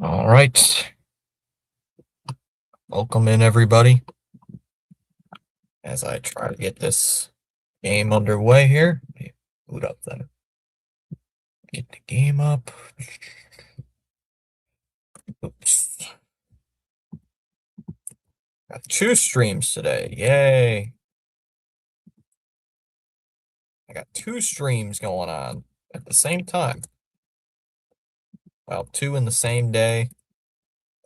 All right. Welcome in, everybody, as I try to get this game underway here. Let me boot up then. Get the game up. Oops. Got two streams today. Yay. I got two streams going on at the same time. Well, two in the same day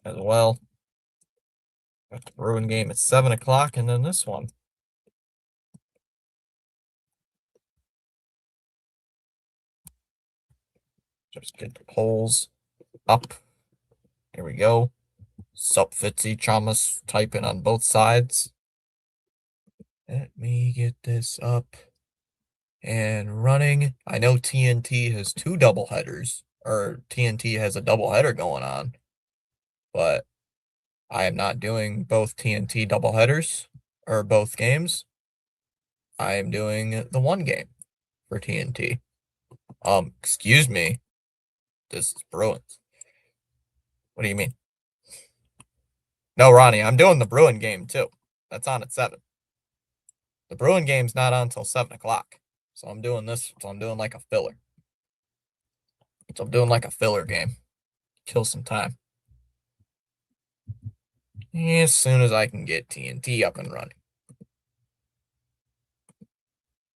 as well. Got the Bruin game at 7 o'clock, and then this one. Just get the polls up. Here we go. Sup, Fitzy, Chamas typing on both sides. Let me get this up and running. I know TNT has two double headers, or TNT has a double header going on, but I am not doing both TNT double headers or both games. I am doing the one game for TNT. Excuse me. This is Bruins. What do you mean? No, Ronnie, I'm doing the Bruin game too. That's on at 7. The Bruin game's not on until 7 o'clock. So I'm doing this. So I'm doing like a filler. So I'm doing like a filler game. Kill some time. As soon as I can get TNT up and running.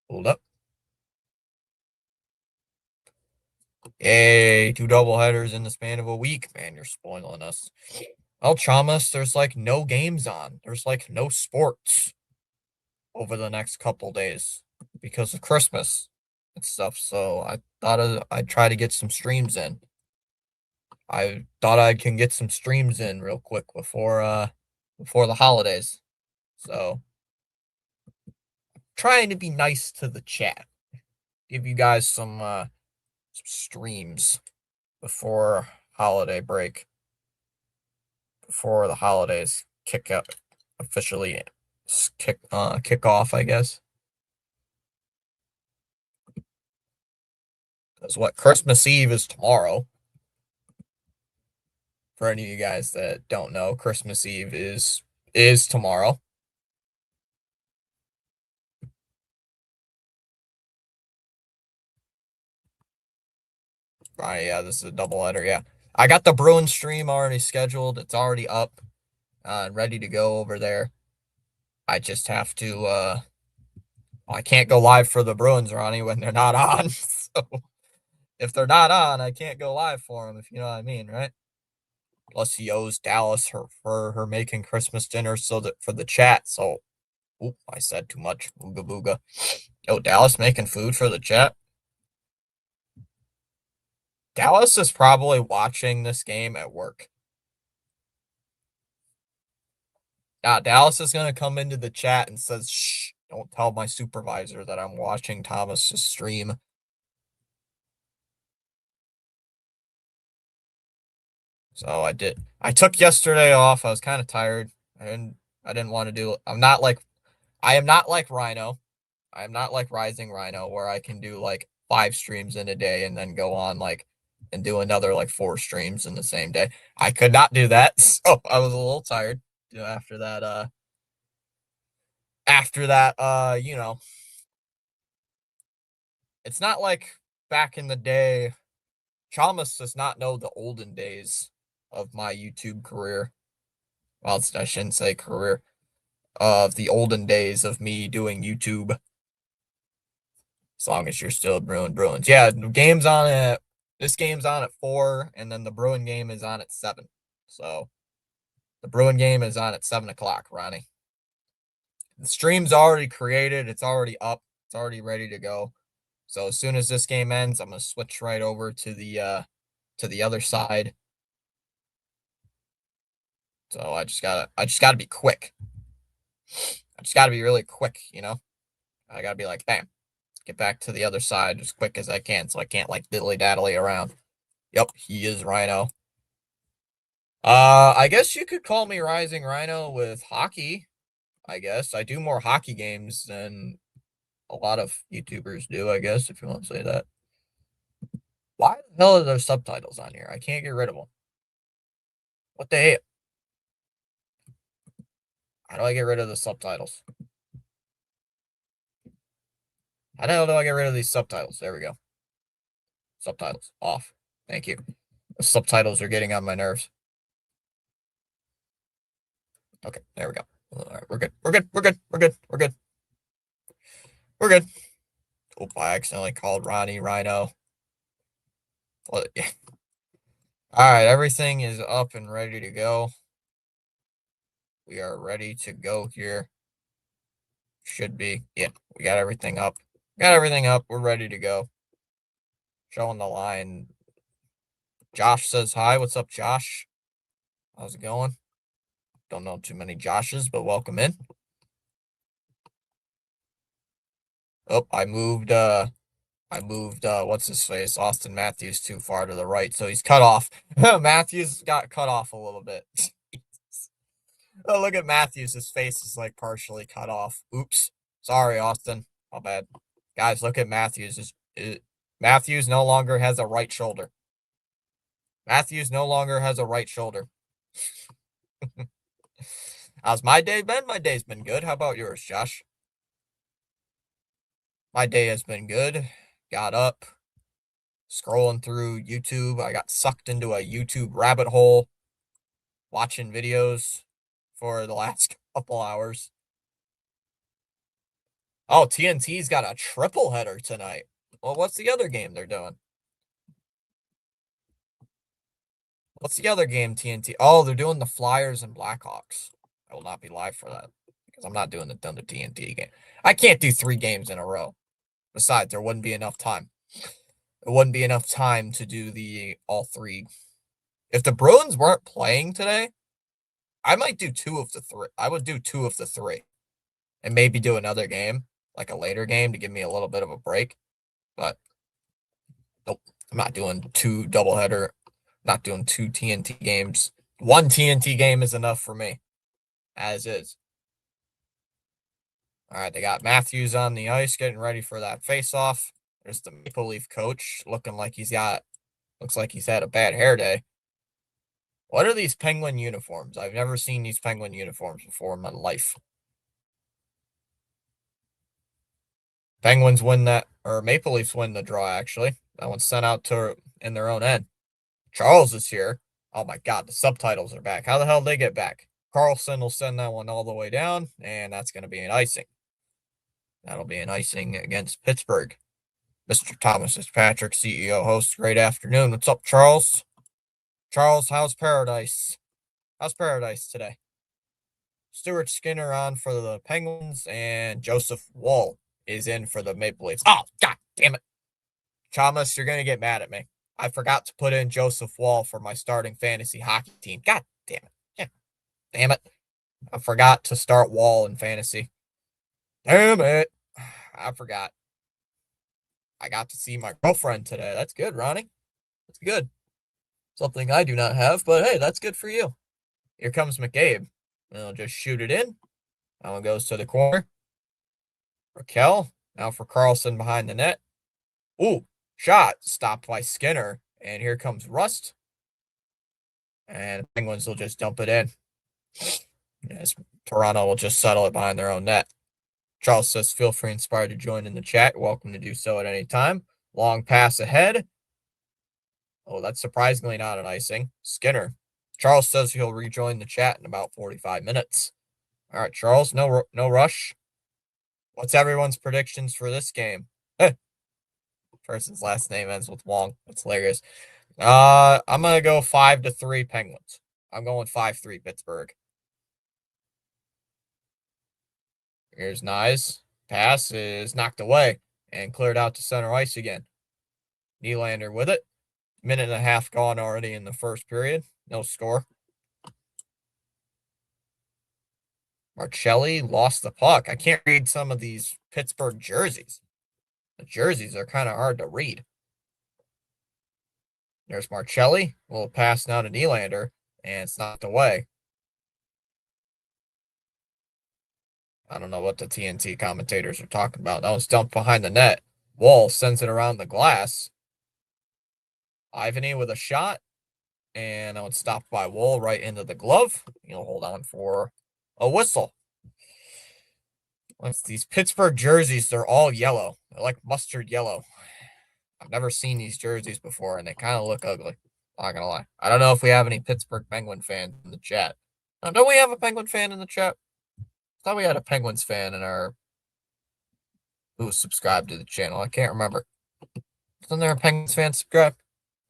Hold up. Yay, two double headers in the span of a week. Man, you're spoiling us. Well, Chamas, there's like no games on. There's like no sports over the next couple days because of Christmas and stuff. So I thought I'd try to get some streams in. I thought I can get some streams in real quick before the holidays. So trying to be nice to the chat. Give you guys some streams before holiday break, before the holidays kick up officially kick off, I guess. Because what Christmas Eve is tomorrow. For any of you guys that don't know, Christmas Eve is tomorrow. Yeah, this is a doubleheader. Yeah, I got the Bruins stream already scheduled. It's already up and ready to go over there. I just have to. I can't go live for the Bruins, Ronnie, when they're not on. So if they're not on, I can't go live for them. If you know what I mean, right? Plus, he owes Dallas for her making Christmas dinner so that for the chat. So, oop, I said too much. Booga booga. Yo, Dallas making food for the chat. Dallas is probably watching this game at work. Now, Dallas is going to come into the chat and says, shh, don't tell my supervisor that I'm watching Thomas's stream. So I did. I took yesterday off. I was kind of tired. I didn't want to do. I am not like Rhino. I am not like Rising Rhino where I can do like 5 streams in a day and then go on like and do another like 4 streams in the same day. I could not do that. So I was a little tired after that it's not like back in the day. Chalmers does not know the olden days of my YouTube career. Well, I shouldn't say career, of the olden days of me doing YouTube. As long as you're still Bruin Bruins. Yeah, this game's on at 4, and then the Bruin game is on at 7. So the Bruin game is on at 7 o'clock, Ronnie. The stream's already created, it's already up, it's already ready to go. So as soon as this game ends, I'm gonna switch right over to the other side. So I just gotta be quick. I just gotta be really quick, you know? I gotta be like, bam, get back to the other side as quick as I can so I can't like diddly daddly around. Yep, he is Rhino. I guess you could call me Rising Rhino with hockey. I guess I do more hockey games than a lot of YouTubers do, I guess, if you want to say that. Why the hell are there subtitles on here? I can't get rid of them. What the hell? How do I get rid of the subtitles? How the hell do I get rid of these subtitles? There we go. Subtitles off. Thank you. The subtitles are getting on my nerves. Okay, there we go. All right, we're good. We're good. We're good. We're good. We're good. We're good. Oh, I accidentally called Ronnie Rhino. Well, yeah. All right, everything is up and ready to go. We are ready to go here. Should be. Yeah, we got everything up. Got everything up. We're ready to go. Showing the line. Josh says hi. What's up, Josh? How's it going? Don't know too many Joshes, but welcome in. Oh, I moved what's his face? Austin Matthews too far to the right, so he's cut off. Matthews got cut off a little bit. Oh, look at Matthews. His face is like partially cut off. Oops. Sorry, Austin. My bad. Guys, look at Matthews. Matthews no longer has a right shoulder. Matthews no longer has a right shoulder. How's my day been? My day's been good. How about yours, Josh? My day has been good. Got up, scrolling through YouTube. I got sucked into a YouTube rabbit hole, watching videos for the last couple hours. Oh, TNT's got a triple header tonight. Well, what's the other game they're doing? What's the other game, TNT? Oh, they're doing the Flyers and Blackhawks. I will not be live for that because I'm not doing the Thunder TNT game. I can't do 3 games in a row. Besides, there wouldn't be enough time. It wouldn't be enough time to do all 3. If the Bruins weren't playing today, I might do 2 of the 3. I would do 2 of the 3 and maybe do another game, like a later game to give me a little bit of a break. But nope, I'm not doing 2 doubleheader, not doing 2 TNT games. 1 TNT game is enough for me, as is. All right, they got Matthews on the ice getting ready for that face-off. There's the Maple Leaf coach looking like looks like he's had a bad hair day. What are these Penguin uniforms? I've never seen these Penguin uniforms before in my life. Penguins win that, or Maple Leafs win the draw, actually. That one's sent out in their own end. Charles is here. Oh my God, the subtitles are back. How the hell did they get back? Carlson will send that one all the way down, and that's going to be an icing. That'll be an icing against Pittsburgh. Mr. Thomas is Patrick, CEO, host. Great afternoon. What's up, Charles? Charles, how's paradise? How's paradise today? Stuart Skinner on for the Penguins, and Joseph Woll is in for the Maple Leafs. Oh, God damn it. Thomas, you're going to get mad at me. I forgot to put in Joseph Woll for my starting fantasy hockey team. God damn it. Yeah. Damn it. I forgot to start Woll in fantasy. Damn it. I forgot. I got to see my girlfriend today. That's good, Ronnie. That's good. Something I do not have, but hey, that's good for you. Here comes McCabe. I'll just shoot it in. That one goes to the corner. Raquel. Now for Carlson behind the net. Ooh, shot. Stopped by Skinner. And here comes Rust. And the Penguins will just dump it in. Yes, Toronto will just settle it behind their own net. Charles says, feel free inspired to join in the chat. Welcome to do so at any time. Long pass ahead. Oh, that's surprisingly not an icing. Skinner. Charles says he'll rejoin the chat in about 45 minutes. All right, Charles, no rush. What's everyone's predictions for this game? Person's last name ends with Wong. That's hilarious. I'm gonna go 5-3 Penguins. I'm going 5-3 Pittsburgh. Here's Nyes. Pass is knocked away and cleared out to center ice again. Nylander with it. Minute and a half gone already in the first period. No score. Marcelli lost the puck. I can't read some of these Pittsburgh jerseys. The jerseys are kind of hard to read. There's Marcelli. A little pass now to Nylander, and it's knocked away. I don't know what the TNT commentators are talking about. That was dumped behind the net. Wall sends it around the glass. Ivany with a shot. And now it's stopped by Wool right into the glove. You'll hold on for a whistle. Once these Pittsburgh jerseys, they're all yellow. They're like mustard yellow. I've never seen these jerseys before, and they kind of look ugly. Not gonna lie. I don't know if we have any Pittsburgh Penguin fans in the chat. Don't we have a Penguin fan in the chat? I thought we had a Penguins fan in our who was subscribed to the channel. I can't remember. Isn't there a Penguins fan subscribed?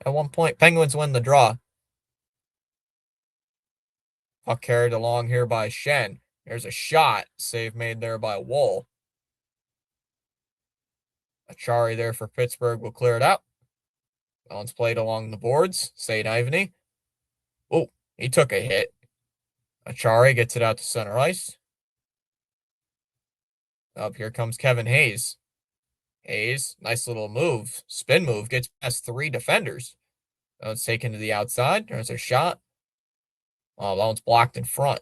At one point, Penguins win the draw. Puck carried along here by Shen. There's a shot. Save made there by Wool. Achari there for Pittsburgh will clear it out. That one's played along the boards. St. Ivany. Oh, he took a hit. Achari gets it out to center ice. Up here comes Kevin Hayes. Hayes, nice little move. Spin move. Gets past 3 defenders. That one's taken to the outside. There's a shot. Oh, that one's blocked in front.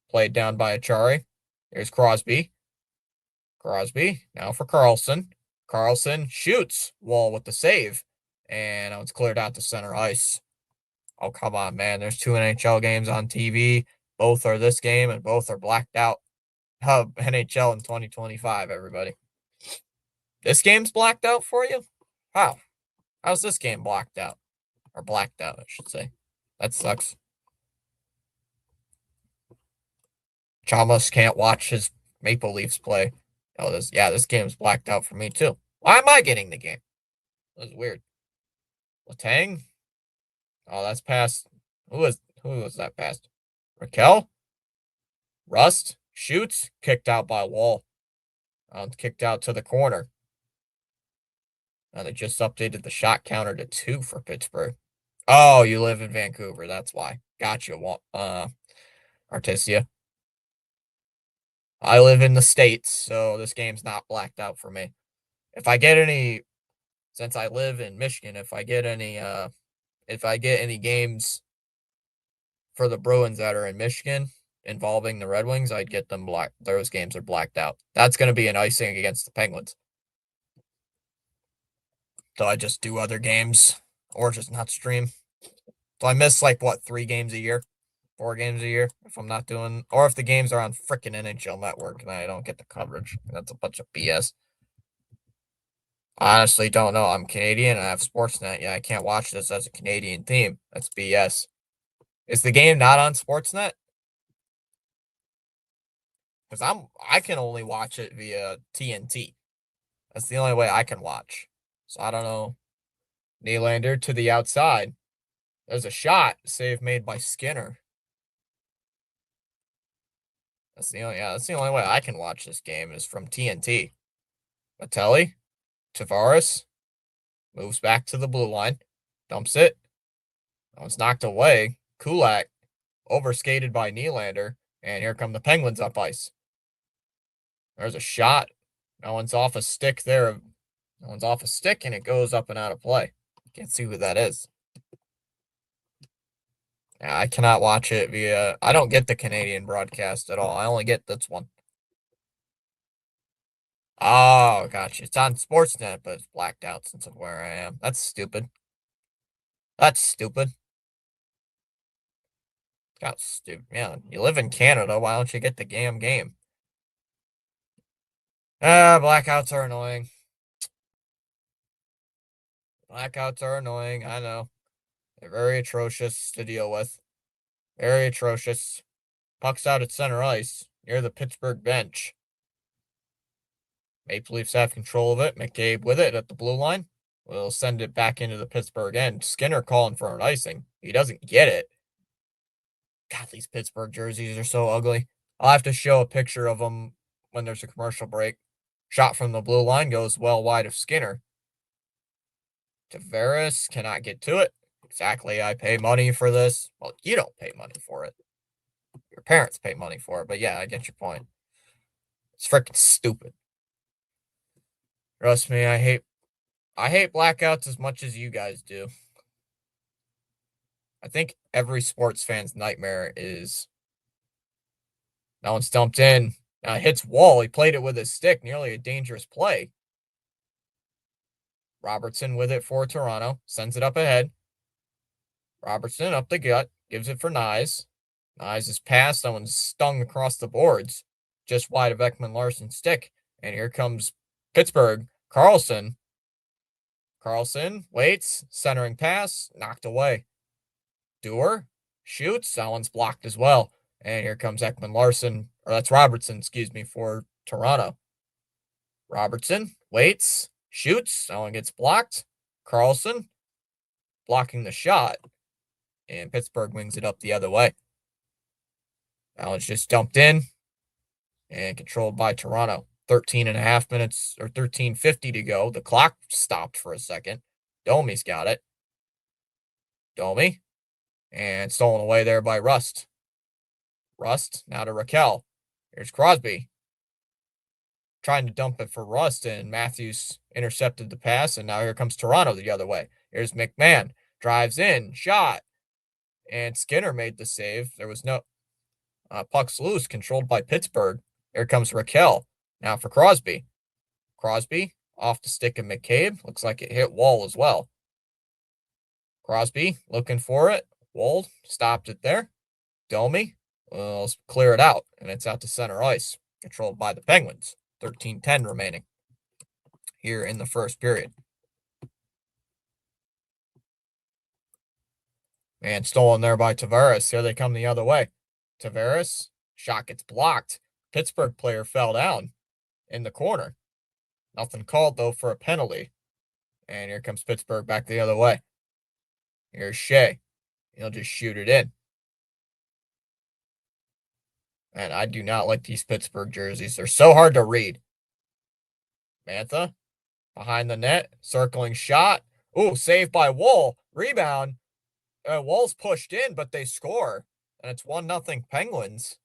Played down by Achari. Here's Crosby. Crosby. Now for Carlson. Carlson shoots. Wall with the save. And that one's cleared out to center ice. Oh, come on, man. There's 2 NHL games on TV. Both are this game, and both are blacked out. NHL in 2025, everybody. This game's blacked out for you? How? How's this game blocked out? Or blacked out, I should say. That sucks. Chalmers can't watch his Maple Leafs play. Oh, this game's blacked out for me, too. Why am I getting the game? That was weird. Letang? Oh, that's past. Who was that past? Raquel? Rust? Shoots? Kicked out by Wall. Kicked out to the corner. And they just updated the shot counter to 2 for Pittsburgh. Oh, you live in Vancouver. That's why. Gotcha, Artesia. I live in the States, so this game's not blacked out for me. If I get any, since I live in Michigan, if I get any games for the Bruins that are in Michigan involving the Red Wings, I'd get them black. Those games are blacked out. That's going to be an icing against the Penguins. So I just do other games or just not stream. So I miss 3 games a year? 4 games a year if I'm not doing, or if the games are on frickin' NHL Network and I don't get the coverage. That's a bunch of BS. I honestly don't know. I'm Canadian and I have Sportsnet. Yeah, I can't watch this as a Canadian team. That's BS. Is the game not on Sportsnet? Because I can only watch it via TNT. That's the only way I can watch. So I don't know. Nylander to the outside. There's a shot. Save made by Skinner. That's the only way I can watch this game is from TNT. Matelli, Tavares, moves back to the blue line, dumps it. That one's knocked away. Kulak, overskated by Nylander, and here come the Penguins up ice. There's a shot. No one's off a stick there. No one's off a stick, and it goes up and out of play. Can't see who that is. Yeah, I cannot watch it via. I don't get the Canadian broadcast at all. I only get this one. Oh, gotcha. It's on Sportsnet, but it's blacked out since of where I am. That's stupid. That's stupid. Got stupid. Yeah, you live in Canada. Why don't you get the game? Blackouts are annoying. Blackouts are annoying. I know. They're very atrocious to deal with. Very atrocious. Puck's out at center ice near the Pittsburgh bench. Maple Leafs have control of it. McCabe with it at the blue line. Will send it back into the Pittsburgh end. Skinner calling for an icing. He doesn't get it. God, these Pittsburgh jerseys are so ugly. I'll have to show a picture of them when there's a commercial break. Shot from the blue line goes well wide of Skinner. Tavares cannot get to it. Exactly. I pay money for this. Well, you don't pay money for it. Your parents pay money for it. But yeah, I get your point. It's freaking stupid. Trust me, I hate blackouts as much as you guys do. I think every sports fan's nightmare is that one's dumped in. Now hits Wall. He played it with his stick. Nearly a dangerous play. Robertson with it for Toronto. Sends it up ahead. Robertson up the gut, gives it for Nyes. Nyes is passed. Someone's stung across the boards, just wide of Ekman Larson's stick. And here comes Pittsburgh. Carlson. Carlson waits, centering pass, knocked away. Dewar shoots. That one's blocked as well. And here comes Ekman Larson, or that's Robertson, excuse me, for Toronto. Robertson waits, shoots. That one gets blocked. Carlson blocking the shot. And Pittsburgh wings it up the other way. That one's just dumped in and controlled by Toronto. 13 and a half minutes, or 13:50 to go. The clock stopped for a second. Domi's got it. Domi. And stolen away there by Rust. Rust, now to Raquel. Here's Crosby. Trying to dump it for Rust, and Matthews intercepted the pass, and now here comes Toronto the other way. Here's McMahon. Drives in, shot. And Skinner made the save. There was no puck's loose, controlled by Pittsburgh. Here comes Raquel. Now for Crosby. Crosby off the stick of McCabe. Looks like it hit Wall as well. Crosby looking for it. Wall stopped it there. Domi will clear it out, and it's out to center ice, controlled by the Penguins. 13:10 remaining here in the first period. And stolen there by Tavares. Here they come the other way. Tavares, shot gets blocked. Pittsburgh player fell down in the corner. Nothing called, though, for a penalty. And here comes Pittsburgh back the other way. Here's Shea. He'll just shoot it in. And I do not like these Pittsburgh jerseys. They're so hard to read. Mantha, behind the net, circling shot. Ooh, saved by Woll. Rebound. Woll's pushed in, but they score. And it's 1-0 Penguins.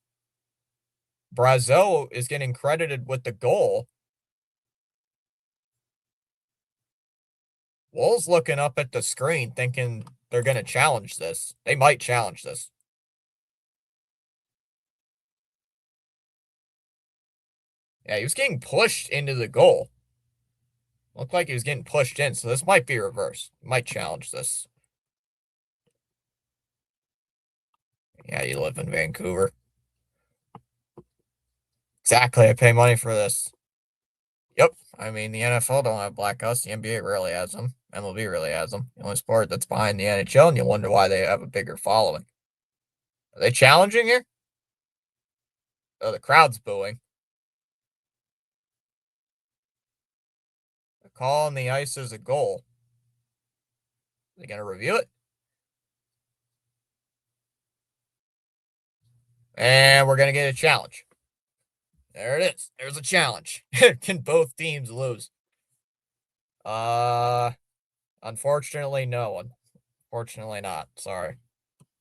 Brazeau is getting credited with the goal. Woll's looking up at the screen thinking they're going to challenge this. They might challenge this. Yeah, he was getting pushed into the goal. Looked like he was getting pushed in, so this might be reversed. Might challenge this. Yeah, you live in Vancouver. Exactly, I pay money for this. Yep, I mean, the NFL don't have blackouts. The NBA rarely has them. MLB really has them. The only sport that's behind the NHL, and you wonder why they have a bigger following. Are they challenging here? Oh, the crowd's booing. The call on the ice is a goal. Are they going to review it? And we're going to get a challenge. There it is. There's a challenge. Can both teams lose? Unfortunately, no. Unfortunately not. Sorry.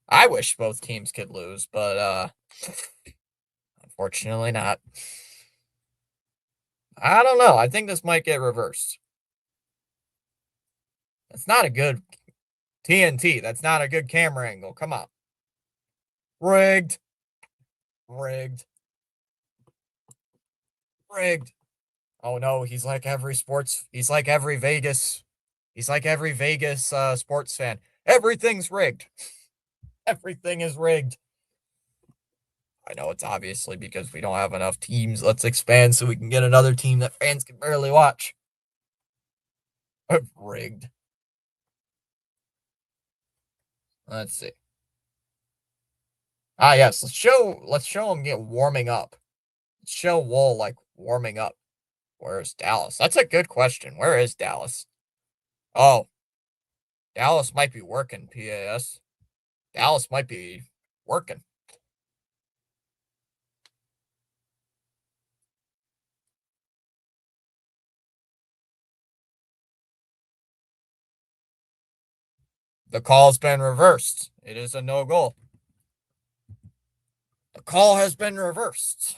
I wish both teams could lose, but unfortunately not. I don't know. I think this might get reversed. That's not a good TNT. That's not a good camera angle. Come on. Rigged. Rigged. Rigged. Oh no, he's like every Vegas sports fan. Everything's rigged. Everything is rigged. I know it's obviously because we don't have enough teams. Let's expand so we can get another team that fans can barely watch. Rigged. Let's see. Ah, yes. Let's show him get warming up. Let's show Woll like warming up. Where's Dallas? That's a good question. Where is Dallas? Oh. Dallas might be working, PAS. Dallas might be working. The call's been reversed. It is a no goal. The call has been reversed.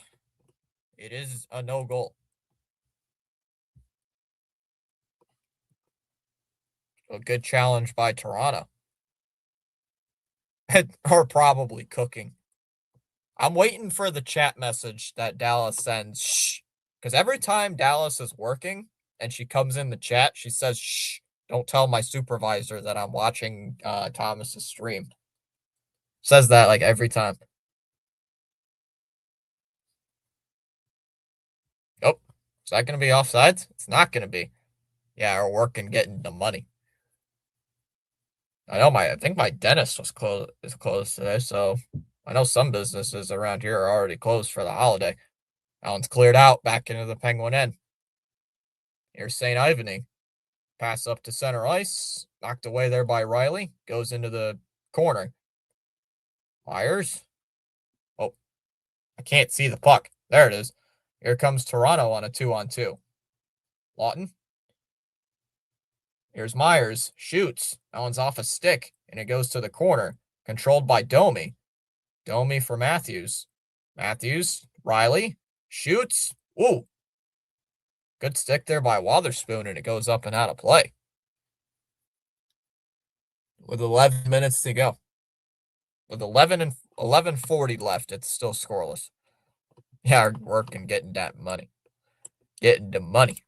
It is a no goal. A good challenge by Toronto. Or probably cooking. I'm waiting for the chat message that Dallas sends. Shh. Because every time Dallas is working and she comes in the chat, she says shh. Don't tell my supervisor that I'm watching Thomas's stream. Says that like every time. Oh, is that going to be offsides? It's not going to be. Yeah, we're working getting the money. I think my dentist was closed is closed today, so I know some businesses around here are already closed for the holiday. That one's cleared out back into the Penguin end. Here's St. Ivany. Pass up to center ice. Knocked away there by Riley. Goes into the corner. Myers. Oh, I can't see the puck. There it is. Here comes Toronto on a 2-on-2. Lawton. Here's Myers. Shoots. That one's off a stick, and it goes to the corner. Controlled by Domi. Domi for Matthews. Matthews. Riley. Shoots. Ooh. Good stick there by Wotherspoon, and it goes up and out of play. With 11 minutes to go. With 11:40 left, it's still scoreless. Yeah, we're working, getting that money. Getting the money.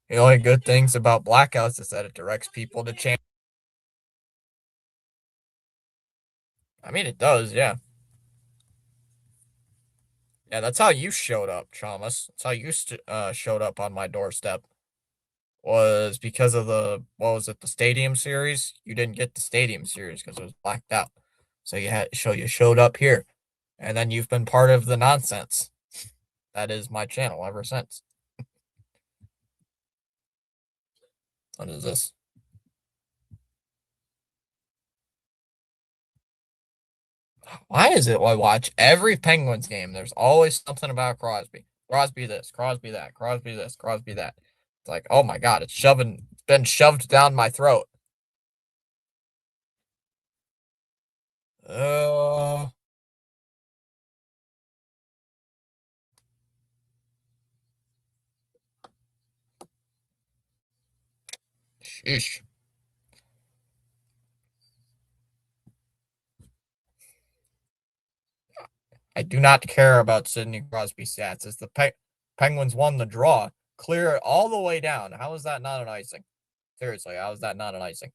The only good things about blackouts is that it directs people to change. I mean, it does, yeah. Yeah, that's how you showed up, Chalmers. That's how you showed up on my doorstep. Was because of what was it, the Stadium Series? You didn't get the Stadium Series because it was blacked out. So you showed up here. And then you've been part of the nonsense. That is my channel ever since. What is this? Why is it I watch every Penguins game? There's always something about Crosby. Crosby this, Crosby that, Crosby this, Crosby that. It's like, oh my God, it's been shoved down my throat. Uh, sheesh. I do not care about Sidney Crosby stats. As the Penguins won the draw, clear it all the way down. How is that not an icing? Seriously, how is that not an icing?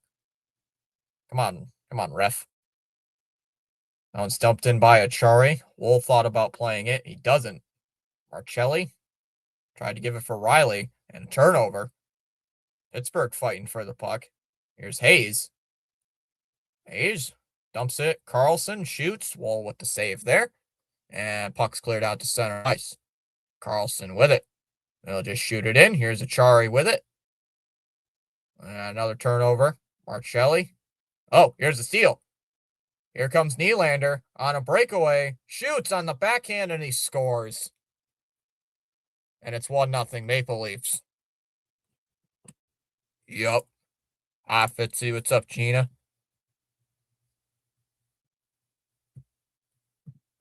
Come on, ref. That one's dumped in by Achari. Wolf thought about playing it. He doesn't. Marcelli tried to give it for Riley and turnover. Pittsburgh fighting for the puck. Here's Hayes. Hayes dumps it. Carlson shoots. Wall with the save there. And puck's cleared out to center ice. Carlson with it. They'll just shoot it in. Here's Achari with it. And another turnover. Marcelli. Oh, here's the steal. Here comes Nylander on a breakaway. Shoots on the backhand and he scores. And it's 1-0 Maple Leafs. Yup. Hi, Fitzy. What's up, Gina?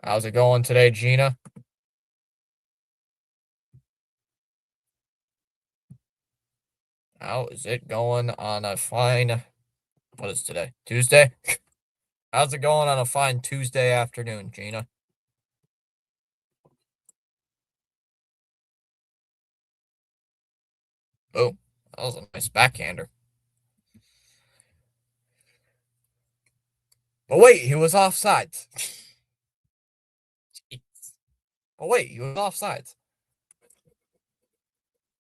How's it going today, Gina? How is it going on a fine, what is today? Tuesday? How's it going on a fine Tuesday afternoon, Gina? Oh, that was a nice backhander. But wait, he was offsides. But wait, he was offsides.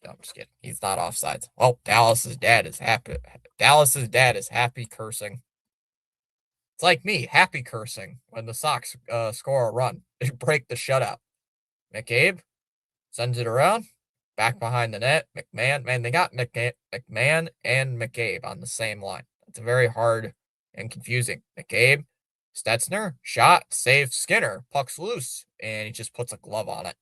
No, I'm just kidding. He's not offsides. Well, Dallas's dad is happy. Dallas's dad is happy cursing. It's like me, happy cursing when the Sox score a run. They break the shutout. McCabe sends it around. Back behind the net. McMahon. Man, they got McMahon and McCabe on the same line. It's very hard and confusing. McCabe, Stetzner, shot, save Skinner. Puck's loose. And he just puts a glove on it.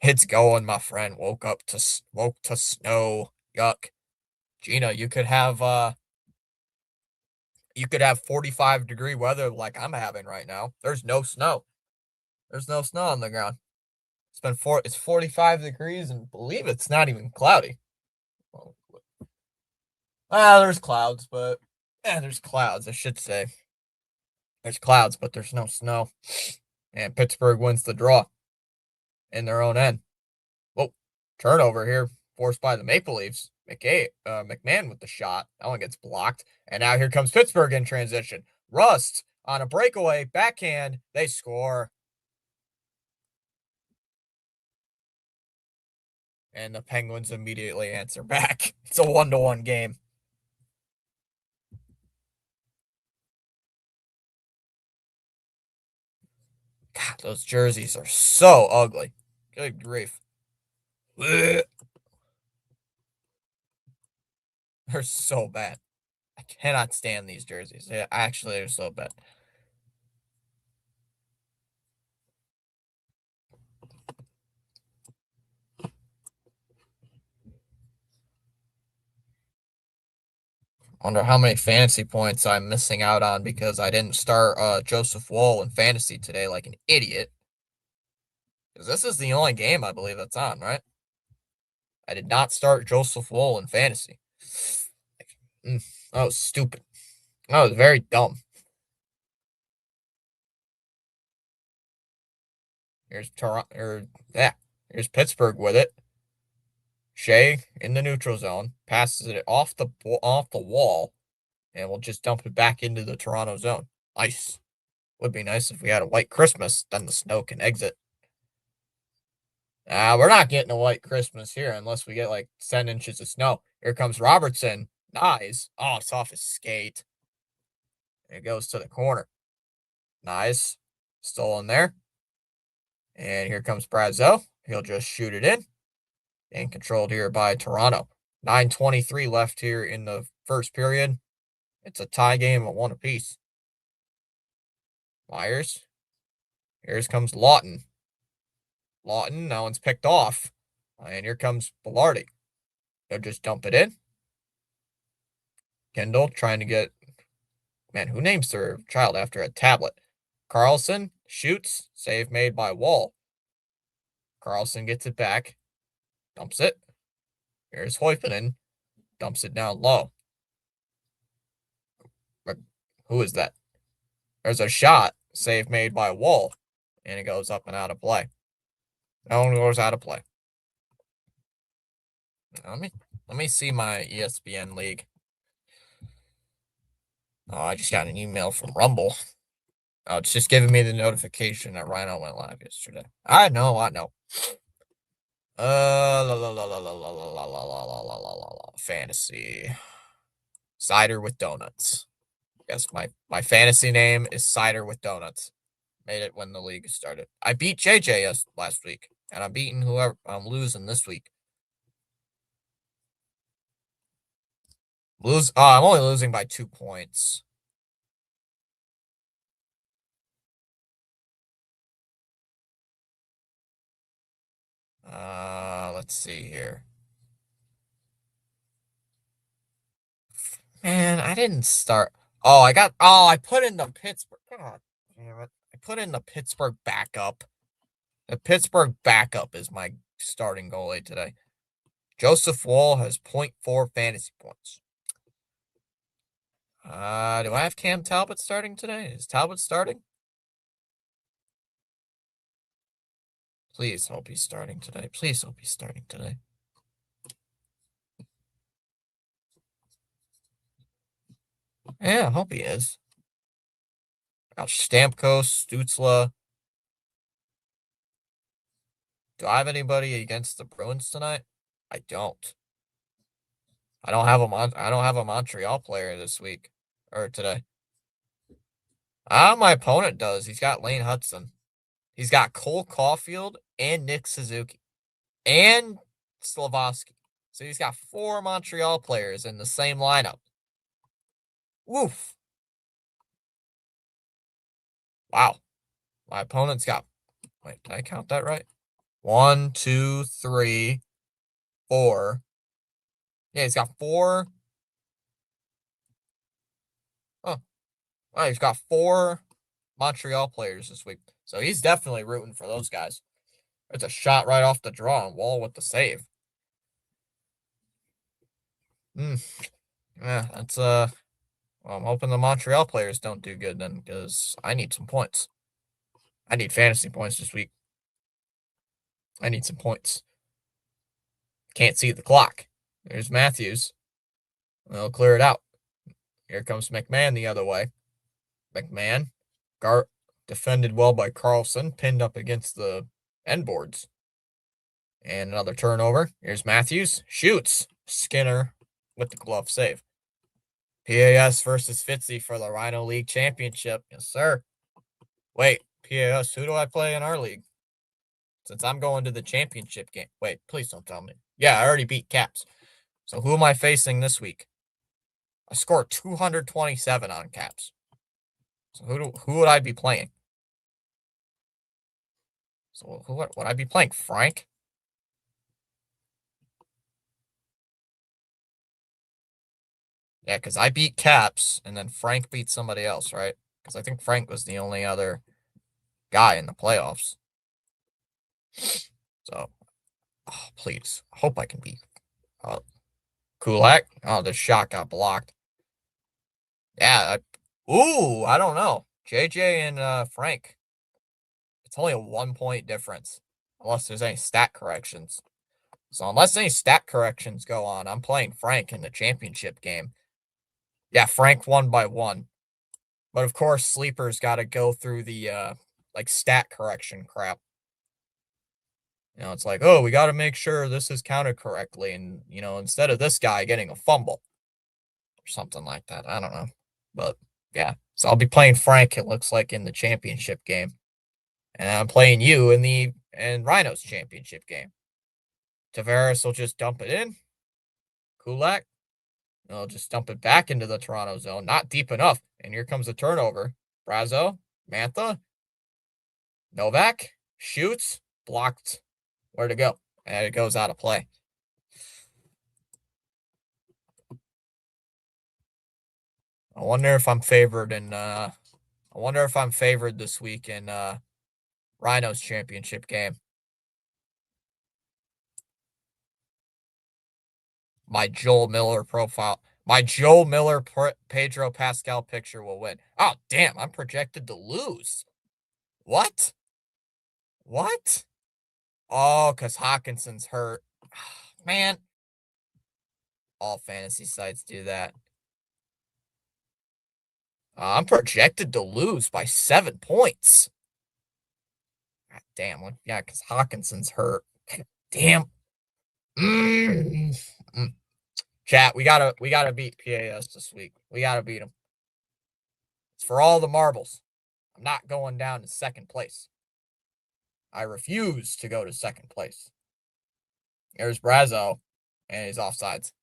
It's going, my friend. Woke to snow. Yuck. Gina, you could have 45-degree weather like I'm having right now. There's no snow. There's no snow on the ground. It's 45 degrees and believe it's not even cloudy. Well, there's clouds, but there's clouds, I should say. There's clouds, but there's no snow. And Pittsburgh wins the draw in their own end. Whoa, turnover here forced by the Maple Leafs. McMahon with the shot. That one gets blocked. And now here comes Pittsburgh in transition. Rust on a breakaway, backhand. They score. And the Penguins immediately answer back. It's a 1-1 game. God, those jerseys are so ugly. Good grief. They're so bad. I cannot stand these jerseys. They're so bad. Wonder how many fantasy points I'm missing out on because I didn't start Joseph Woll in fantasy today like an idiot. Because this is the only game I believe that's on, right? I did not start Joseph Woll in fantasy. That was stupid. That was very dumb. Here's Toronto. Here's Pittsburgh with it. Shea in the neutral zone passes it off the wall, and we'll just dump it back into the Toronto zone. Nice. Would be nice if we had a white Christmas. Then the snow can exit. We're not getting a white Christmas here unless we get like 10 inches of snow. Here comes Robertson. Nice. Oh, it's off his skate. It goes to the corner. Nice. Still in there. And here comes Brazeau. He'll just shoot it in. And controlled here by Toronto. 9:23 left here in the first period. It's a tie game at 1 apiece. Myers. Here comes Lawton. Lawton, that one's picked off. And here comes Belardi. They'll just dump it in. Kendall trying to get... Man, who names their child after a tablet? Carlson shoots. Save made by Wall. Carlson gets it back. Dumps it. Here's Hoippinen. Dumps it down low. Who is that? There's a shot. Save made by Wall. And it goes up and out of play. That one goes out of play. Let me see my ESPN league. Oh, I just got an email from Rumble. Oh, it's just giving me the notification that Rhino went live yesterday. I know. Fantasy. Cider with donuts. Yes, my fantasy name is Cider with Donuts. Made it when the league started. I beat JJ last week, and I'm beating whoever I'm losing this week. I'm only losing by 2 points. Let's see here. Man, I didn't start. I put in the Pittsburgh. God damn it. I put in the Pittsburgh backup. The Pittsburgh backup is my starting goalie today. Joseph Woll has 0.4 fantasy points. Do I have Cam Talbot starting today? Is Talbot starting? Please hope he's starting today. Please hope he's starting today. Yeah, I hope he is. Got Stamkos, Stutzla, Do I have anybody against the Bruins tonight? I don't. I don't have a Montreal player this week or today. My opponent does. He's got Lane Hudson. He's got Cole Caulfield and Nick Suzuki and Slavoski. So he's got 4 Montreal players in the same lineup. Woof. Wow. My opponent's got. Wait, did I count that right? 1, 2, 3, 4. Yeah, he's got 4. Oh, well, he's got 4 Montreal players this week. So he's definitely rooting for those guys. It's a shot right off the draw and Wall with the save. Yeah, that's well, I'm hoping the Montreal players don't do good then, because I need some points. I need fantasy points this week. I need some points. Can't see the clock. There's Matthews. They'll clear it out. Here comes McMahon the other way. McMahon. Defended well by Carlson. Pinned up against the end boards. And another turnover. Here's Matthews. Shoots. Skinner with the glove save. PAS versus Fitzy for the Rhino League Championship. Yes, sir. Wait, PAS, who do I play in our league? Since I'm going to the championship game. Wait, please don't tell me. Yeah, I already beat Caps. So who am I facing this week? I scored 227 on Caps. So who would I be playing? So who would I be playing? Frank? Yeah, because I beat Caps, and then Frank beat somebody else, right? Because I think Frank was the only other guy in the playoffs. So, oh, please. I hope I can beat Kulak. Oh, the shot got blocked. Yeah. I don't know. JJ and Frank. It's only a 1-point difference. Unless there's any stat corrections. So unless any stat corrections go on, I'm playing Frank in the championship game. Yeah, Frank won by 1. But of course, Sleeper's got to go through the like stat correction crap. You know, it's like, oh, we got to make sure this is counted correctly. And, you know, instead of this guy getting a fumble or something like that. I don't know. But yeah, so I'll be playing Frank, it looks like, in the championship game. And I'm playing you in the Rhinos championship game. Tavares will just dump it in. Kulak. They'll just dump it back into the Toronto zone. Not deep enough. And here comes a turnover. Brazo. Mantha. Novak. Shoots. Blocked. Where to go? And it goes out of play. I wonder if I'm favored in this week in Rhinos championship game. My Joel Miller profile. My Joel Miller Pedro Pascal picture will win. Oh, damn. I'm projected to lose. What? What? Oh, because Hawkinson's hurt. Man. All fantasy sites do that. I'm projected to lose by 7 points. God damn. Yeah, because Hawkinson's hurt. Damn. Chat, we gotta beat PAS this week. We gotta beat them. It's for all the marbles. I'm not going down to second place. I refuse to go to second place. Here's Brazo, and he's offsides.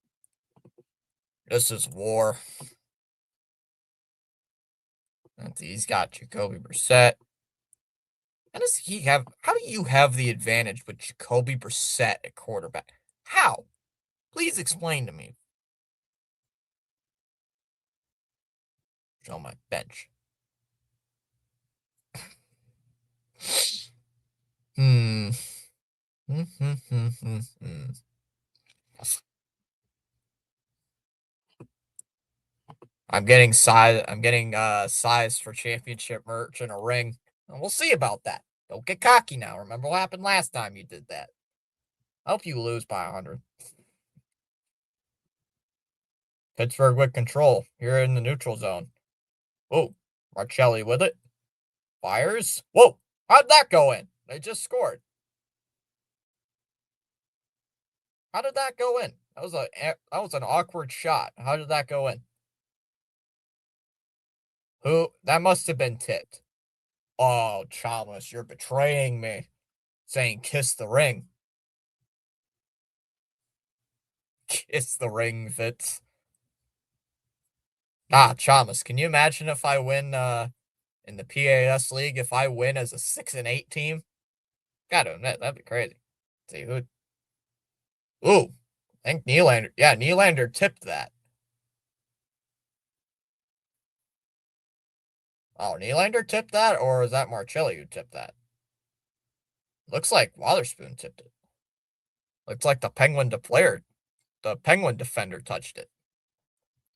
This is war. And he's got Jacoby Brissett. How do you have the advantage with Jacoby Brissett at quarterback? How? Please explain to me. Show my bench. I'm getting size for championship merch and a ring. And we'll see about that. Don't get cocky now. Remember what happened last time you did that. I hope you lose by 100. Pittsburgh with control. You're in the neutral zone. Oh, Marcelli with it. Fires. Whoa, how'd that go in? They just scored. How did that go in? That was an awkward shot. How did that go in? Who? That must have been tipped. Oh, Chalmers, you're betraying me. Saying kiss the ring. Kiss the ring, Fitz. Ah, Chalmers, can you imagine if I win in the PAS league, if I win as a 6-8 team? Gotta admit, that'd be crazy. See who. Ooh, I think Nylander. Yeah, Nylander tipped that. Oh, Nylander tipped that, or is that Marcelli who tipped that? Looks like Wotherspoon tipped it. Looks like the Penguin defender touched it.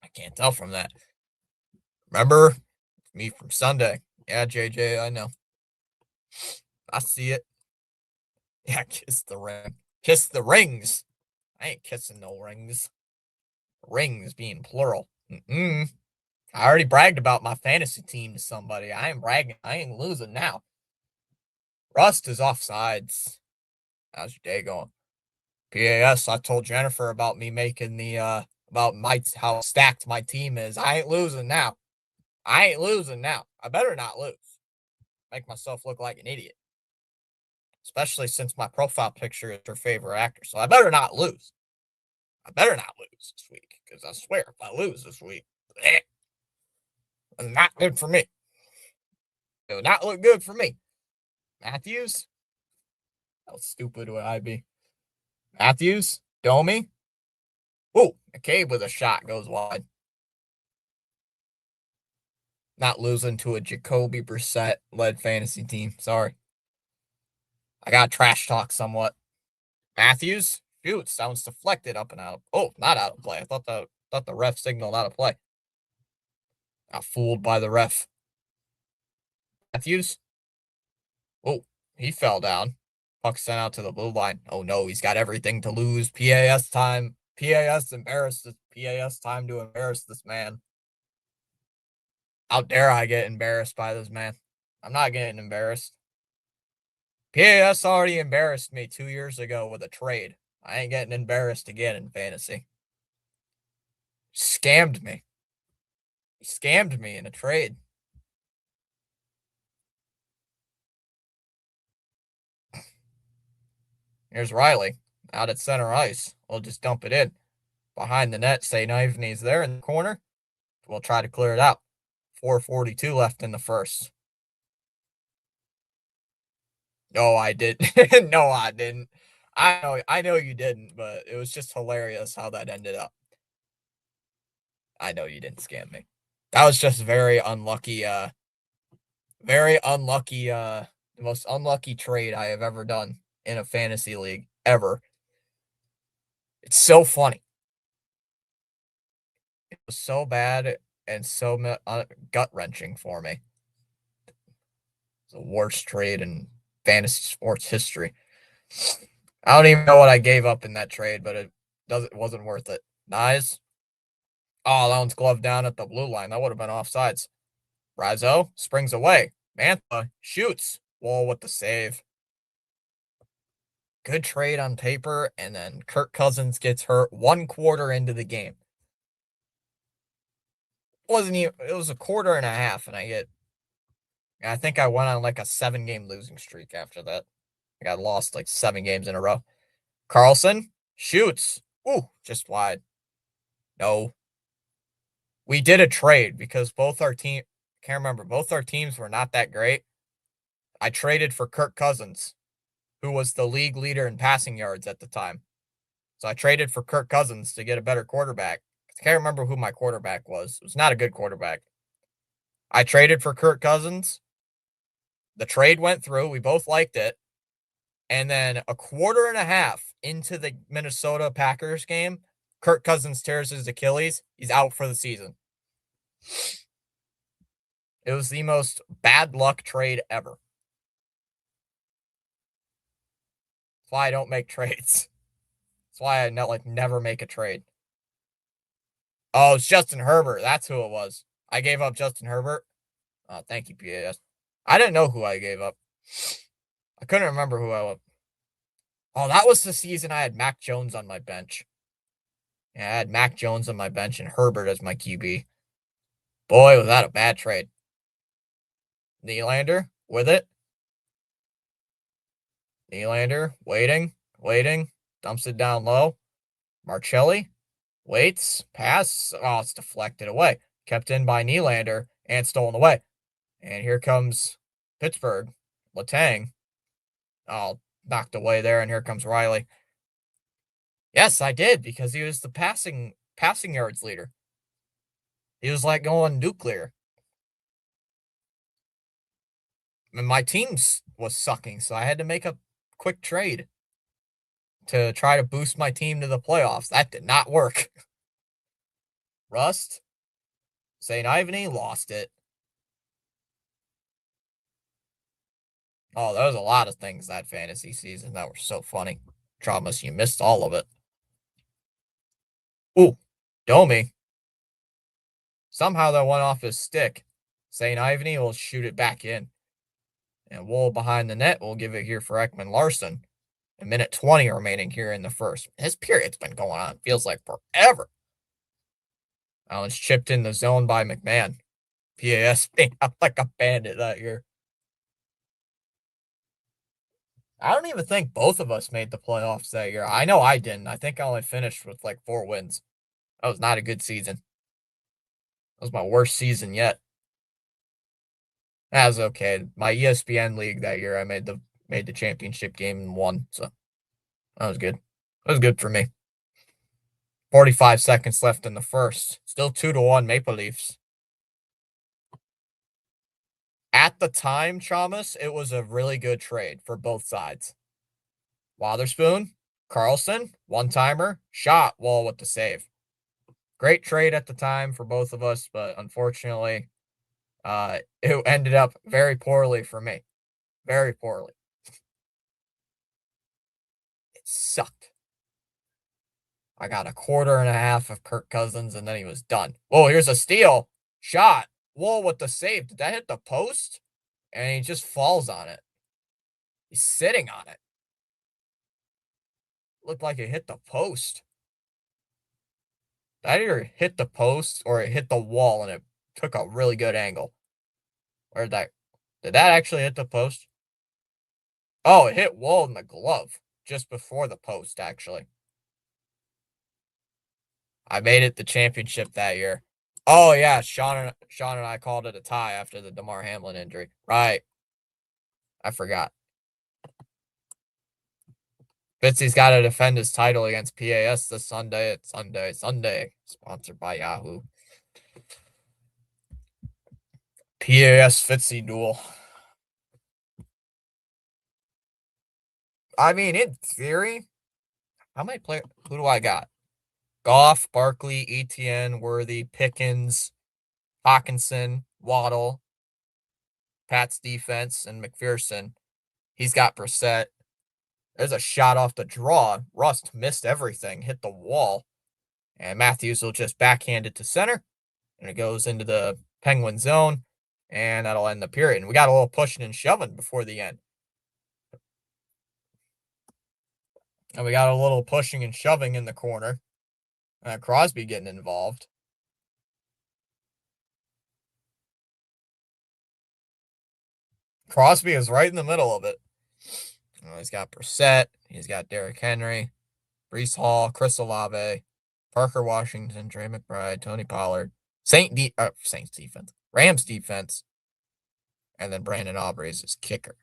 I can't tell from that. Remember me from Sunday? Yeah, JJ, I know. I see it. Yeah, kiss the ring. Kiss the rings. I ain't kissing no rings. Rings being plural. Mm-mm. I already bragged about my fantasy team to somebody. I ain't bragging. I ain't losing now. Rust is offsides. How's your day going? PAS, I told Jennifer about me making about how stacked my team is. I ain't losing now. I ain't losing now. I better not lose. Make myself look like an idiot. Especially since my profile picture is her favorite actor. So I better not lose. I better not lose this week. Because I swear, if I lose this week, it's not good for me. It would not look good for me. Matthews? How stupid would I be? Matthews? Domi? Ooh, McCabe with a shot goes wide. Not losing to a Jacoby Brissett led fantasy team. Sorry. I got trash talk somewhat. Matthews? Shoot, sounds deflected up and out. Oh, not out of play. I thought the ref signaled out of play. Got fooled by the ref. Matthews? Oh, he fell down. Puck sent out to the blue line. Oh no, he's got everything to lose. PAS time. PAS embarrassed. PAS time to embarrass this man. How dare I get embarrassed by this man? I'm not getting embarrassed. PAS already embarrassed me 2 years ago with a trade. I ain't getting embarrassed again in fantasy. Scammed me. He scammed me in a trade. Here's Riley out at center ice. We'll just dump it in. Behind the net, St. Ivany's there in the corner. We'll try to clear it out. 4:42 left in the first. No, I didn't. No, I didn't. I know you didn't, but it was just hilarious how that ended up. I know you didn't scam me. That was just very unlucky, the most unlucky trade I have ever done in a fantasy league ever. It's so funny. It was so bad and so gut-wrenching for me. It's the worst trade in fantasy sports history. I don't even know what I gave up in that trade, but it wasn't worth it. Nice. Oh, that one's gloved down at the blue line. That would have been offsides. Rizzo springs away. Mantha shoots. Wall with the save. Good trade on paper, and then Kirk Cousins gets hurt 1/4 into the game. Wasn't even, it was a quarter and a half, and I think I went on like a 7-game losing streak after that. I got lost like 7 games in a row. Carlson shoots. Ooh, just wide. No. We did a trade because both our teams were not that great. I traded for Kirk Cousins, who was the league leader in passing yards at the time. So I traded for Kirk Cousins to get a better quarterback. I can't remember who my quarterback was. It was not a good quarterback. I traded for Kirk Cousins. The trade went through. We both liked it. And then a quarter and a half into the Minnesota Packers game, Kirk Cousins tears his Achilles. He's out for the season. It was the most bad luck trade ever. That's why I don't make trades. That's why I never make a trade. Oh, it's Justin Herbert. That's who it was. I gave up Justin Herbert. Thank you, PAS. I didn't know who I gave up. I couldn't remember who I Oh, that was the season I had Mac Jones on my bench. Yeah, I had Mac Jones on my bench and Herbert as my QB. Boy, was that a bad trade. Nylander with it. Nylander waiting, dumps it down low. Marcelli waits, pass. Oh, it's deflected away. Kept in by Nylander and stolen away. And here comes Pittsburgh. Letang. Oh, knocked away there, and here comes Riley. Yes, I did, because he was the passing yards leader. He was like going nuclear. And my team was sucking, so I had to make a quick trade to try to boost my team to the playoffs. That did not work. Rust, St. Ivany lost it. Oh, there was a lot of things that fantasy season that were so funny. Thomas, you missed all of it. Ooh, Domi. Somehow that went off his stick. St. Ivany will shoot it back in. And Wool behind the net will give it here for Ekman Larson. A minute 20 remaining here in the first. His period's been going on. Feels like forever. Now it's chipped in the zone by McMahon. PAS being out like a bandit that year. I don't even think both of us made the playoffs that year. I know I didn't. I think I only finished with like 4 wins. That was not a good season. That was my worst season yet. That was okay. My ESPN league that year, I made the championship game and won. So that was good. That was good for me. 45 seconds left in the first. Still 2-1 Maple Leafs. At the time, Chalmers, it was a really good trade for both sides. Wotherspoon, Carlson, one-timer, shot, Wall with the save. Great trade at the time for both of us, but unfortunately, it ended up very poorly for me. Very poorly. It sucked. I got a quarter and a half of Kirk Cousins, and then he was done. Whoa, here's a steal. Shot. Whoa, with the save. Did that hit the post? And he just falls on it. He's sitting on it. Looked like it hit the post. That either hit the post or it hit the wall and it took a really good angle. Where did that actually hit the post? Oh, it hit Wall in the glove just before the post, actually. I made it the championship that year. Oh, yeah, Sean and I called it a tie after the DeMar Hamlin injury. Right. I forgot. Fitzy's got to defend his title against PAS this Sunday. It's Sunday. Sponsored by Yahoo. PAS Fitzy duel. I mean, in theory, how many players? Who do I got? Goff, Barkley, Etienne, Worthy, Pickens, Hawkinson, Waddle, Pat's defense, and McPherson. He's got Brissett. There's a shot off the draw. Rust missed everything, hit the wall. And Matthews will just backhand it to center. And it goes into the Penguin zone. And that'll end the period. And we got a little pushing and shoving before the end. And we got a little pushing and shoving in the corner. Crosby getting involved. Crosby is right in the middle of it. He's got Brissett. He's got Derrick Henry, Breece Hall, Chris Olave, Parker Washington, Trey McBride, Tony Pollard, Saints defense, Rams defense, and then Brandon Aubrey is his kicker.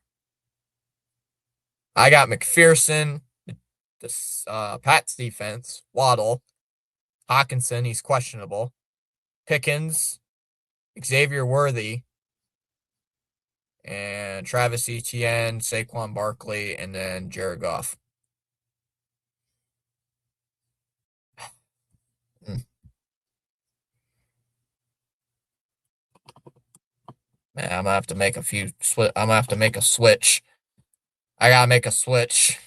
I got McPherson, Pats defense, Waddle, Hawkinson, he's questionable, Pickens, Xavier Worthy, and Travis Etienne, Saquon Barkley, and then Jared Goff. Man, I'm gonna have to make I'm gonna have to make a switch. I gotta make a switch.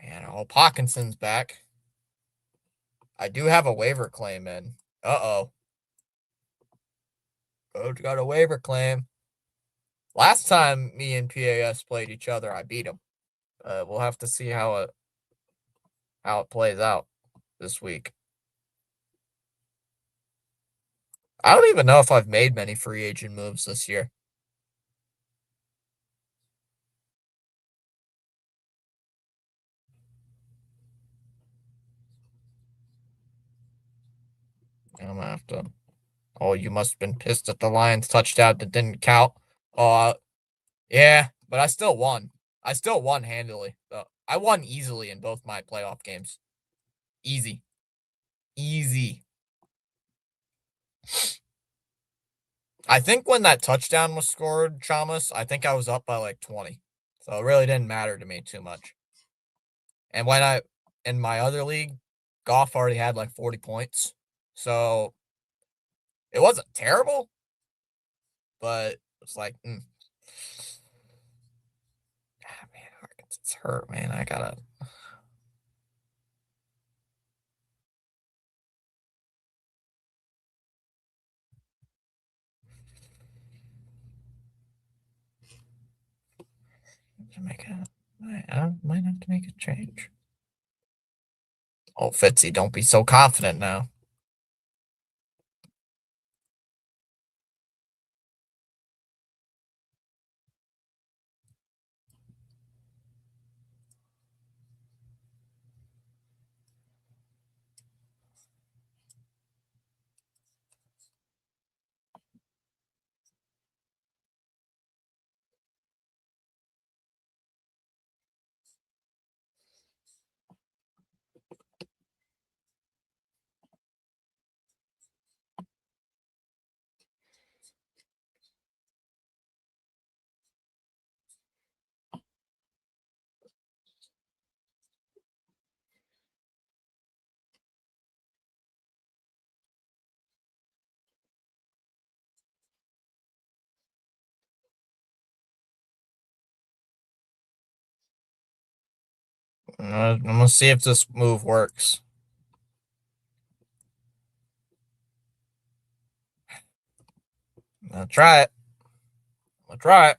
Man, I hope Hawkinson's back. I do have a waiver claim in. Uh-oh. Coach got a waiver claim. Last time me and PAS played each other, I beat him. We'll have to see how it plays out this week. I don't even know if I've made many free agent moves this year. I'm gonna have to. Oh, you must have been pissed at the Lions touchdown that didn't count. Yeah, but I still won. I still won handily. I won easily in both my playoff games. Easy. Easy. I think when that touchdown was scored, Chamas, I think I was up by like 20. So it really didn't matter to me too much. And in my other league, Goff already had like 40 points. So it wasn't terrible, but it's like, man, it's hurt, man. I gotta. I might have to make a change. Oh, Fitzy, don't be so confident now. I'm gonna see if this move works. I'll try it. I'll try it.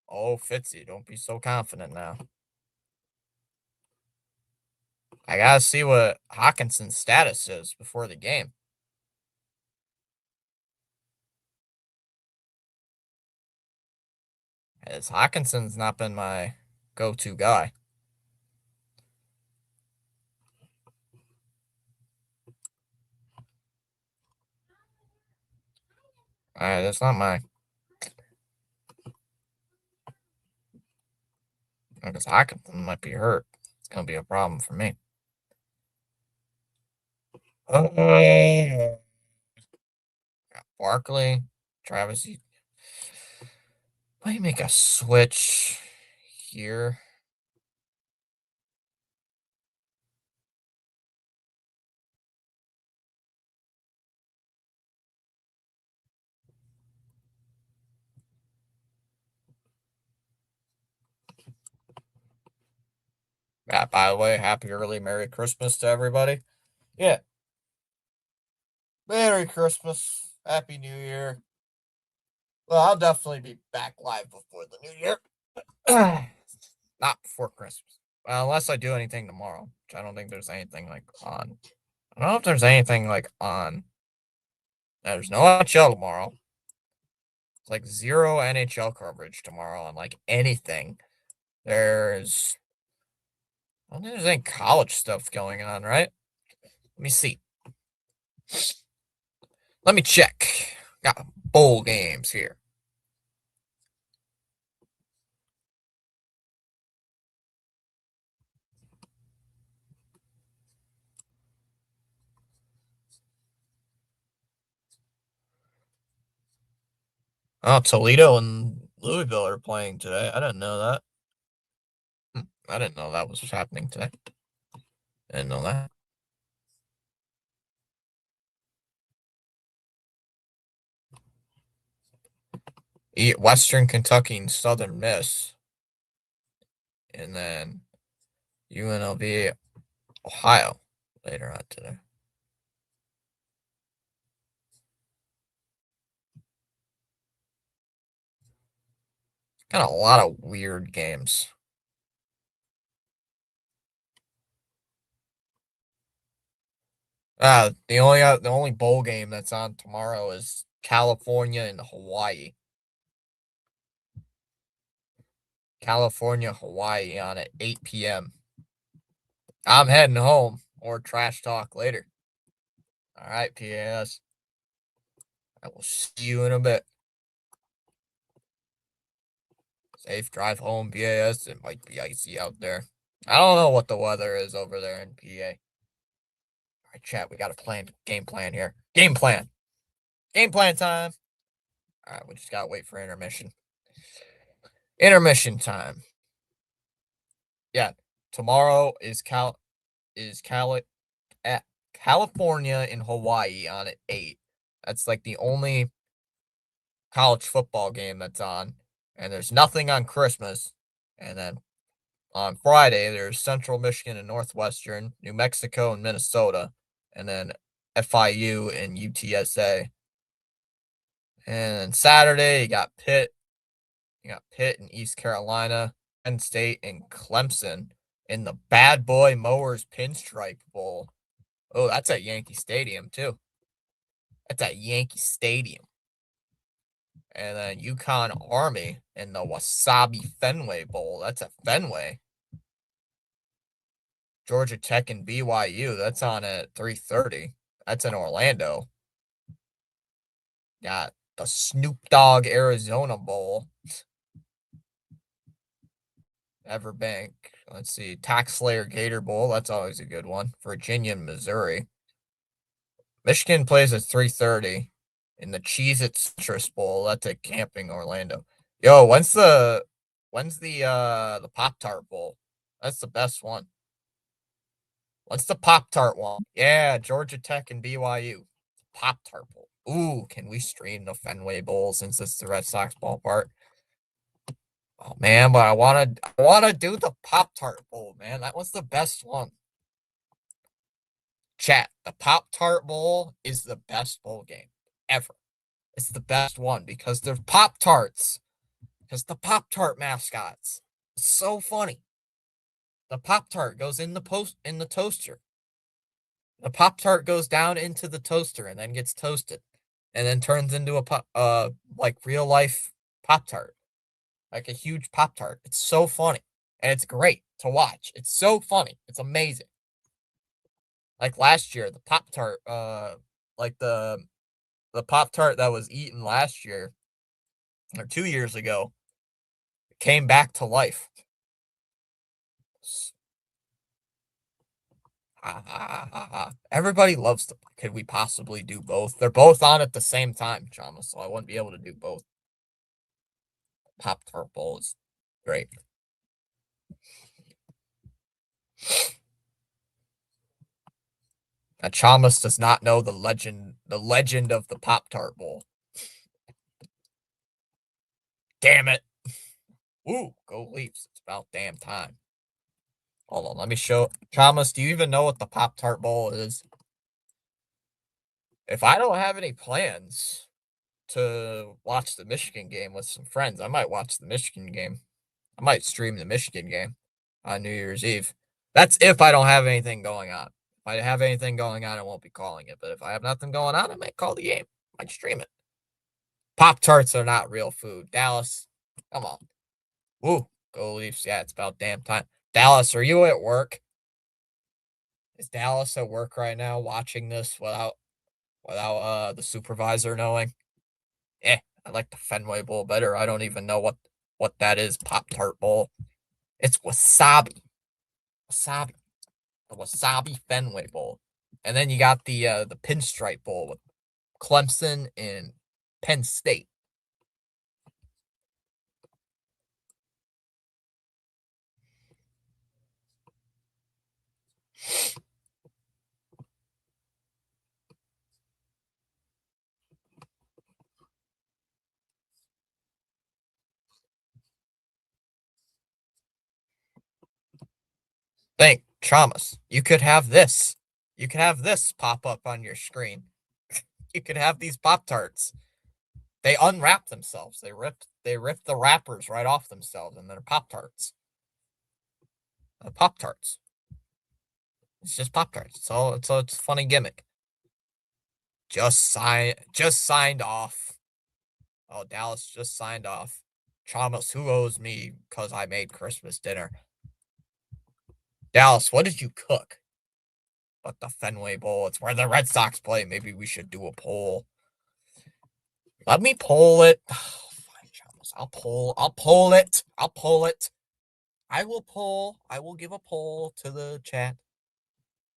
Oh, Fitzy, don't be so confident now. I gotta see what Hawkinson's status is before the game. As Hawkinson's not been my go-to guy. Alright, that's not my. Because Hawkinson might be hurt. It's gonna be a problem for me. Barkley, Travis. Might make a switch here. Yeah, by the way, happy early Merry Christmas to everybody. Yeah. Merry Christmas. Happy New Year. Well, I'll definitely be back live before the New Year. Not before Christmas. Well, unless I do anything tomorrow, which I don't think there's anything like on. I don't know if there's anything like on. There's no NHL tomorrow. It's like zero NHL coverage tomorrow on like anything. There's. I don't think there's any college stuff going on, right? Let me see. Let me check. Got bowl games here. Oh, Toledo and Louisville are playing today. I didn't know that. I didn't know that was happening today. I didn't know that. Western Kentucky and Southern Miss. And then UNLV Ohio later on today. Got a lot of weird games. The only bowl game that's on tomorrow is California and Hawaii. California, Hawaii on at 8 p.m. I'm heading home or trash talk later. All right, PAS. I will see you in a bit. Safe drive home, PAS. It might be icy out there. I don't know what the weather is over there in PA. All right, chat. We got a game plan here. Game plan. Game plan time. All right, we just gotta wait for intermission. Intermission time. Yeah, tomorrow is at California and Hawaii on at 8. That's like the only college football game that's on, and there's nothing on Christmas. And then on Friday, there's Central Michigan and Northwestern, New Mexico and Minnesota, and then FIU and UTSA. And then Saturday, you got Pitt. You got Pitt and East Carolina, Penn State and Clemson in the Bad Boy Mowers Pinstripe Bowl. Oh, that's at Yankee Stadium, too. That's at Yankee Stadium. And then UConn Army in the Wasabi Fenway Bowl. That's at Fenway. Georgia Tech and BYU. That's on at 3:30. That's in Orlando. Got the Snoop Dogg Arizona Bowl. Everbank. Let's see. Tax Slayer Gator Bowl. That's always a good one. Virginia and Missouri. Michigan plays at 3:30 in the Cheez-It Citrus Bowl. That's at Camping Orlando. Yo, when's the Pop-Tart Bowl? That's the best one. What's the Pop-Tart one? Yeah, Georgia Tech and BYU. Pop-Tart Bowl. Ooh, can we stream the Fenway Bowl since it's the Red Sox ballpark? Oh man, but I wanna do the Pop-Tart Bowl, man. That was the best one. Chat, the Pop-Tart Bowl is the best bowl game ever. It's the best one because they're Pop-Tarts. Because the Pop-Tart mascots. It's so funny. The Pop-Tart goes in the toaster. The Pop-Tart goes down into the toaster and then gets toasted. And then turns into a like real life Pop-Tart. Like a huge Pop-Tart. It's so funny. And it's great to watch. It's so funny. It's amazing. Like last year, the Pop-Tart, like the Pop-Tart that was eaten last year or 2 years ago came back to life. Everybody loves the. Could we possibly do both? They're both on at the same time, Chama, so I wouldn't be able to do both. Pop-Tart Bowl is great. Chamas does not know the legend of the Pop-Tart Bowl. Damn it. Ooh, go Leafs. It's about damn time. Hold on, let me show. Chamas, do you even know what the Pop-Tart Bowl is? If I don't have any plans to watch the Michigan game with some friends, I might watch the Michigan game. I might stream the Michigan game on New Year's Eve. That's if I don't have anything going on. If I have anything going on, I won't be calling it. But if I have nothing going on, I might call the game. I might stream it. Pop-Tarts are not real food. Dallas, come on. Woo, go Leafs. Yeah, it's about damn time. Dallas, are you at work? Is Dallas at work right now watching this without the supervisor knowing? Eh, I like the Fenway Bowl better. I don't even know what that is. Pop-Tart Bowl. It's wasabi. Wasabi. The Wasabi Fenway Bowl. And then you got the Pinstripe Bowl with Clemson and Penn State. Chamas, you could have this. You could have this pop up on your screen. You could have these Pop-Tarts. They unwrap themselves. They rip the wrappers right off themselves, and they're Pop-Tarts. Pop-Tarts. It's just Pop-Tarts. So it's a funny gimmick. Just signed off. Oh, Dallas just signed off. Chamas, who owes me because I made Christmas dinner? Dallas, what did you cook? But the Fenway Bowl. It's where the Red Sox play. Maybe we should do a poll. Let me poll it. Oh, fine, Chamas. I'll poll it. I will poll. I will give a poll to the chat.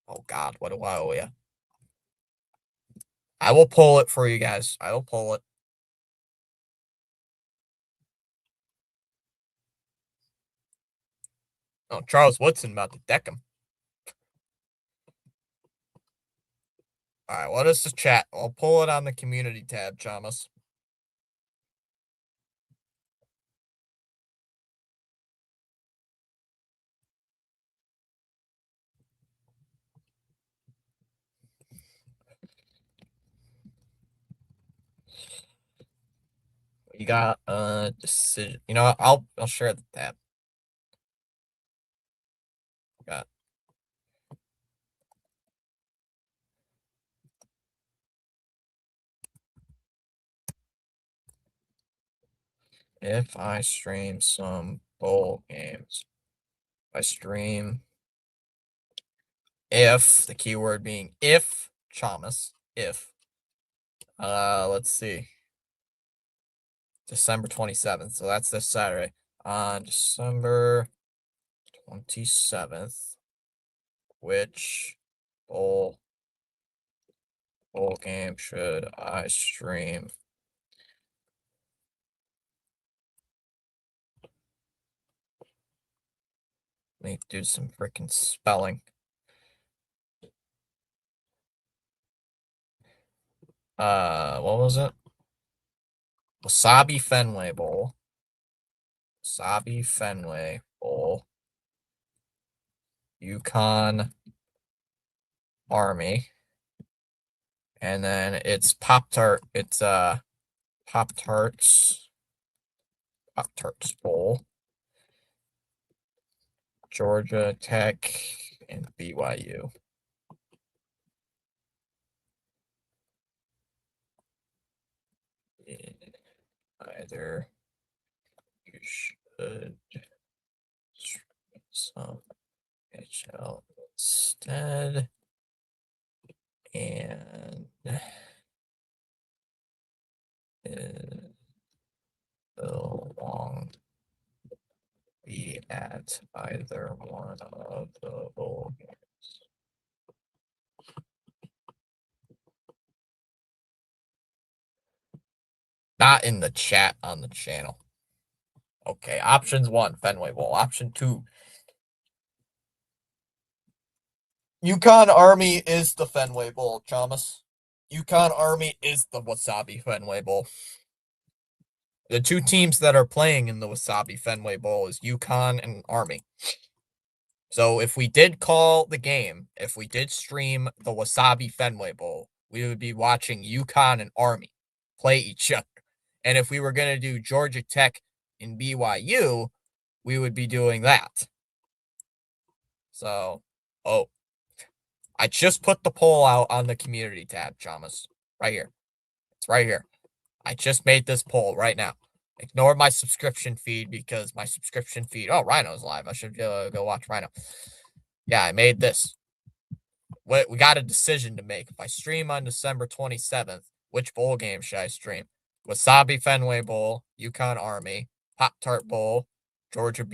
Oh God, what do I owe you? I will poll it for you guys. I will poll it. Oh, Charles Woodson about to deck him. All right, what is the chat? I'll pull it on the community tab, Chamas. You got decision. You know what? I'll share the tab. Got if I stream some bowl games. If I stream if the keyword being if Chamas, if let's see. December 27th. So that's this Saturday. On December 27th, which bowl game should I stream? Let me do some freaking spelling. What was it? Wasabi Fenway Bowl. Wasabi Fenway Bowl. UConn Army. And then it's Pop-Tart. It's Pop-Tarts. Pop-Tarts Bowl. Georgia Tech and BYU. Either you should some HL instead, and it will long be at either one of the bowl games. Not in the chat on the channel. Okay, options 1, Fenway Bowl. Option 2, UConn Army is the Fenway Bowl, Chamas. UConn Army is the Wasabi Fenway Bowl. The two teams that are playing in the Wasabi Fenway Bowl is UConn and Army. So if we did call the game, if we did stream the Wasabi Fenway Bowl, we would be watching UConn and Army play each other. And if we were going to do Georgia Tech and BYU, we would be doing that. So, I just put the poll out on the community tab, Chamas. Right here. It's right here. I just made this poll right now. Ignore my subscription feed because my subscription feed. Oh, Rhino's live. I should go watch Rhino. Yeah, I made this. We got a decision to make. If I stream on December 27th, which bowl game should I stream? Wasabi Fenway Bowl, UConn Army, Pop-Tart Bowl, Georgia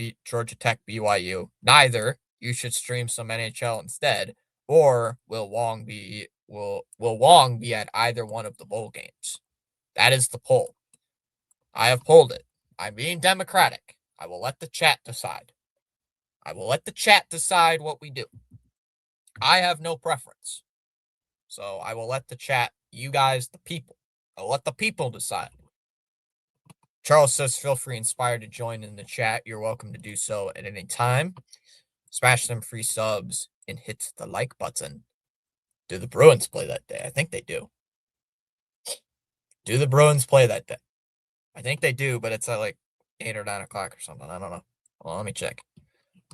Tech BYU. Neither. You should stream some NHL instead. Or will Wong be at either one of the bowl games? That is the poll. I have polled it. I'm being democratic. I will let the chat decide. I will let the chat decide what we do. I have no preference. So I will let the chat, you guys, the people, I'll let the people decide. Charles says, feel free, inspired to join in the chat. You're welcome to do so at any time. Smash them free subs and hit the like button. Do the Bruins play that day? I think they do. Do the Bruins play that day? I think they do, but it's at like 8 or 9 o'clock or something. I don't know. Well, let me check.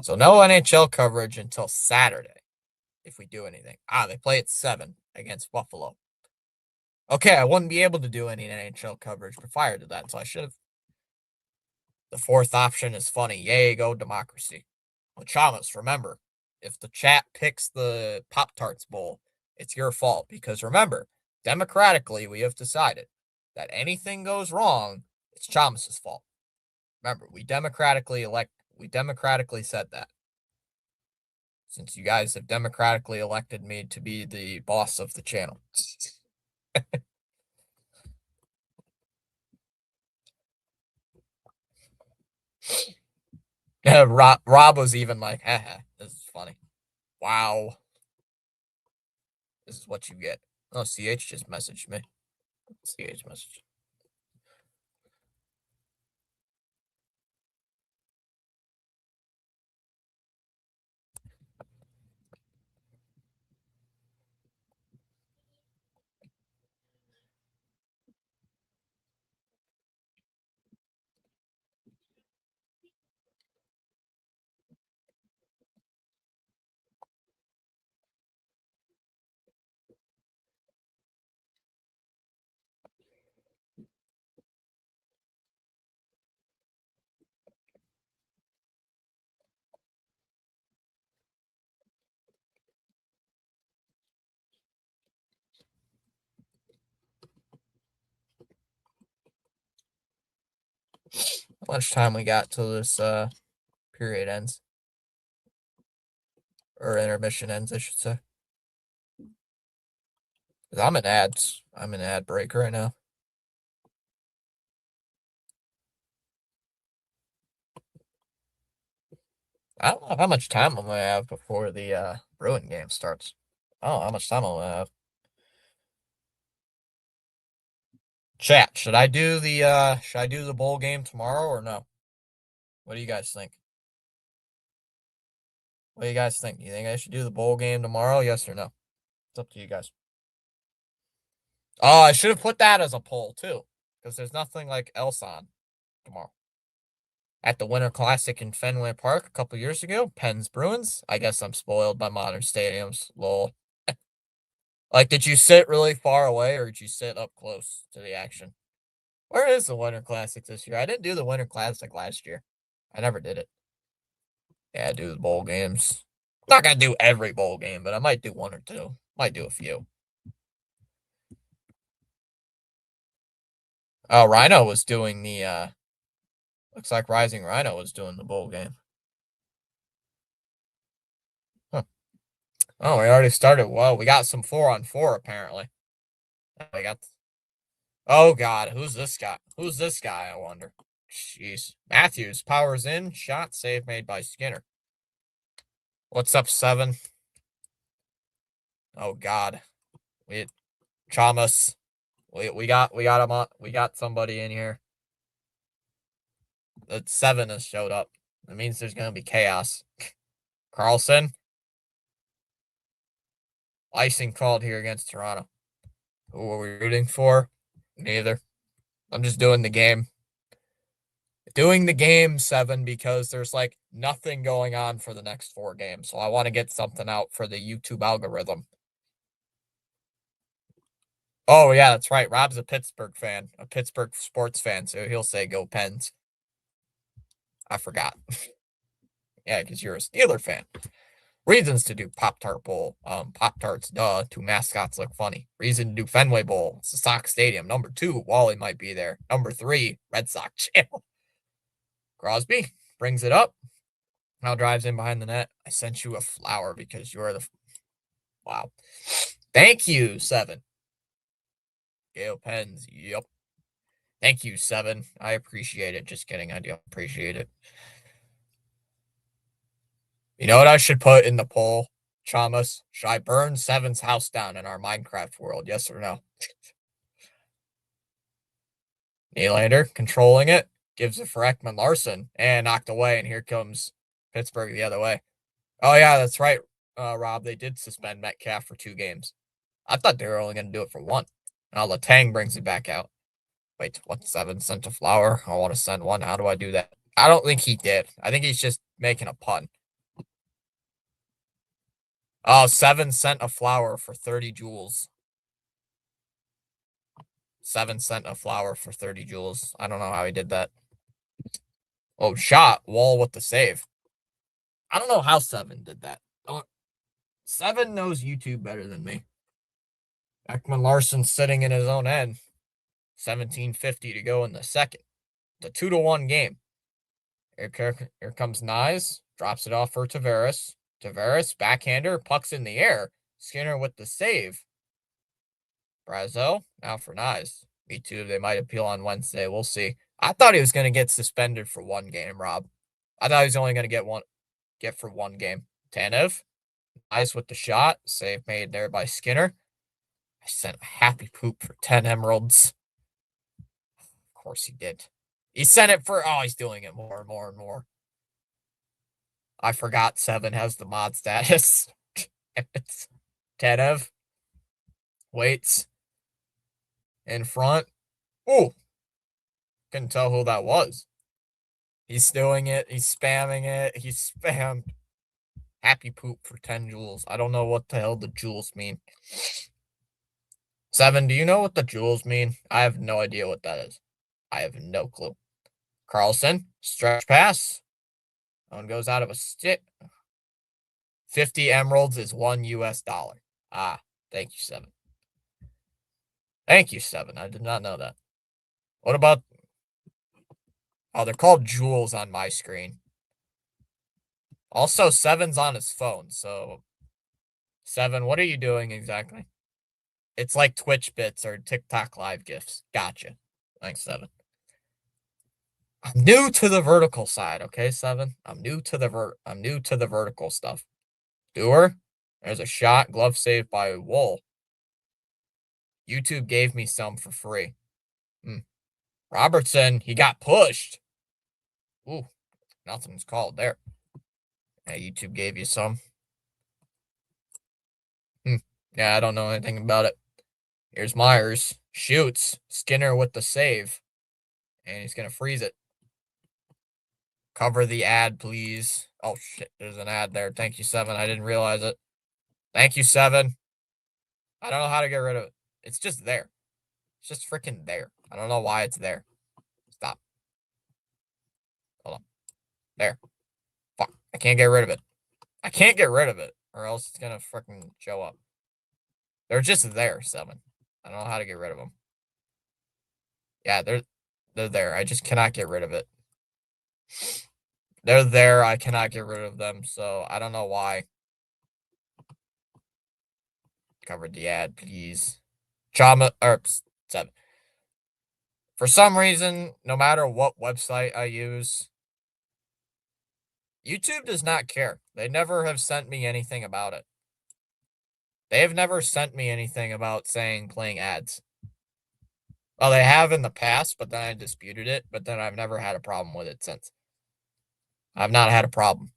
So no NHL coverage until Saturday, if we do anything. They play at 7 against Buffalo. Okay, I wouldn't be able to do any NHL coverage prior to that, so I should have. The fourth option is funny. Yay, go democracy. Well, Chamas, remember, if the chat picks the Pop-Tarts Bowl, it's your fault. Because remember, democratically, we have decided that anything goes wrong, it's Chamas' fault. Remember, we democratically said that. Since you guys have democratically elected me to be the boss of the channel. Rob was even like, haha, this is funny. Wow. This is what you get. Oh, CH just messaged me. CH message. How much time we got till this period ends? Or intermission ends, I should say. I'm in ads. I'm in ad break right now. I don't know how much time I'm gonna have before the Bruin game starts. I don't know how much time I'm gonna have. Chat, should I do the bowl game tomorrow or no? What do you guys think? What do you guys think? You think I should do the bowl game tomorrow? Yes or no? It's up to you guys. Oh, I should have put that as a poll too, because there's nothing like else on tomorrow. At the Winter Classic in Fenway Park a couple years ago, Pens Bruins. I guess I'm spoiled by modern stadiums. Lol. Like, did you sit really far away or did you sit up close to the action? Where is the Winter Classic this year? I didn't do the Winter Classic last year. I never did it. Yeah, I do the bowl games. Not gonna do every bowl game, but I might do one or two. Might do a few. Oh, Rhino was doing the looks like Rising Rhino was doing the bowl game. Huh. Oh, we already started. Well, we got some 4-on-4 apparently. I got. Oh God, who's this guy? Who's this guy? I wonder. Jeez, Matthews powers in. Shot save made by Skinner. What's up, 7? Oh God, Chamas. We got him on. We got somebody in here. The 7 has showed up. That means there's gonna be chaos. Carlson. Icing called here against Toronto. Who are we rooting for? Neither. I'm just doing the game. Doing the game, 7, because there's like nothing going on for the next 4 games. So I want to get something out for the YouTube algorithm. Oh, yeah, that's right. Rob's a Pittsburgh fan, a Pittsburgh sports fan, so he'll say go Pens. I forgot. Yeah, because you're a Steeler fan. Reasons to do Pop-Tart Bowl. Pop-Tarts, duh. 2 mascots look funny. Reason to do Fenway Bowl. It's the Sox Stadium. Number 2, Wally might be there. Number 3, Red Sox channel. Crosby brings it up. Now drives in behind the net. I sent you a flower because you're the. Wow. Thank you, 7. Gale Pens. Yep. Thank you, 7. I appreciate it. Just kidding. I do appreciate it. You know what I should put in the poll, Chamas? Should I burn 7's house down in our Minecraft world? Yes or no? Nylander controlling it. Gives it for Ekman Larson. And knocked away. And here comes Pittsburgh the other way. Oh yeah, that's right, Rob. They did suspend Metcalf for 2 games. I thought they were only going to do it for one. Now Letang brings it back out. Wait, what? 7 cent a flower? I want to send one. How do I do that? I don't think he did. I think he's just making a pun. Oh, 7 cent a flower for 30 joules. 7 cent a flower for 30 joules. I don't know how he did that. Oh, shot. Wall with the save. I don't know how 7 did that. 7 knows YouTube better than me. Ekman Larson sitting in his own end. 17:50 to go in the second. It's a 2-1 game. Here comes Nyes. Drops it off for Tavares. Tavares, backhander, puck's in the air. Skinner with the save. Brazo, now for Nyes. Me too. They might appeal on Wednesday. We'll see. I thought he was going to get suspended for 1 game, Rob. I thought he was only going to get for 1 game. Tanev, Nyes with the shot. Save made there by Skinner. I sent a happy poop for 10 emeralds. Of course he did. He sent it for, he's doing it more and more and more. I forgot 7 has the mod status. It's Tanev. Waits. In front. Ooh. Couldn't tell who that was. He's doing it. He's spamming it. He spammed happy poop for 10 joules. I don't know what the hell the joules mean. 7, do you know what the joules mean? I have no idea what that is. I have no clue. Carlson, stretch pass. One goes out of a stick. 50 emeralds is $1. Ah, thank you, 7. Thank you, 7. I did not know that. What about... Oh, they're called joules on my screen. Also, 7's on his phone, so... 7, what are you doing exactly? It's like Twitch bits or TikTok live gifs. Gotcha. Thanks, 7. I'm new to the vertical side, okay, 7? I'm new to the vertical stuff. Doer, there's a shot, glove save by Wool. YouTube gave me some for free. Robertson, he got pushed. Ooh, nothing's called there. Yeah, YouTube gave you some. Yeah, I don't know anything about it. Here's Myers. Shoots. Skinner with the save. And he's going to freeze it. Cover the ad, please. Oh, shit. There's an ad there. Thank you, 7. I didn't realize it. Thank you, 7. I don't know how to get rid of it. It's just there. It's just freaking there. I don't know why it's there. Stop. Hold on. There. Fuck. I can't get rid of it. I can't get rid of it, or else it's going to freaking show up. They're just there, 7. I don't know how to get rid of them. Yeah, they're there. I just cannot get rid of it. They're there. I cannot get rid of them, so I don't know why. Covered the ad, please. Chama, or 7. For some reason, no matter what website I use, YouTube does not care. They never have sent me anything about it. They have never sent me anything about saying playing ads. Well, they have in the past, but then I disputed it, but then I've never had a problem with it since. I've not had a problem.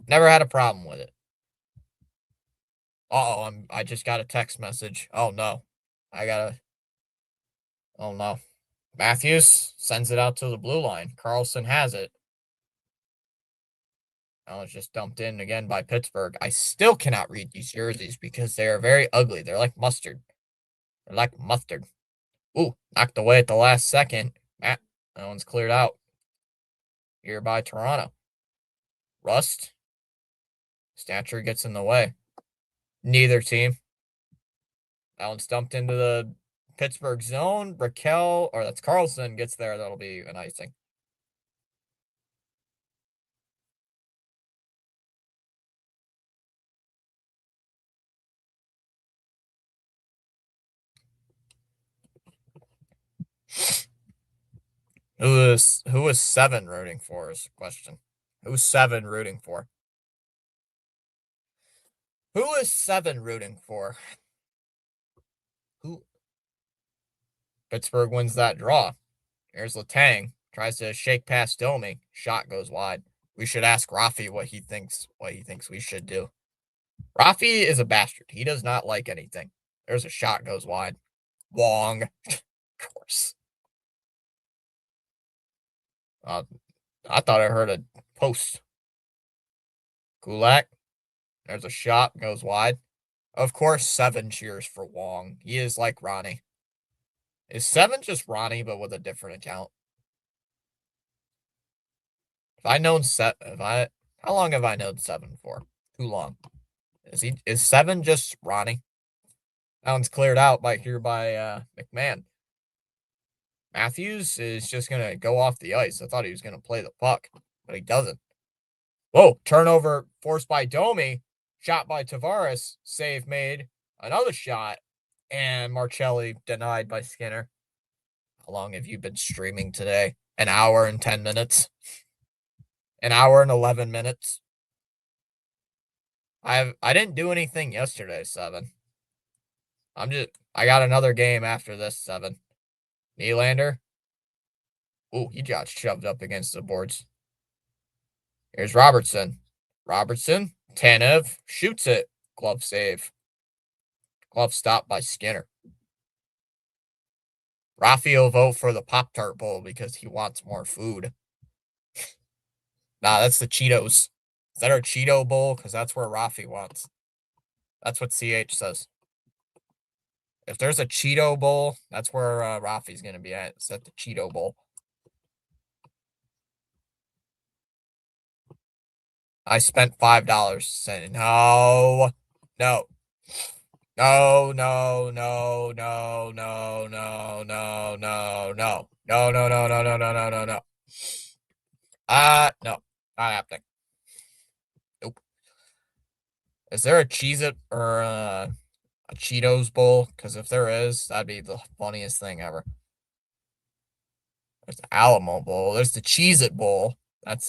Never had a problem with it. I just got a text message. Oh no. Oh no. Matthews sends it out to the blue line. Carlson has it. Now it's just dumped in again by Pittsburgh. I still cannot read these jerseys because they are very ugly. They're like mustard. They're like mustard. Ooh, knocked away at the last second. That one's cleared out. Here by Toronto. Rust. Stature gets in the way. Neither team. That one's dumped into the Pittsburgh zone. Raquel, or that's Carlson, gets there. That'll be an icing. Who is 7 rooting for is the question. Who's 7 rooting for? Who is 7 rooting for? Who? Pittsburgh wins that draw. Here's Letang. Tries to shake past Domi. Shot goes wide. We should ask Rafi what he thinks we should do. Rafi is a bastard. He does not like anything. There's a shot goes wide. Wong. Of course. I thought I heard a post. Kulak. There's a shot goes wide. Of course, 7 cheers for Wong. He is like Ronnie. Is 7 just Ronnie, but with a different account? How long have I known 7 for? Too long. Is 7 just Ronnie? That one's cleared out by McMahon. Matthews is just gonna go off the ice. I thought he was gonna play the puck, but he doesn't. Whoa, turnover forced by Domi, shot by Tavares, save made, another shot, and Marcelli denied by Skinner. How long have you been streaming today? An hour and 10 minutes? An hour and 11 minutes? I didn't do anything yesterday, 7. I got another game after this, 7. Nylander. Ooh, he got shoved up against the boards. Here's Robertson. Tanev shoots it. Glove save. Glove stop by Skinner. Rafi will vote for the Pop-Tart Bowl because he wants more food. Nah, that's the Cheetos. Is that our Cheeto Bowl? Because that's where Rafi wants. That's what CH says. If there's a Cheeto Bowl, that's where Rafi's going to be at. It's at the Cheeto Bowl. I spent $5 saying no. No. No, no, no, no, no, no, no, no, no. No, no, no, no, no, no, no, no, no. No. Not happening. Nope. Is there a Cheez-It or a Cheetos Bowl? Because if there is, that'd be the funniest thing ever. There's the Alamo Bowl. There's the Cheez-It Bowl. That's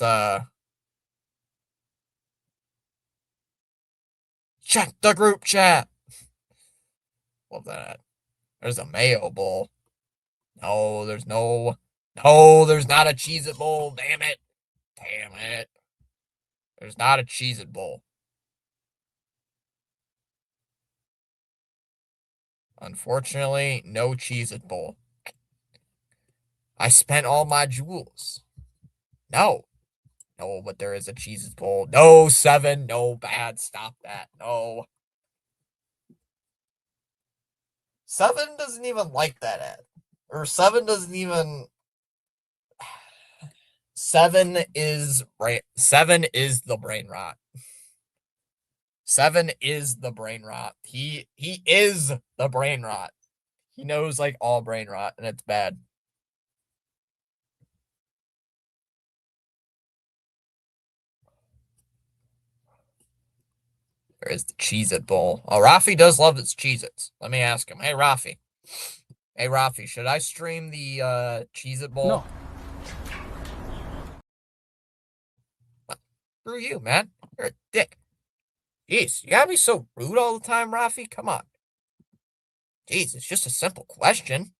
check the group chat. Love that. There's a Mayo Bowl. No, there's not a Cheez-It Bowl. Damn it. There's not a Cheez-It Bowl. Unfortunately, no Cheez-It Bowl. I spent all my jewels. No, but there is a Cheez-It Bowl. No, 7. No, bad. Stop that. No. 7 doesn't even like that ad. Or 7 doesn't even... 7 is the brain rot. 7 is the brain rot. He is the brain rot. He knows like all brain rot, and it's bad. There is the Cheez-It Bowl. Oh, Rafi does love his Cheez-Its. Let me ask him. Hey, Rafi. Should I stream the Cheez-It Bowl? No. Screw you, man. You're a dick. Jeez, you gotta be so rude all the time, Rafi? Come on. Jeez, it's just a simple question.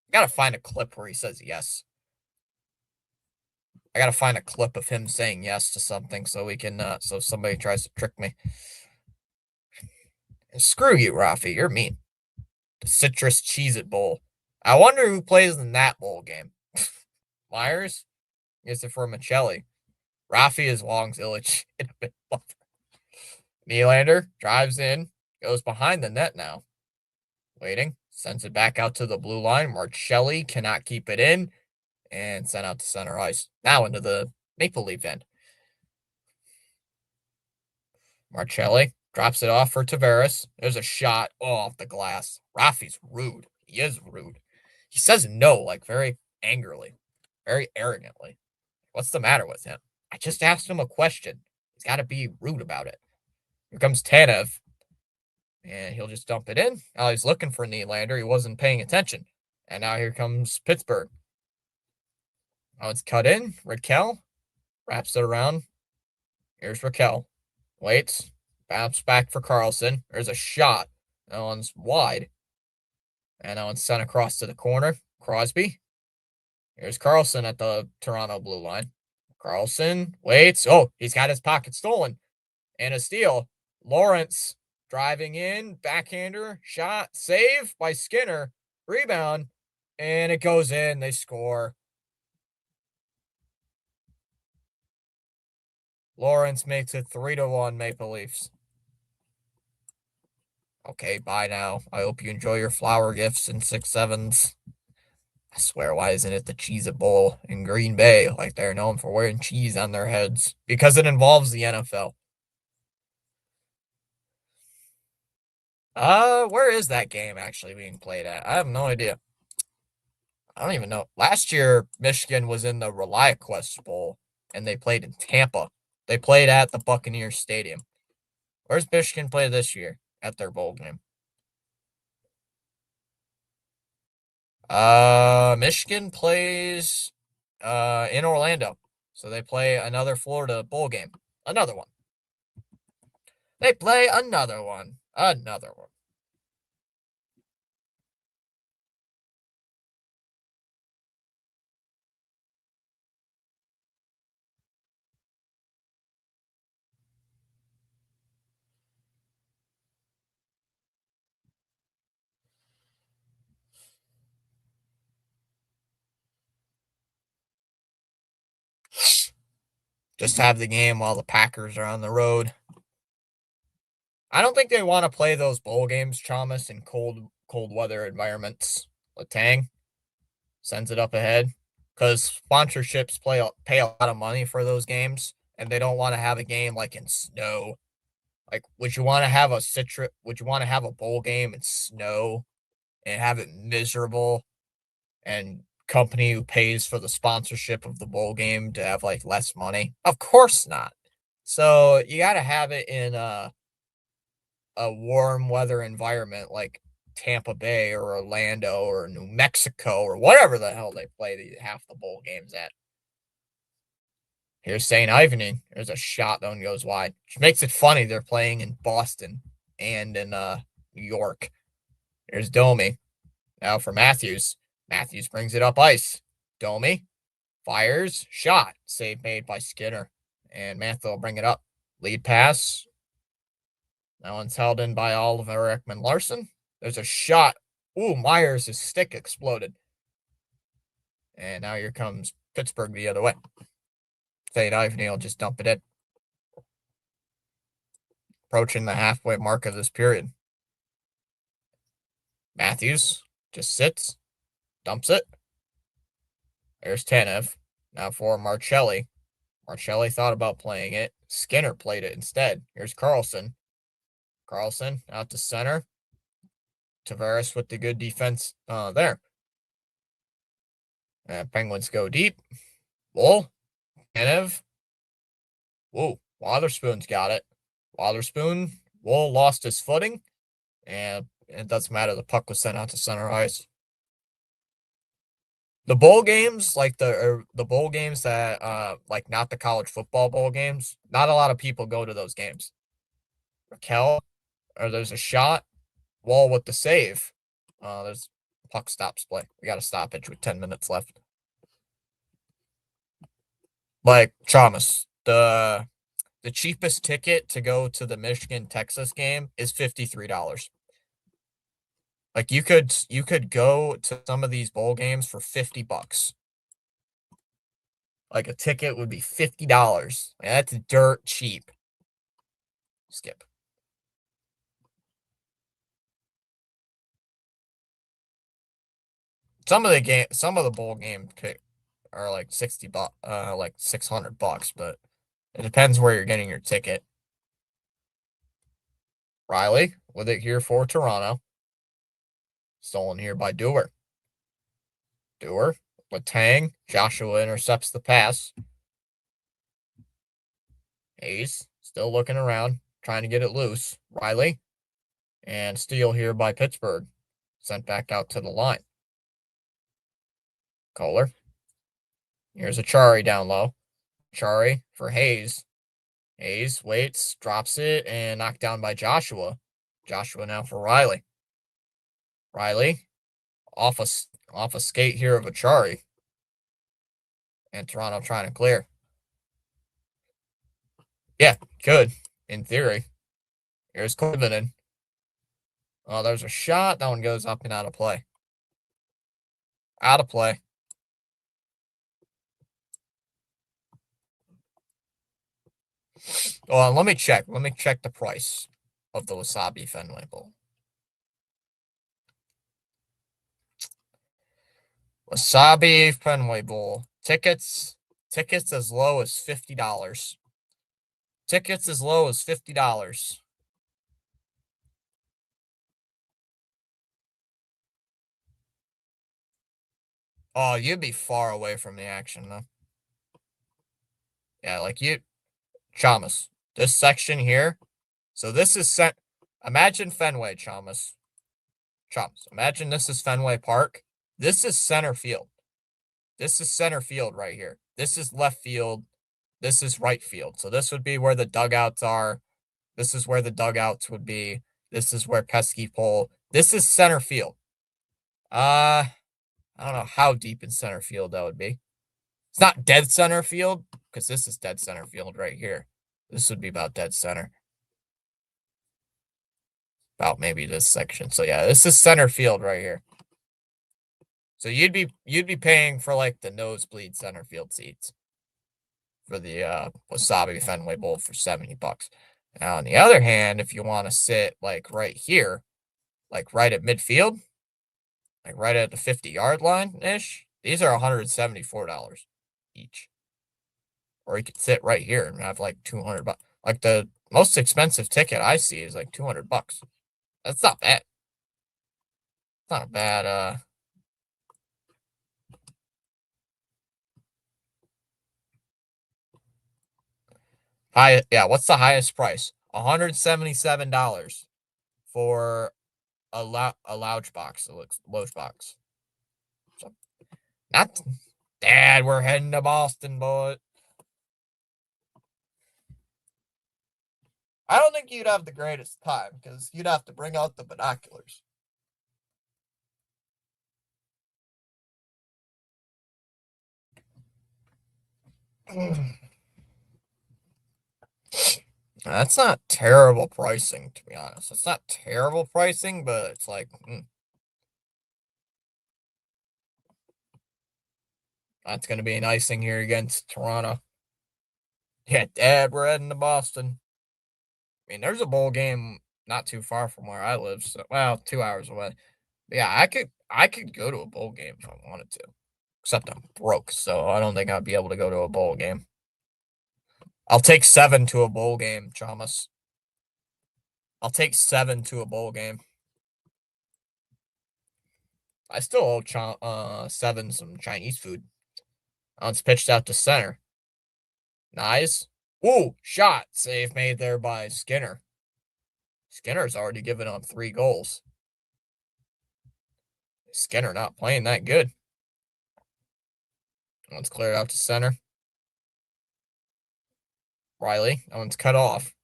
I gotta find a clip where he says yes. I gotta find a clip of him saying yes to something so we can, so somebody tries to trick me. And screw you, Rafi. You're mean. The Citrus Cheez-It Bowl. I wonder who plays in that bowl game. Myers? Is it for Michelli? Rafi is Wong's illegitimate lover. Nylander drives in, goes behind the net now. Waiting, sends it back out to the blue line. Marcelli cannot keep it in and sent out to center ice. Now into the Maple Leaf end. Marcelli drops it off for Tavares. There's a shot off the glass. Rafi's rude. He is rude. He says no, like very angrily, very arrogantly. What's the matter with him? I just asked him a question. He's got to be rude about it. Here comes Tanev. And he'll just dump it in. Now he's looking for Nylander. He wasn't paying attention. And now here comes Pittsburgh. Now it's cut in. Raquel wraps it around. Here's Raquel. Waits. Bounce back for Carlson. There's a shot. That one's wide. And that one's sent across to the corner. Crosby. Here's Carlson at the Toronto blue line. Carlson waits. Oh, he's got his pocket stolen. And a steal. Lawrence driving in, backhander, shot, save by Skinner, rebound, and it goes in. They score. Lawrence makes it 3-1 Maple Leafs. Okay, bye now. I hope you enjoy your flower gifts in 6-7s. I swear, why isn't it the Cheez-It Bowl in Green Bay? Like they're known for wearing cheese on their heads. Because it involves the NFL. Where is that game actually being played at? I have no idea. I don't even know. Last year, Michigan was in the ReliaQuest Bowl, and they played in Tampa. They played at the Buccaneers Stadium. Where's Michigan play this year at their bowl game? Michigan plays in Orlando. So they play another Florida bowl game. Another one. They play another one. Another one. Just have the game while the Packers are on the road. I don't think they want to play those bowl games, Chalmers, in cold weather environments. Latang sends it up ahead because sponsorships pay a lot of money for those games, and they don't want to have a game like in snow. Like, would you want to have a Would you want to have a bowl game in snow and have it miserable? And company who pays for the sponsorship of the bowl game to have like less money? Of course not. So you got to have it in a warm weather environment like Tampa Bay or Orlando or New Mexico or whatever the hell they play half the bowl games at. Here's St. Ivany. There's a shot that one goes wide, which makes it funny. They're playing in Boston and in New York. Here's Domi. Now for Matthews. Matthews brings it up ice. Domi fires, shot, save made by Skinner. And Matthew will bring it up. Lead pass. That one's held in by Oliver Ekman Larson. There's a shot. Ooh, Myers' stick exploded. And now here comes Pittsburgh the other way. St. Ivany will just dump it in. Approaching the halfway mark of this period. Matthews just sits, dumps it. There's Tanev. Now for Marcelli. Marcelli thought about playing it. Skinner played it instead. Here's Carlson. Carlson out to center. Tavares with the good defense there. Penguins go deep. Wool. Tanev. Whoa. Wotherspoon's got it. Wotherspoon. Wool lost his footing. And it doesn't matter. The puck was sent out to center ice. The bowl games, like the bowl games that like not the college football bowl games, not a lot of people go to those games. Raquel, or there's a shot, Wall with the save. There's puck stops play. We got a stoppage with 10 minutes left. Like Chalmers, the cheapest ticket to go to the Michigan Texas game is $53. Like you could go to some of these bowl games for $50. Like a ticket would be $50. That's dirt cheap. Skip. Some of the bowl game are like $60, like $600, but it depends where you're getting your ticket. Riley with it here for Toronto. Stolen here by Dewar. Dewar with Tang. Joshua intercepts the pass. Hayes still looking around, trying to get it loose. Riley. And steal here by Pittsburgh. Sent back out to the line. Kohler. Here's a Chari down low. Chari for Hayes. Hayes waits, drops it, and knocked down by Joshua. Joshua now for Riley. Riley off a skate here of Achari. And Toronto trying to clear. Yeah, could. In theory. Here's Corbin. Oh, there's a shot. That one goes up and out of play. Out of play. Oh, let me check. Let me check the price of the Wasabi Fenway Bowl. Wasabi Fenway Bowl. Tickets as low as $50. Tickets as low as $50. Oh, you'd be far away from the action, though. Yeah, like Chalmers. This section here. So this is imagine Fenway, Chalmers. Imagine this is Fenway Park. This is center field. This is center field right here. This is left field. This is right field. So this would be where the dugouts are. This is where the dugouts would be. This is where pesky pole. This is center field. I don't know how deep in center field that would be. It's not dead center field because this is dead center field right here. This would be about dead center. About maybe this section. So yeah, this is center field right here. So you'd be paying for like the nosebleed center field seats for the Wasabi Fenway Bowl for $70. Now on the other hand, if you want to sit like right here, like right at midfield, like right at the 50-yard line ish, these are $174 each. Or you could sit right here and have like $200. Like the most expensive ticket I see is like $200. That's not bad. It's not a bad yeah, what's the highest price? $177 for a lounge box, a lounge box. So, not Dad, we're heading to Boston, boy. I don't think you'd have the greatest time because you'd have to bring out the binoculars. That's not terrible pricing, to be honest. It's not terrible pricing, but it's like, that's going to be an icing here against Toronto. Yeah, Dad, we're heading to Boston. I mean, there's a bowl game not too far from where I live, so well, 2 hours away. But yeah, I could go to a bowl game if I wanted to. Except I'm broke, so I don't think I'd be able to go to a bowl game. I'll take 7 to a bowl game, Chalmers. I'll take 7 to a bowl game. I still owe 7 some Chinese food. It's pitched out to center. Nice. Ooh, shot. Save made there by Skinner. Skinner's already given up 3 goals. Skinner not playing that good. One's cleared out to center. Riley. That one's cut off.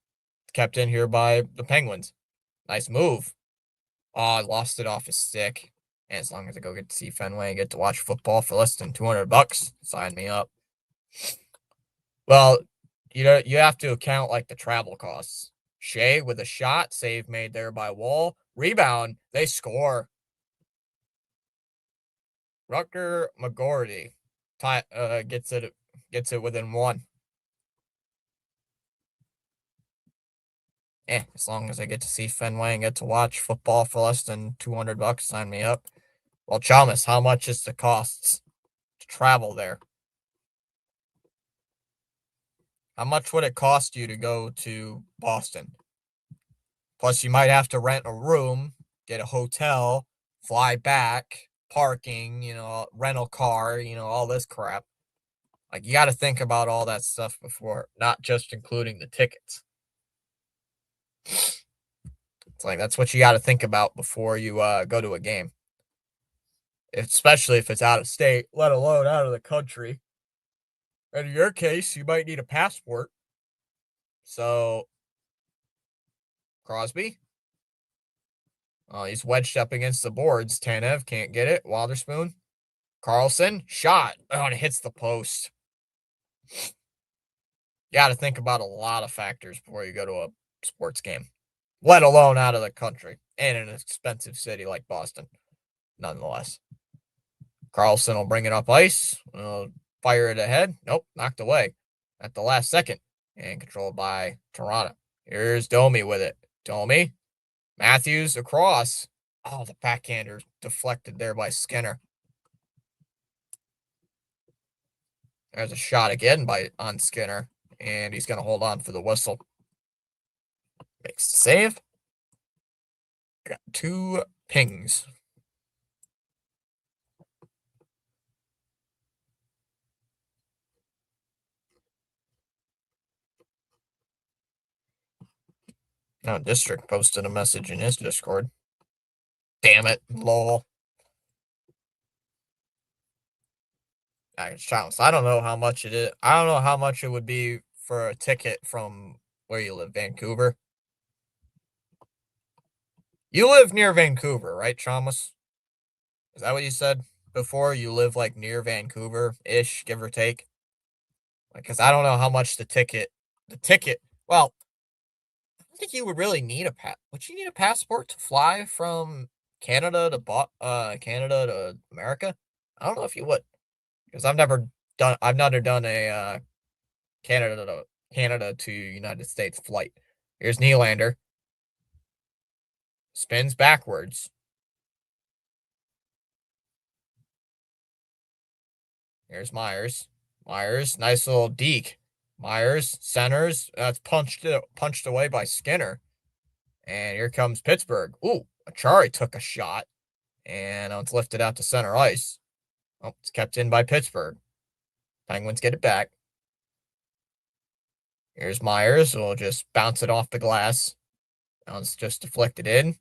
Kept in here by the Penguins. Nice move. Oh, I lost it off his stick. And as long as I go get to see Fenway and get to watch football for less than $200, sign me up. Well, you have to account like the travel costs. Shea with a shot, save made there by Wall. Rebound, they score. Rutger McGordy gets it within 1. As long as I get to see Fenway and get to watch football for less than $200, sign me up. Well, Chalmers, how much is the costs to travel there? How much would it cost you to go to Boston? Plus, you might have to rent a room, get a hotel, fly back, parking, rental car, all this crap. Like, you got to think about all that stuff before, not just including the tickets. It's like, that's what you got to think about before you go to a game. Especially if it's out of state, let alone out of the country. And in your case, you might need a passport. So, Crosby. He's wedged up against the boards. Tanev can't get it. Witherspoon. Carlson. Shot. Oh, and it hits the post. got to think about a lot of factors before you go to a sports game, let alone out of the country and in an expensive city like Boston. Nonetheless, Carlson will bring it up ice. Fire it ahead. Nope, knocked away at the last second and controlled by Toronto. Here's Domi with it. Domi, Matthews across. Oh, the backhander deflected there by Skinner. There's a shot again on Skinner, and he's going to hold on for the whistle. Makes the save. Got 2 pings. Now District posted a message in his Discord. Damn it, lol. I don't know how much it is. I don't know how much it would be for a ticket from where you live, Vancouver. You live near Vancouver, right, Chalmers? Is that what you said before? You live like near Vancouver-ish, give or take? Because I don't know how much the ticket, well, I don't think you would really need a would you need a passport to fly from Canada to America? I don't know if you would, because I've never done a Canada to United States flight. Here's Nylander, spins backwards. Here's Myers. Myers, nice little deke. Myers centers. That's punched away by Skinner. And here comes Pittsburgh. Ooh, Achari took a shot. And it's lifted out to center ice. Oh, it's kept in by Pittsburgh. Penguins get it back. Here's Myers. We'll just bounce it off the glass. Now it's just deflected in.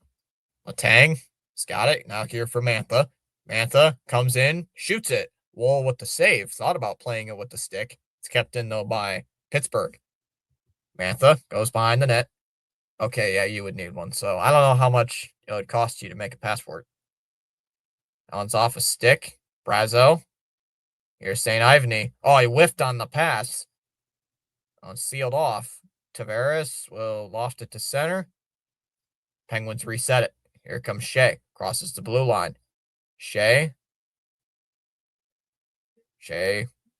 Letang. He's got it. Now here for Mantha. Mantha comes in, shoots it. Wall with the save. Thought about playing it with the stick. It's kept in, though, by Pittsburgh. Mantha goes behind the net. Okay, yeah, you would need one. So I don't know how much it would cost you to make a passport. That one's off a stick. Brazo. Here's St. Ivany. Oh, he whiffed on the pass. Sealed off. Tavares will loft it to center. Penguins reset it. Here comes Shea. Crosses the blue line. Shea,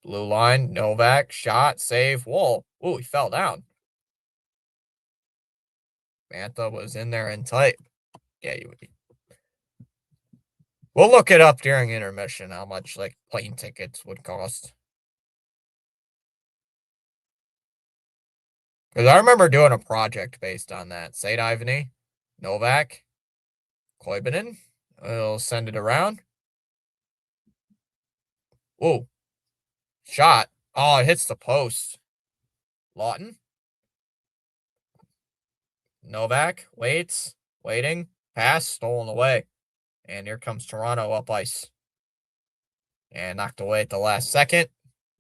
blue line, Novak, shot, save, Wall. Ooh, he fell down. Mantha was in there and tight. Yeah, you would be. We'll look it up during intermission, how much, like, plane tickets would cost. Because I remember doing a project based on that. St. Ivany, Novak, Koivunen. We'll send it around. Ooh. Shot. Oh, it hits the post. Lawton. Novak waits, waiting, pass, stolen away. And here comes Toronto up ice. And knocked away at the last second.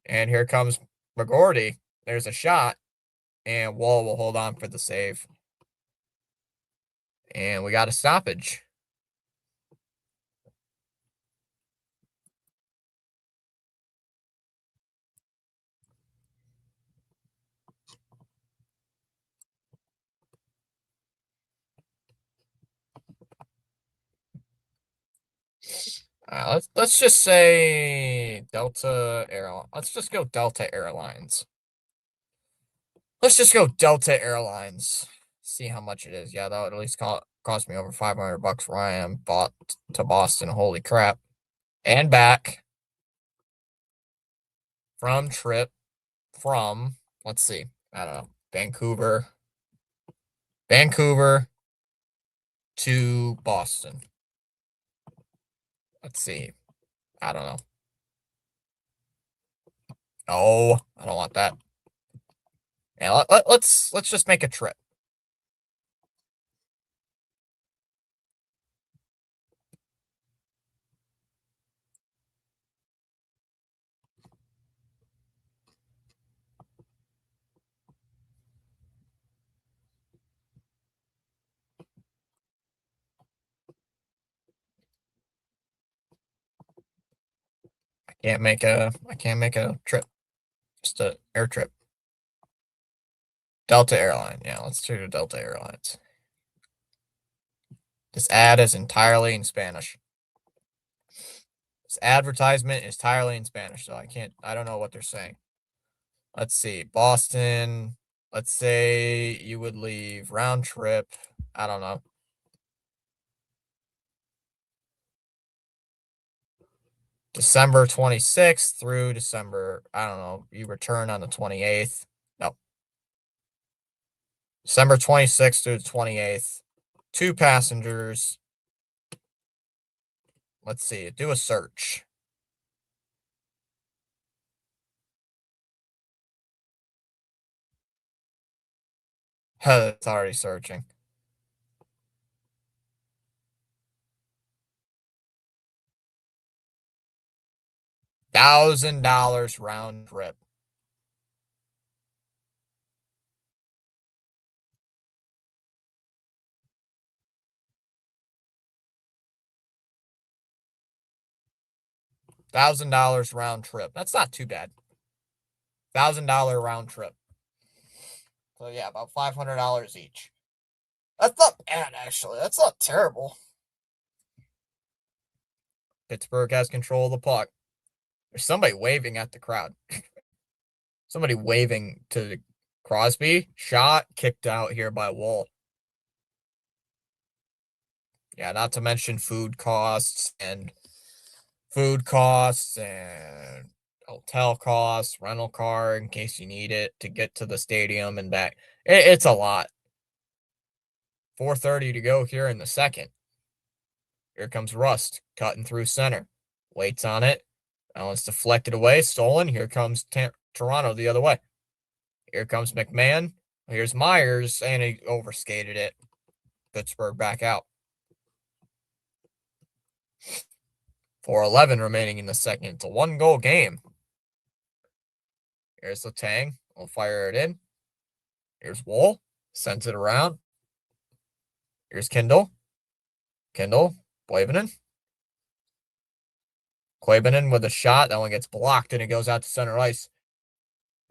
And here comes McGordy. There's a shot. And Wall will hold on for the save. And we got a stoppage. Let's just say Delta Airlines. Let's just go Delta Airlines. Let's just go Delta Airlines. See how much it is. Yeah, that would at least cost me over $500 where I am bought to Boston. Holy crap. And back from trip from, let's see, I don't know, Vancouver to Boston. Let's see. I don't know. Oh, I don't want that. Yeah, let's just make a trip. I can't make a trip. Just a air trip. Delta Airline. Yeah, let's do Delta Airlines. This ad is entirely in Spanish. This advertisement is entirely in Spanish, so I don't know what they're saying. Let's see. Boston. Let's say you would leave round trip. I don't know. December 26th through December, I don't know, you return on the 28th. No. December 26th through the 28th. 2 passengers. Let's see, do a search. It's already searching. $1,000 round trip. $1,000 round trip. That's not too bad. $1,000 round trip. So yeah, about $500 each. That's not bad, actually. That's not terrible. Pittsburgh has control of the puck. There's somebody waving at the crowd. Somebody waving to Crosby. Shot kicked out here by Wall. Yeah, not to mention food costs and hotel costs, rental car in case you need it to get to the stadium and back. It's a lot. 4:30 to go here in the second. Here comes Rust, cutting through center. Waits on it. Now it's deflected away, stolen. Here comes Toronto the other way. Here comes McMahon. Here's Myers, and he overskated it. Pittsburgh back out. 4:11 remaining in the second. It's a 1-goal game. Here's Letang. We'll fire it in. Here's Wool. Sends it around. Here's Kindle. Koivunen. Koivunen with a shot. That one gets blocked, and it goes out to center ice.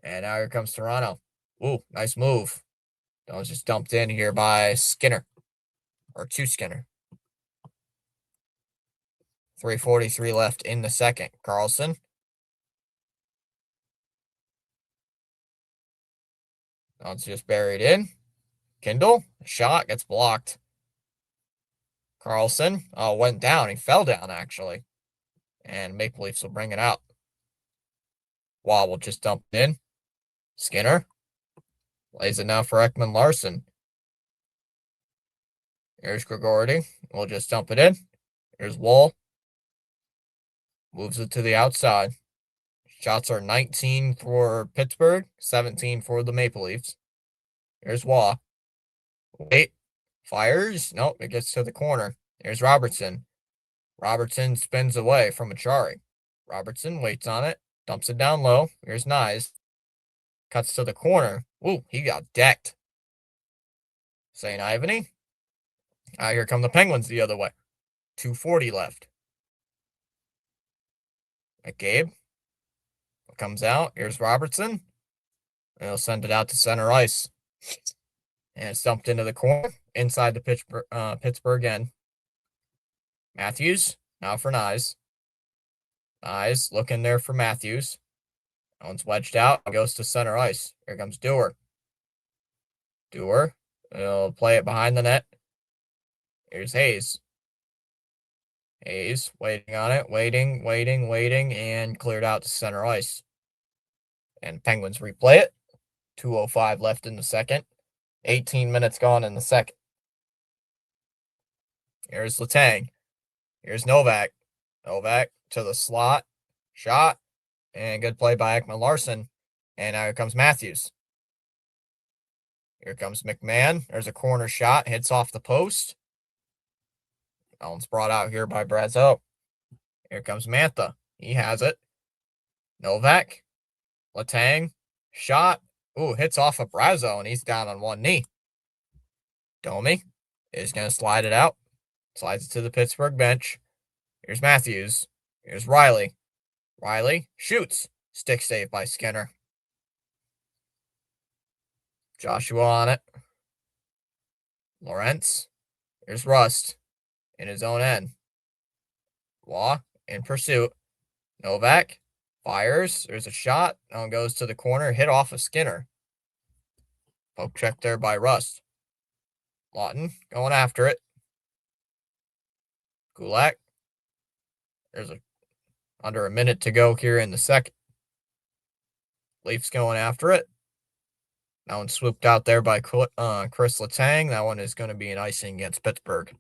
And now here comes Toronto. Ooh, nice move. That was just dumped in here by Skinner. Or to Skinner. 3:43 left in the second. Carlson. Now it's just buried in. Kindle. Shot gets blocked. Carlson went down. He fell down, actually. And Maple Leafs will bring it out. Wall will just dump it in. Skinner. Lays it now for Ekman Larson. Here's Grigordy. We'll just dump it in. Here's Wall. Moves it to the outside. Shots are 19 for Pittsburgh, 17 for the Maple Leafs. Here's Waugh. Wait. Fires. Nope, it gets to the corner. Here's Robertson. Robertson spins away from Achari. Robertson waits on it. Dumps it down low. Here's Nyes. Cuts to the corner. Ooh, he got decked. St. Ivany. Here come the Penguins the other way. 2:40 left. McCabe comes out. Here's Robertson. And he'll send it out to center ice. And it's dumped into the corner inside the Pittsburgh end. Matthews. Now for Nyes. Nyes looking there for Matthews. That one's wedged out. Goes to center ice. Here comes Dewar. Dewar. He'll play it behind the net. Here's Hayes. Hayes waiting on it. Waiting, and cleared out to center ice. And Penguins replay it. 2:05 left in the second. 18 minutes gone in the second. Here's Letang. Here's Novak. Novak to the slot. Shot. And good play by Ekman Larson. And now here comes Matthews. Here comes McMahon. There's a corner shot. Hits off the post. That one's brought out here by Brazeau. Here comes Mantha. He has it. Novak. Letang. Shot. Ooh, hits off of Brazeau, and he's down on one knee. Domi is going to slide it out. Slides it to the Pittsburgh bench. Here's Matthews. Here's Riley. Riley shoots. Stick save by Skinner. Joshua on it. Lawrence. Here's Rust in his own end. Waugh in pursuit. Novak fires. There's a shot. Now goes to the corner. Hit off of Skinner. Poke check there by Rust. Lawton going after it. Kulak. There's under a minute to go here in the second. Leafs going after it. That one swooped out there by Chris Letang. That one is going to be an icing against Pittsburgh.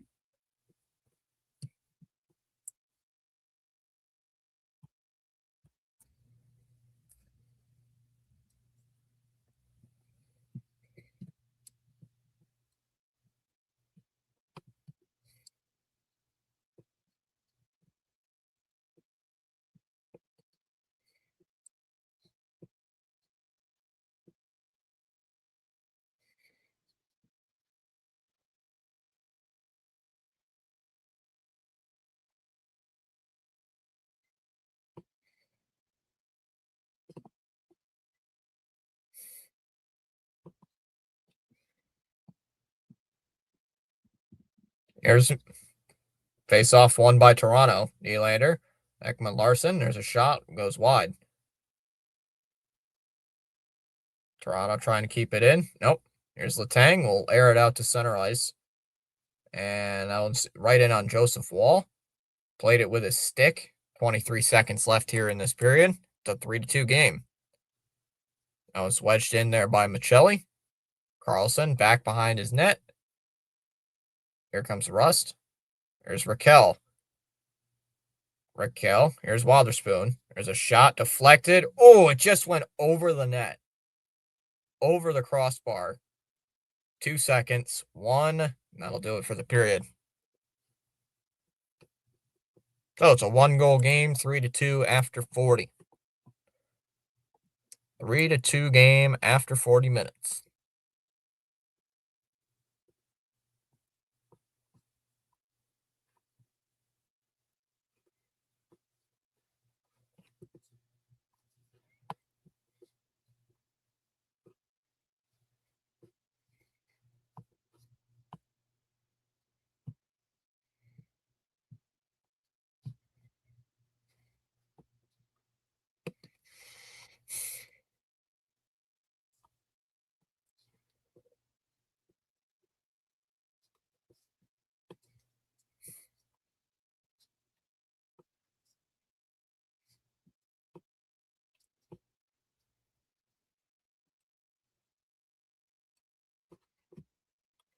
Here's face-off won by Toronto. Nylander. Ekman Larson. There's a shot. Goes wide. Toronto trying to keep it in. Nope. Here's Letang. We'll air it out to center ice. And that one's right in on Joseph Woll. Played it with his stick. 23 seconds left here in this period. It's a 3-2 game. That was wedged in there by Michelli. Carlson back behind his net. Here comes Rust. There's Raquel. Here's Wotherspoon. There's a shot deflected. Oh, it just went over the net. Over the crossbar. 2 seconds. 1. That'll do it for the period. So it's a 1-goal game. 3-2 after 40. 3-2 game after 40 minutes.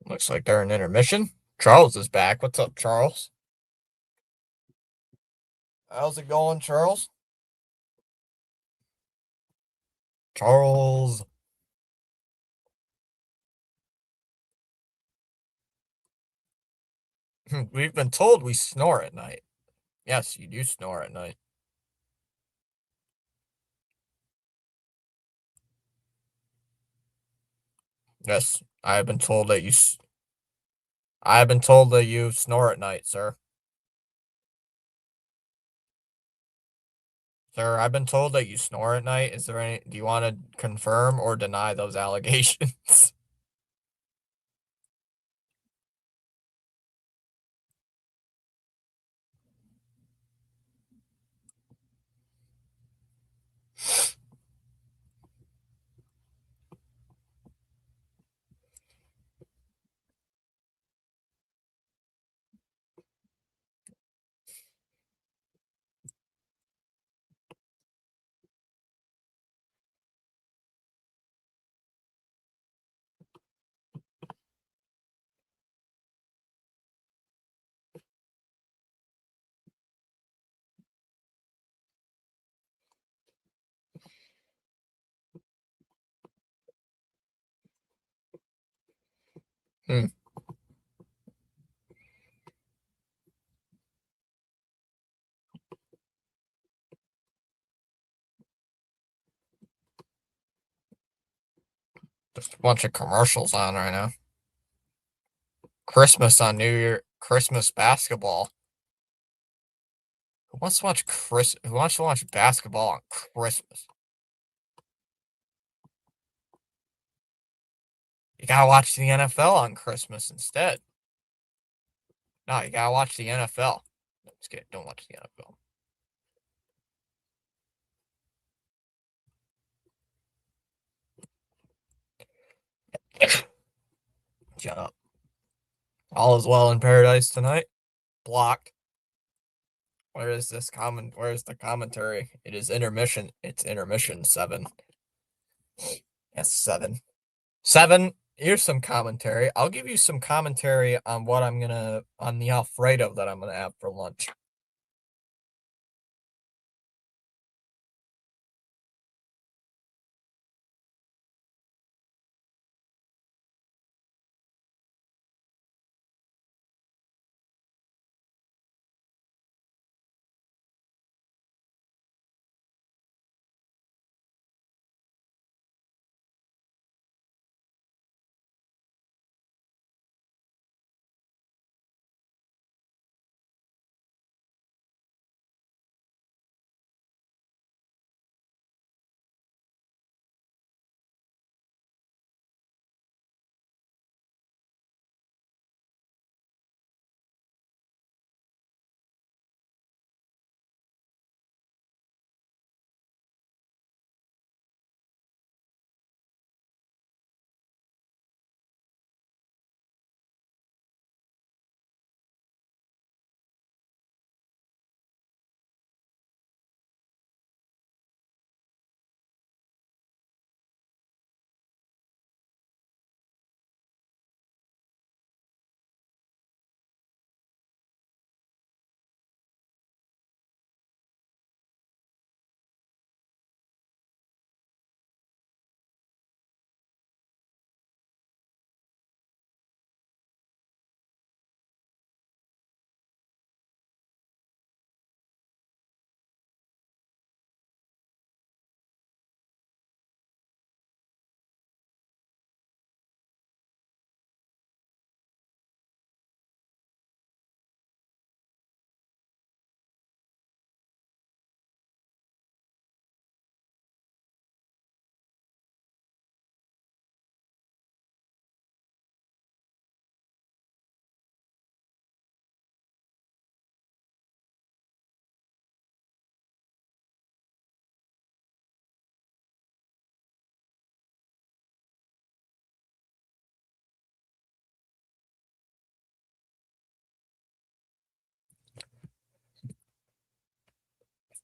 Looks like they're in intermission. Charles is back. What's up, Charles? How's it going, Charles? Charles. We've been told we snore at night. Yes, you do snore at night. Yes, I have been told that you snore at night, sir. Sir, I've been told that you snore at night. Do you want to confirm or deny those allegations? Hmm. There's a bunch of commercials on right now. Christmas on New Year. Christmas basketball. Who wants to watch basketball on Christmas? You gotta watch the NFL on Christmas instead. No, you gotta watch the NFL. No, just kidding. Don't watch the NFL. Shut up. All is well in paradise tonight. Blocked. Where is this comment? Where's the commentary? It is intermission. It's intermission 7. Yes, 7. 7. Here's some commentary. I'll give you some commentary on what I'm gonna on the Alfredo that I'm gonna have for lunch.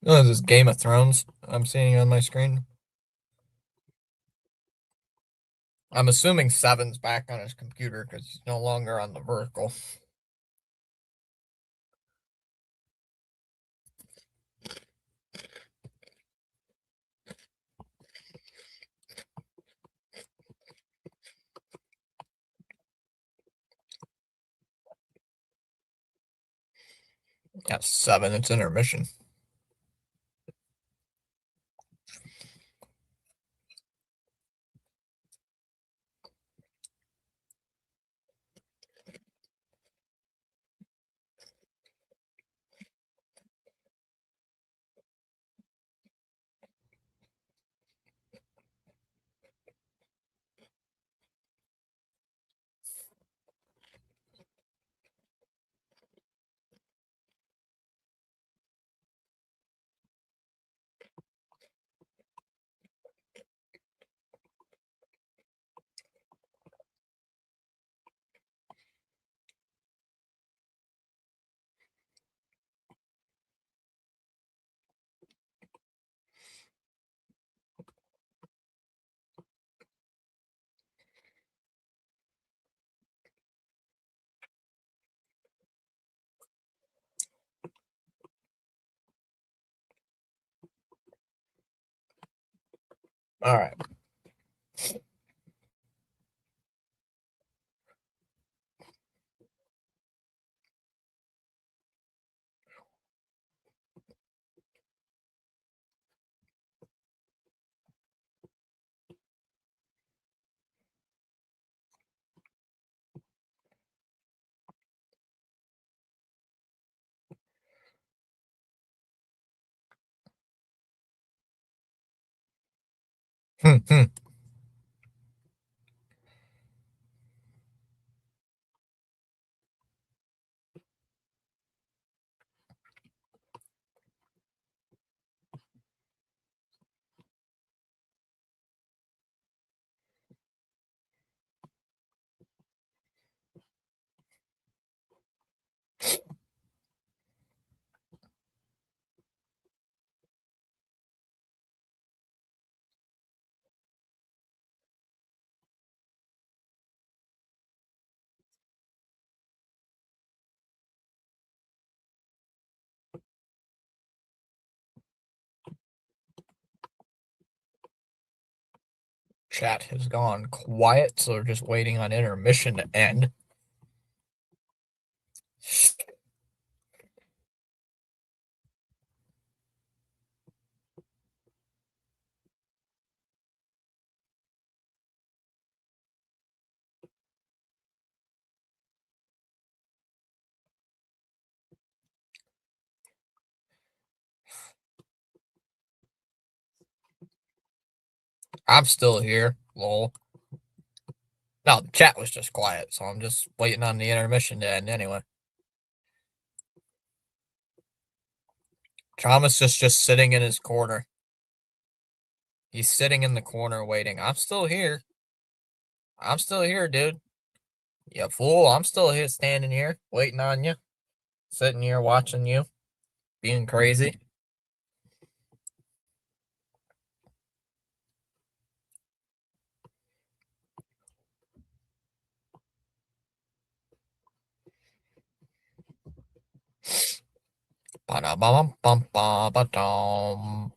Oh, this is Game of Thrones I'm seeing on my screen. I'm assuming 7's back on his computer because he's no longer on the vertical. Yeah, 7. It's intermission. All right. Hmm, hmm. chat has gone quiet, so we're just waiting on intermission to end. I'm still here, lol. No, the chat was just quiet, so I'm just waiting on the intermission to end anyway. Thomas is just sitting in his corner. He's sitting in the corner waiting. I'm still here. I'm still here, dude. You fool. I'm still here, standing here, waiting on you. Sitting here watching you. Being crazy. Ba-da-bum-bum-ba-ba-dum.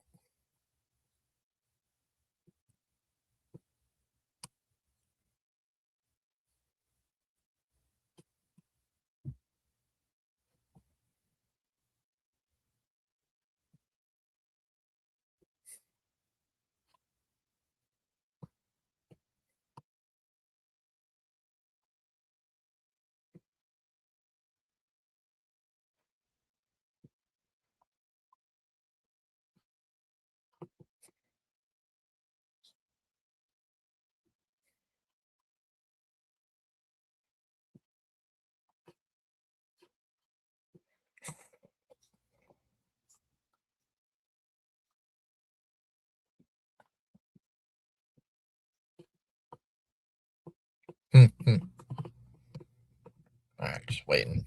Alright, just waiting.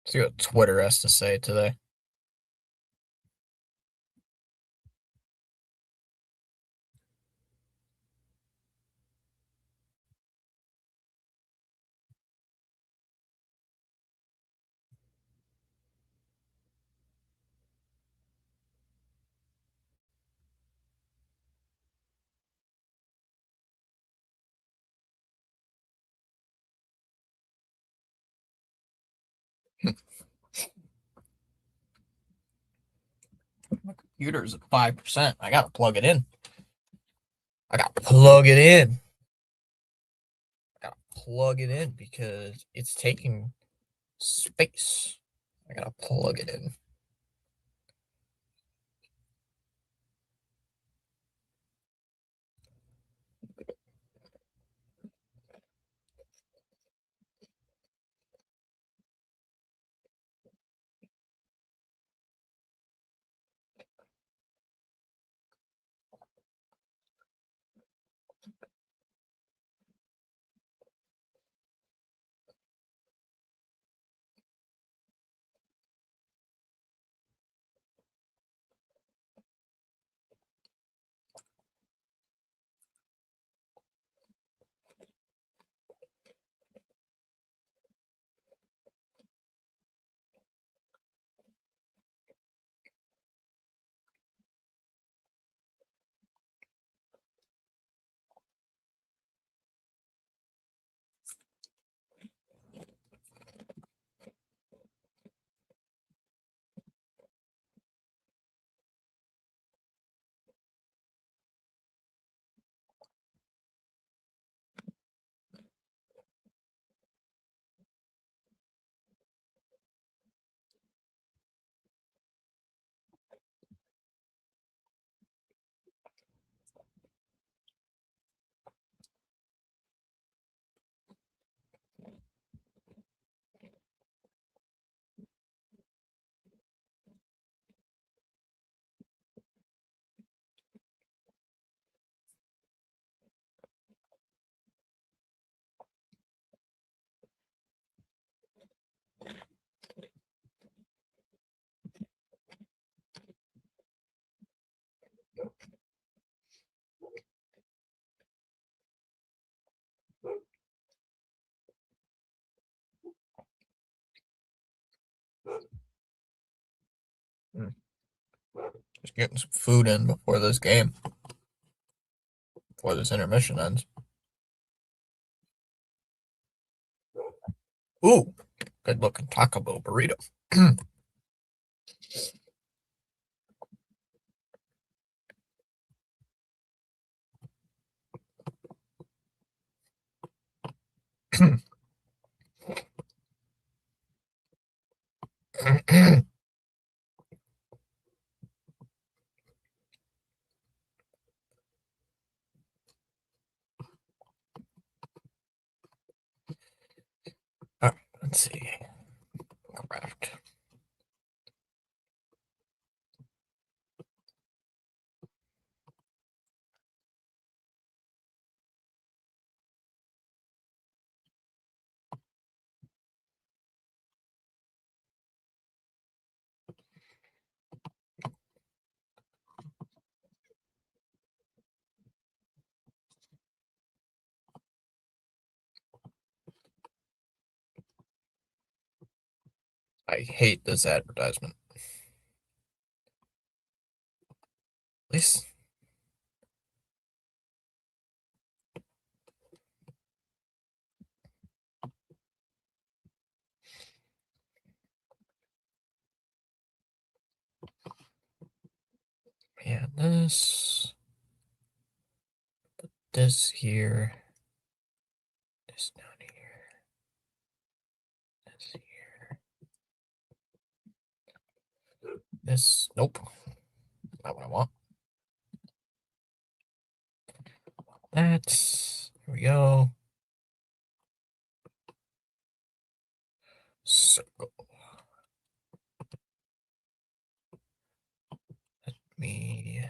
See what Twitter has to say today. My computer's at 5%. I gotta plug it in. I gotta plug it in. I gotta plug it in because it's taking space. I gotta plug it in. Just getting some food in before this game. before this intermission ends. Ooh, good looking Taco Bell burrito. Let's see. Craft. I hate this advertisement. At least yeah, this here, this down here, this here, this. Nope, not what I want. That's here we go. Circle. Let me.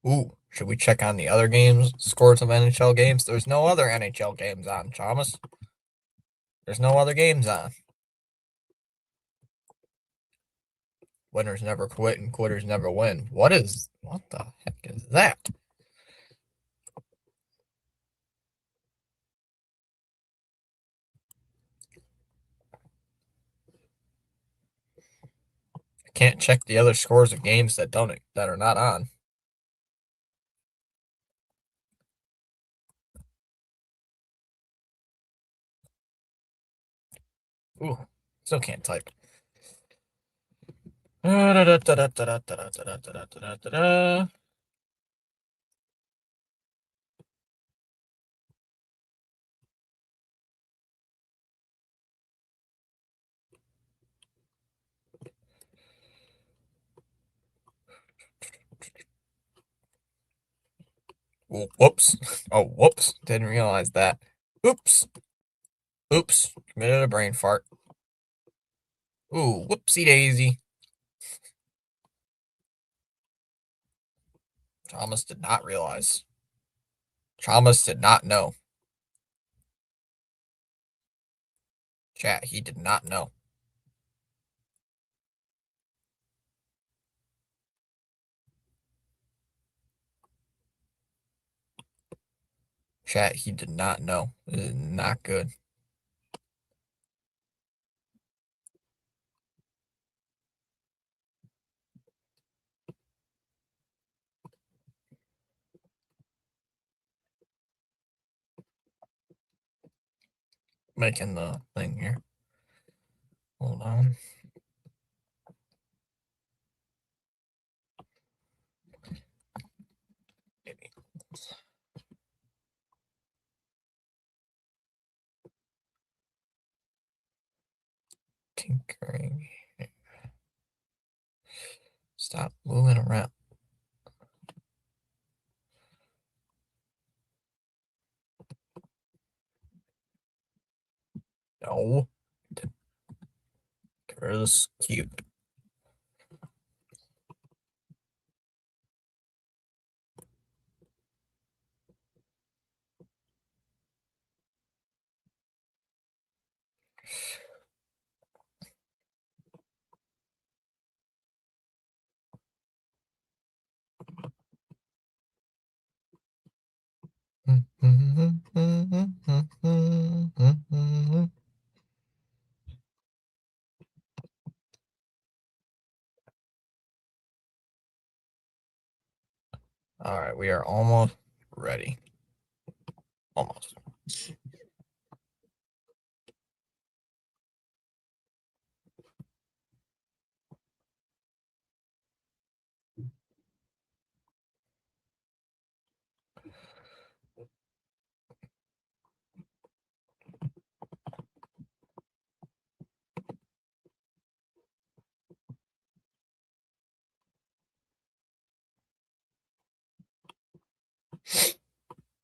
Ooh, should we check on the other games, scores of NHL games? There's no other NHL games on, Thomas. There's no other games on. Winners never quit and quitters never win. What the heck is that? I can't check the other scores of games that are not on. Ooh, still can't type. Ooh, whoops. Oh, whoops. Didn't realize that. Oops. Oops. Committed a brain fart. Ooh, whoopsie daisy. Thomas did not realize. Thomas did not know. Chat, he did not know. Chat, he did not know. This is not good. Making the thing here. Hold on. Maybe. tinkering. Stop moving around. No. Get rid of this cube. All right, we are almost ready. Almost.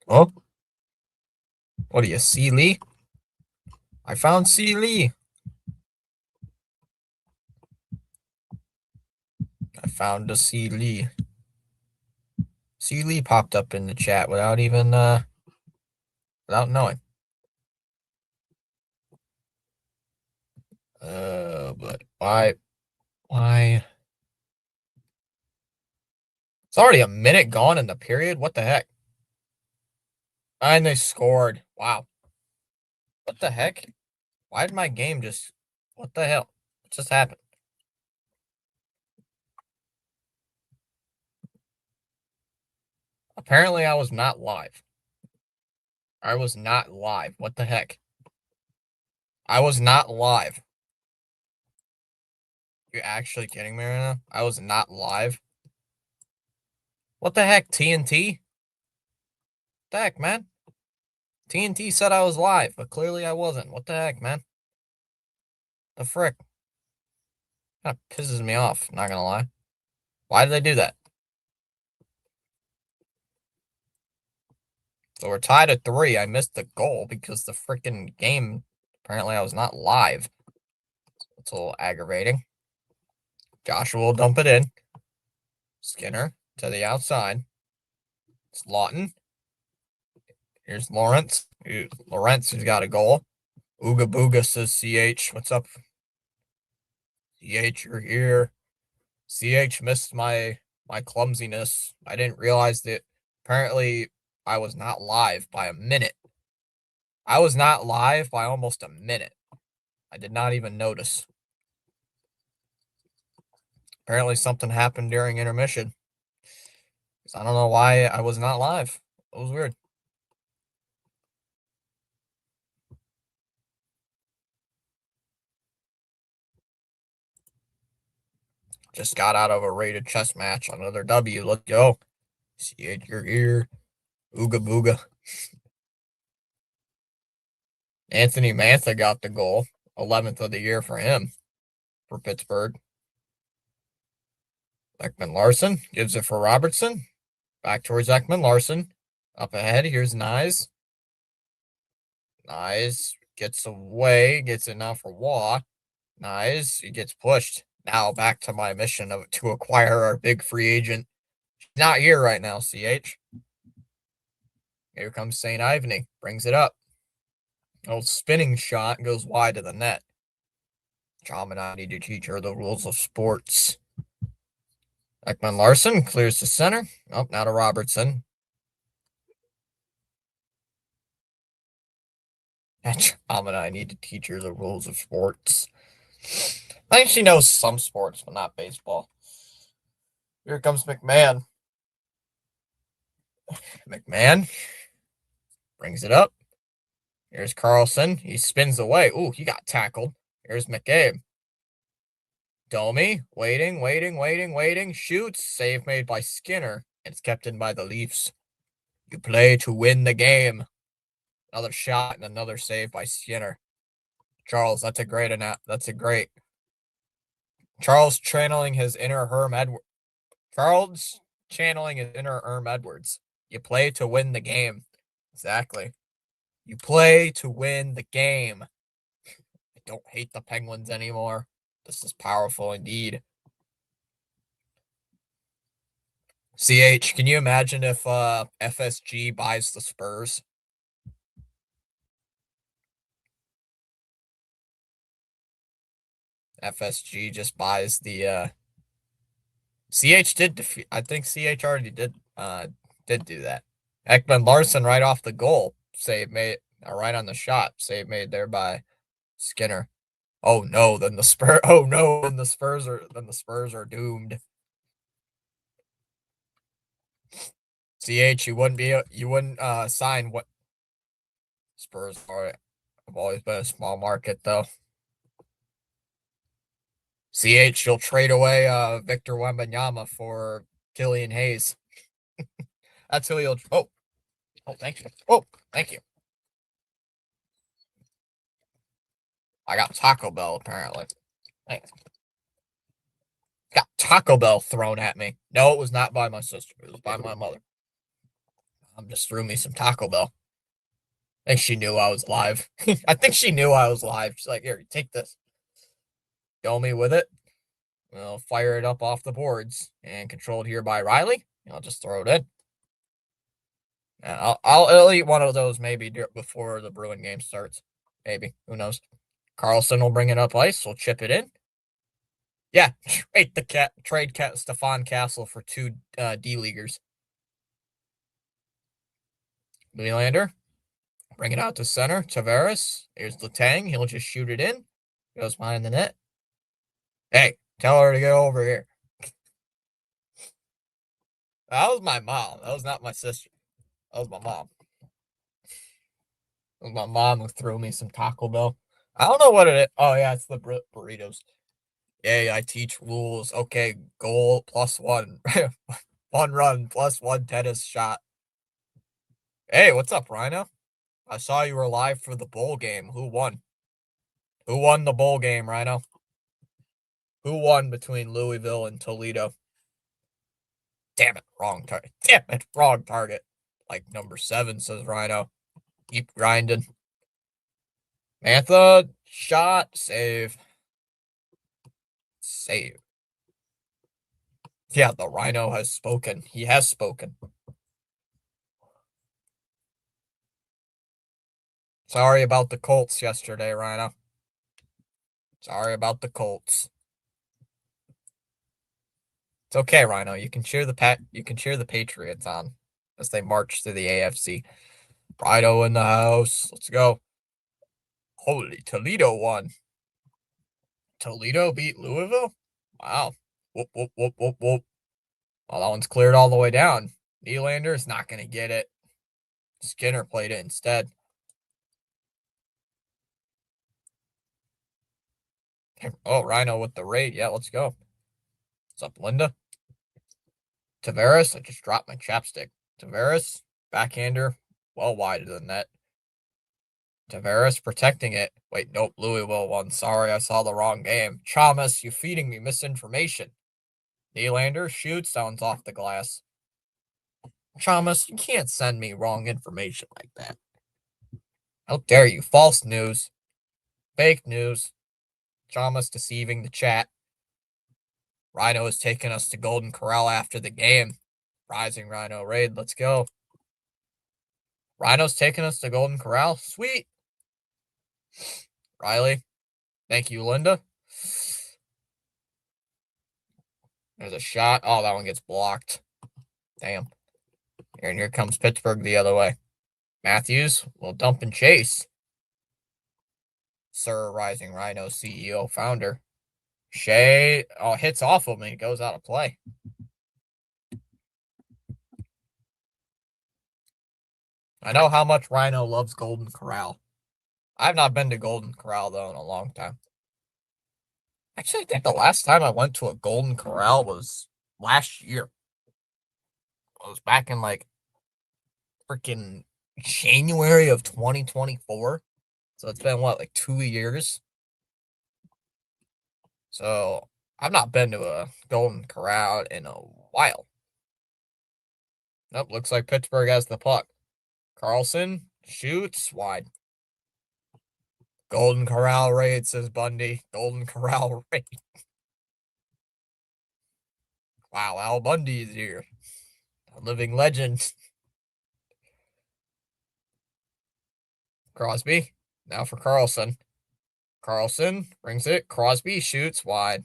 Oh, what do you see, Lee? I found C. Lee. I found a C. Lee. C. Lee popped up in the chat without even without knowing. But why? It's already a minute gone in the period. What the heck? And they scored. Wow. What the heck? Why did my game just? What the hell? What just happened? Apparently, I was not live. I was not live. What the heck? I was not live. You're actually kidding me right now? I was not live. What the heck, TNT? What the heck, man? TNT said I was live, but clearly I wasn't. What the heck, man? The frick? Kind of pisses me off, not gonna lie. Why did they do that? So we're tied at 3. I missed the goal because the freaking game, apparently I was not live. It's a little aggravating. Joshua will dump it in. Skinner to the outside. It's Lawton. Here's Lawrence. Lawrence, who's got a goal. Ooga Booga says CH. What's up? CH, you're here. CH missed my clumsiness. I didn't realize that apparently I was not live by a minute. I was not live by almost a minute. I did not even notice. Apparently something happened during intermission. I don't know why I was not live. It was weird. Just got out of a rated chess match. Another W. Let's go. CH, you're here. Ooga Booga. Anthony Mantha got the goal. 11th of the year for him. For Pittsburgh. Ekman Larson gives it for Robertson. Back towards Ekman Larson. Up ahead. Here's Nyes. Nyes gets away. Gets it now for Waugh. Nyes. He gets pushed. Now back to my mission to acquire our big free agent. He's not here right now, CH. Here comes St. Ivany. Brings it up. Old spinning shot goes wide of the net. John and I need to teach her the rules of sports. Ekman Larson clears to center. Oh, now to Robertson. John and I need to teach her the rules of sports. I think she knows some sports, but not baseball. Here comes McMahon. McMahon brings it up. Here's Carlson. He spins away. Ooh, he got tackled. Here's McCabe. Domi, waiting. Shoots. Save made by Skinner. It's kept in by the Leafs. You play to win the game. Another shot and another save by Skinner. Charles, that's a great Charles channeling his inner Herm Edwards. Charles channeling his inner Herm Edwards. You play to win the game. Exactly. You play to win the game. I don't hate the Penguins anymore. This is powerful indeed. CH, can you imagine if FSG buys the Spurs? FSG just buys the CH did defeat. I think CH already did do that. Ekman Larson right off the goal. Save made right on the shot. Save made there by Skinner. Oh no, then the Spurs oh no, then the Spurs are doomed. CH, you wouldn't sign what Spurs are have always been a small market though. CH, you'll trade away Victor Wembanyama for Killian Hayes. That's who you'll thank you. Oh, thank you. I got Taco Bell apparently. Thanks. Got Taco Bell thrown at me. No, it was not by my sister. It was by my mother. Mom just threw me some Taco Bell. I think she knew I was live. I think she knew I was live. She's like, here, take this. Go me with it. We'll fire it up off the boards and controlled here by Riley. I'll just throw it in. And I'll eat one of those maybe before the Bruin game starts. Maybe. Who knows? Carlson will bring it up ice. We'll chip it in. Yeah, trade Stefan Castle for 2 D-leaguers. Nylander, bring it out to center. Tavares, here's Letang. He'll just shoot it in. Goes behind the net. Hey, tell her to get over here. That was my mom. That was not my sister. That was my mom. It was my mom who threw me some Taco Bell. I don't know what it is. Oh, yeah, it's the burritos. Yay, I teach rules. Okay, goal +1. 1 run +1 tennis shot. Hey, what's up, Rhino? I saw you were live for the bowl game. Who won? Who won the bowl game, Rhino? Who won between Louisville and Toledo? Damn it, wrong target. Damn it, wrong target. Like number 7, says Rhino. Keep grinding. Mantha, shot, save. Save. Yeah, the Rhino has spoken. He has spoken. Sorry about the Colts yesterday, Rhino. Sorry about the Colts. It's okay, Rhino. You can cheer the Patriots on as they march through the AFC. Rhino in the house. Let's go. Holy, Toledo won. Toledo beat Louisville? Wow. Whoop, whoop, whoop, whoop, whoop. Well, that one's cleared all the way down. Nylander is not going to get it. Skinner played it instead. Oh, Rhino with the raid. Yeah, let's go. What's up, Linda? Tavares. I just dropped my chapstick. Tavares, backhander, well wide of the net. Tavares protecting it. Wait, nope, Louisville won. Sorry, I saw the wrong game. Chalmers, you feeding me misinformation. Nylander shoots, sounds off the glass. Chalmers, you can't send me wrong information like that. How dare you? False news. Fake news. Chalmers deceiving the chat. Rhino has taken us to Golden Corral after the game. Rising Rhino raid. Let's go. Rhino's taking us to Golden Corral. Sweet. Riley. Thank you, Linda. There's a shot. Oh, that one gets blocked. Damn. And here comes Pittsburgh the other way. Matthews will dump and chase. Sir Rising Rhino CEO founder. Shea hits off of me. Goes out of play. I know how much Rhino loves Golden Corral. I've not been to Golden Corral, though, in a long time. Actually, I think the last time I went to a Golden Corral was last year. It was back in, like, freaking January of 2024. So it's been what, like 2 years? So I've not been to a Golden Corral in a while. Nope, looks like Pittsburgh has the puck. Carlson shoots wide. Golden Corral raid, says Bundy. Golden Corral raid. Wow, Al Bundy is here. A living legend. Crosby. Now for Carlson. Carlson brings it. Crosby shoots wide.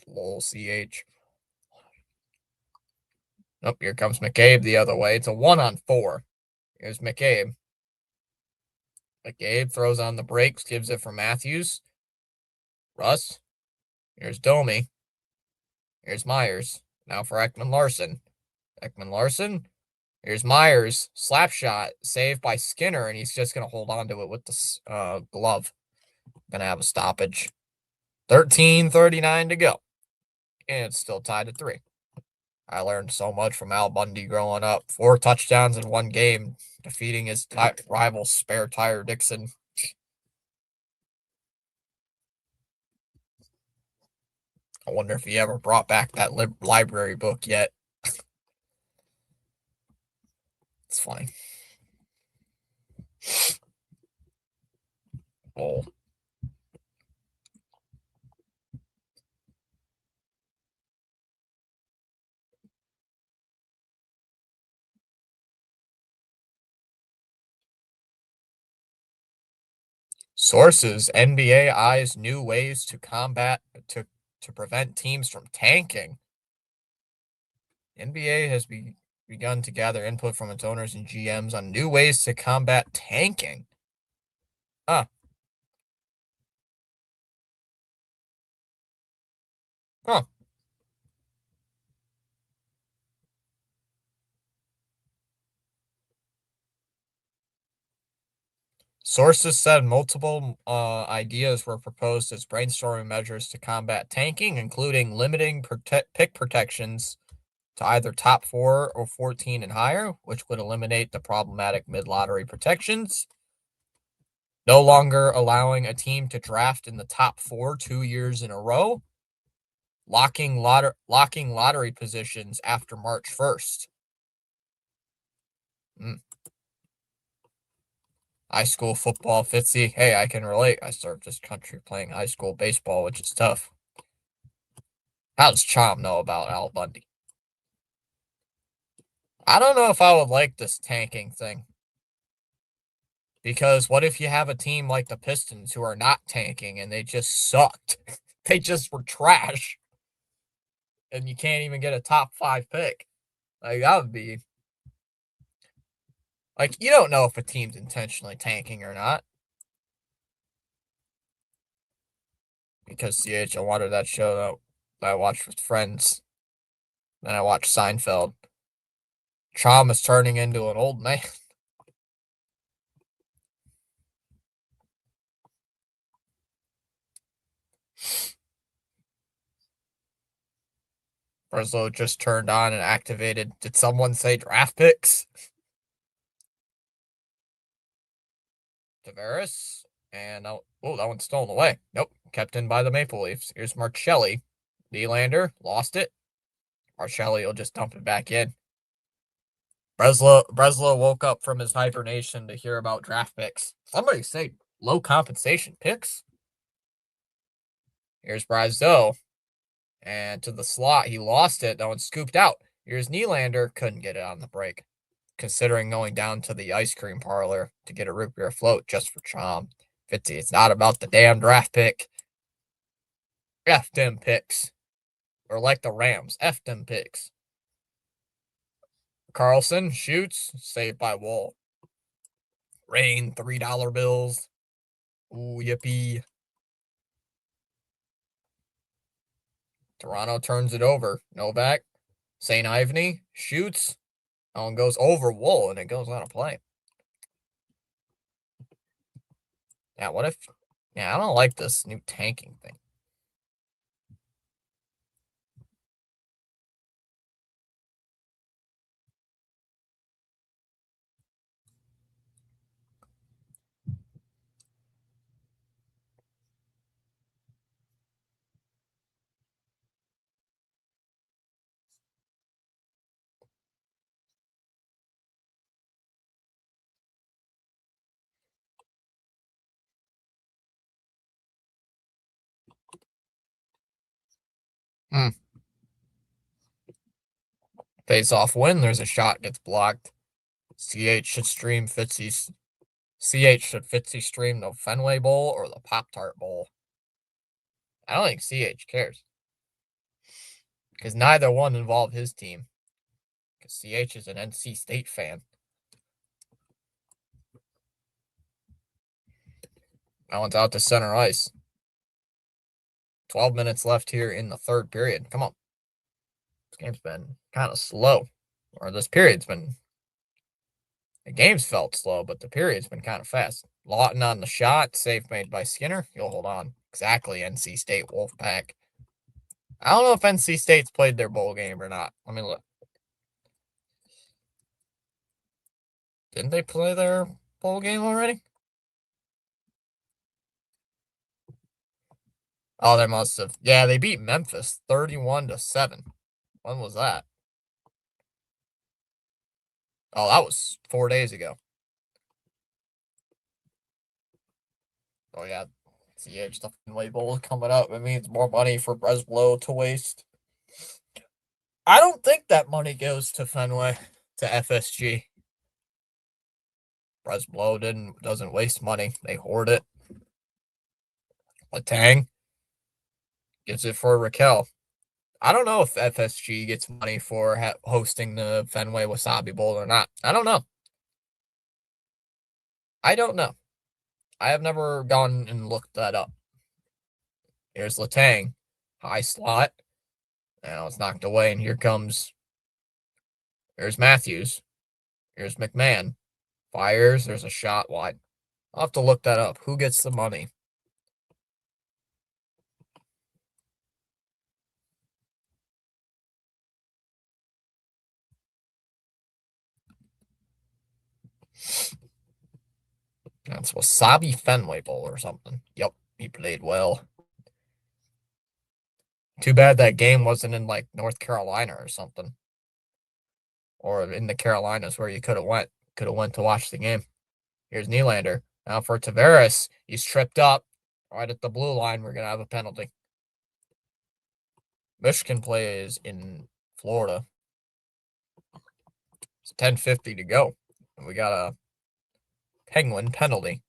Lol, CH. Nope, here comes McCabe the other way. It's a 1-on-4. Here's McCabe. McCabe throws on the brakes, gives it for Matthews. Russ. Here's Domi. Here's Myers. Now for Ekman Larson. Ekman Larson. Here's Myers. Slap shot. Saved by Skinner, and he's just going to hold on to it with the glove. Going to have a stoppage. 13:39 to go. And it's still tied at 3. I learned so much from Al Bundy growing up. 4 touchdowns in one game, defeating his rival Spare Tire Dixon. I wonder if he ever brought back that library book yet. It's funny. Oh. Sources: NBA eyes new ways to prevent teams from tanking. NBA has begun to gather input from its owners and GMs on new ways to combat tanking. Huh. Huh. Sources said multiple ideas were proposed as brainstorming measures to combat tanking, including limiting pick protections to either top 4 or 14 and higher, which would eliminate the problematic mid-lottery protections. No longer allowing a team to draft in the top 4 2 years in a row. Locking lottery positions after March 1st. High school football, Fitzy. Hey, I can relate. I served this country playing high school baseball, which is tough. How does Chom know about Al Bundy? I don't know if I would like this tanking thing. Because what if you have a team like the Pistons who are not tanking and they just sucked? They just were trash. And you can't even get a top 5 pick. Like, that would be. Like, you don't know if a team's intentionally tanking or not. Because, CH, I wanted that show that I watched with friends. Then I watched Seinfeld. Chom is turning into an old man. Breslow just turned on and activated. Did someone say draft picks? Tavares. And oh, that one's stolen away. Nope, kept in by the Maple Leafs. Here's Marcelli. Nylander lost it. Marcelli will just dump it back in. Breslow woke up from his hibernation to hear about draft picks. Somebody say low compensation picks. Here's Brazeau. And to the slot, he lost it. That one scooped out. Here's Nylander. Couldn't get it on the break. Considering going down to the ice cream parlor to get a root beer float just for Chom. Fitzy, it's not about the damn draft pick. F them picks. Or like the Rams, F them picks. Carlson shoots, saved by Wall. Rain, $3 bills. Ooh, yippee. Toronto turns it over. Novak. St. Ivany shoots. That one goes over Wool, and it goes out of play. Yeah, what if... Yeah, I don't like this new tanking thing. Hmm. Face off win. There's a shot gets blocked. CH should stream Fitzy's. CH should Fitzy stream the Fenway Bowl or the Pop Tart Bowl. I don't think CH cares because neither one involved his team. Because CH is an NC State fan. That one's out to center ice. 12 minutes left here in the third period. Come on. This game's been kind of slow. Or this period's been. The game's felt slow, but the period's been kind of fast. Lawton on the shot. Save made by Skinner. You'll hold on. Exactly, NC State Wolfpack. I don't know if NC State's played their bowl game or not. Let me look. Didn't they play their bowl game already? Oh, they must have. Yeah, they beat Memphis 31-7. When was that? Oh, that was 4 days ago. Oh, yeah. CH, the Fenway Bowl coming up. It means more money for Breslow to waste. I don't think that money goes to Fenway, to FSG. Breslow doesn't waste money. They hoard it. Latang gives it for Raquel. I don't know if FSG gets money for hosting the Fenway Wasabi Bowl or not. I don't know. I don't know. I have never gone and looked that up. Here's Latang. High slot. Now it's knocked away, and here's Matthews. Here's McMahon. Fires. There's a shot wide. I'll have to look that up. Who gets the money? That's Wasabi Fenway Bowl or something. Yep, he played well. Too bad that game wasn't in like North Carolina or something. Or in the Carolinas where you could have went. Could have went to watch the game. Here's Nylander. Now for Tavares. He's tripped up. Right at the blue line, we're gonna have a penalty. Michigan plays in Florida. It's 10:50 to go. And we got a Penguin penalty.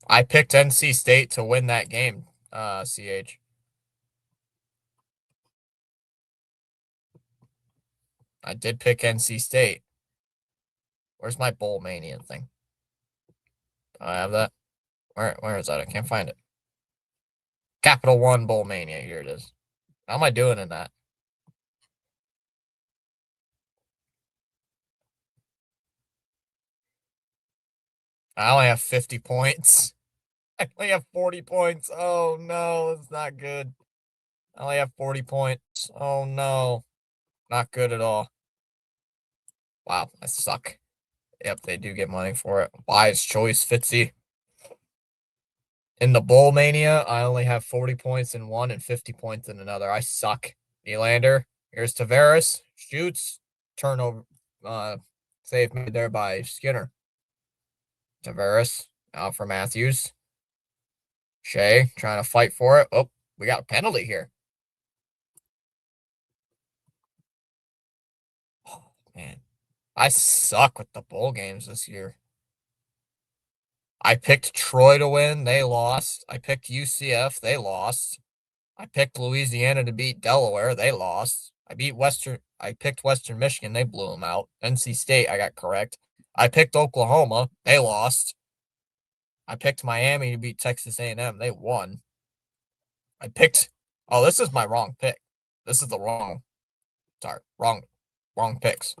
I picked NC State to win that game, CH. I did pick NC State. Where's my Bowl Mania thing? Do I have that? Where is that? I can't find it. Capital One Bowl Mania. Here it is. How am I doing in that? I only have 50 points. I only have 40 points. Oh no, it's not good. I only have 40 points. Oh no. Not good at all. Wow, I suck. Yep, they do get money for it. Wise choice, Fitzy. In the Bowl Mania, I only have 40 points in one and 50 points in another. I suck. Nylander. Here's Tavares. Shoots. Turnover. Save made there by Skinner. Tavares. Out for Matthews. Shea trying to fight for it. Oh, we got a penalty here. Oh, man. I suck with the bowl games this year. I picked Troy to win. They lost. I picked UCF. They lost. I picked Louisiana to beat Delaware. They lost. I picked Western Michigan. They blew them out. NC State, I got correct. I picked Oklahoma. They lost. I picked Miami to beat Texas A&M. They won. I picked. Oh, this is my wrong pick. This is the wrong. Sorry, wrong picks.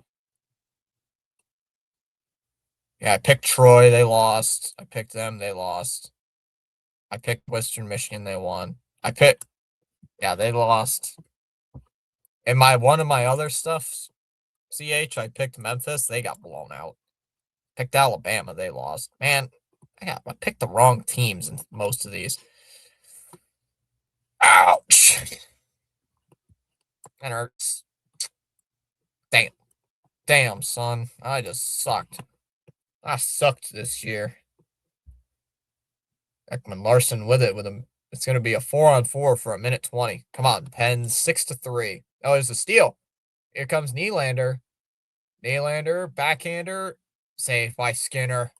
Yeah, I picked Troy. They lost. I picked them. They lost. I picked Western Michigan. They won. Yeah, they lost. And one of my other stuff, I picked Memphis. They got blown out. Picked Alabama. They lost. Man, I picked the wrong teams in most of these. Ouch. That hurts. Damn, son. I just sucked. I sucked this year. Ekman Larson with it it's going to be a 4-on-4 for a minute 20. Come on, Pens 6-3. Oh, it's a steal. Here comes Nylander. Nylander, backhander, saved by Skinner.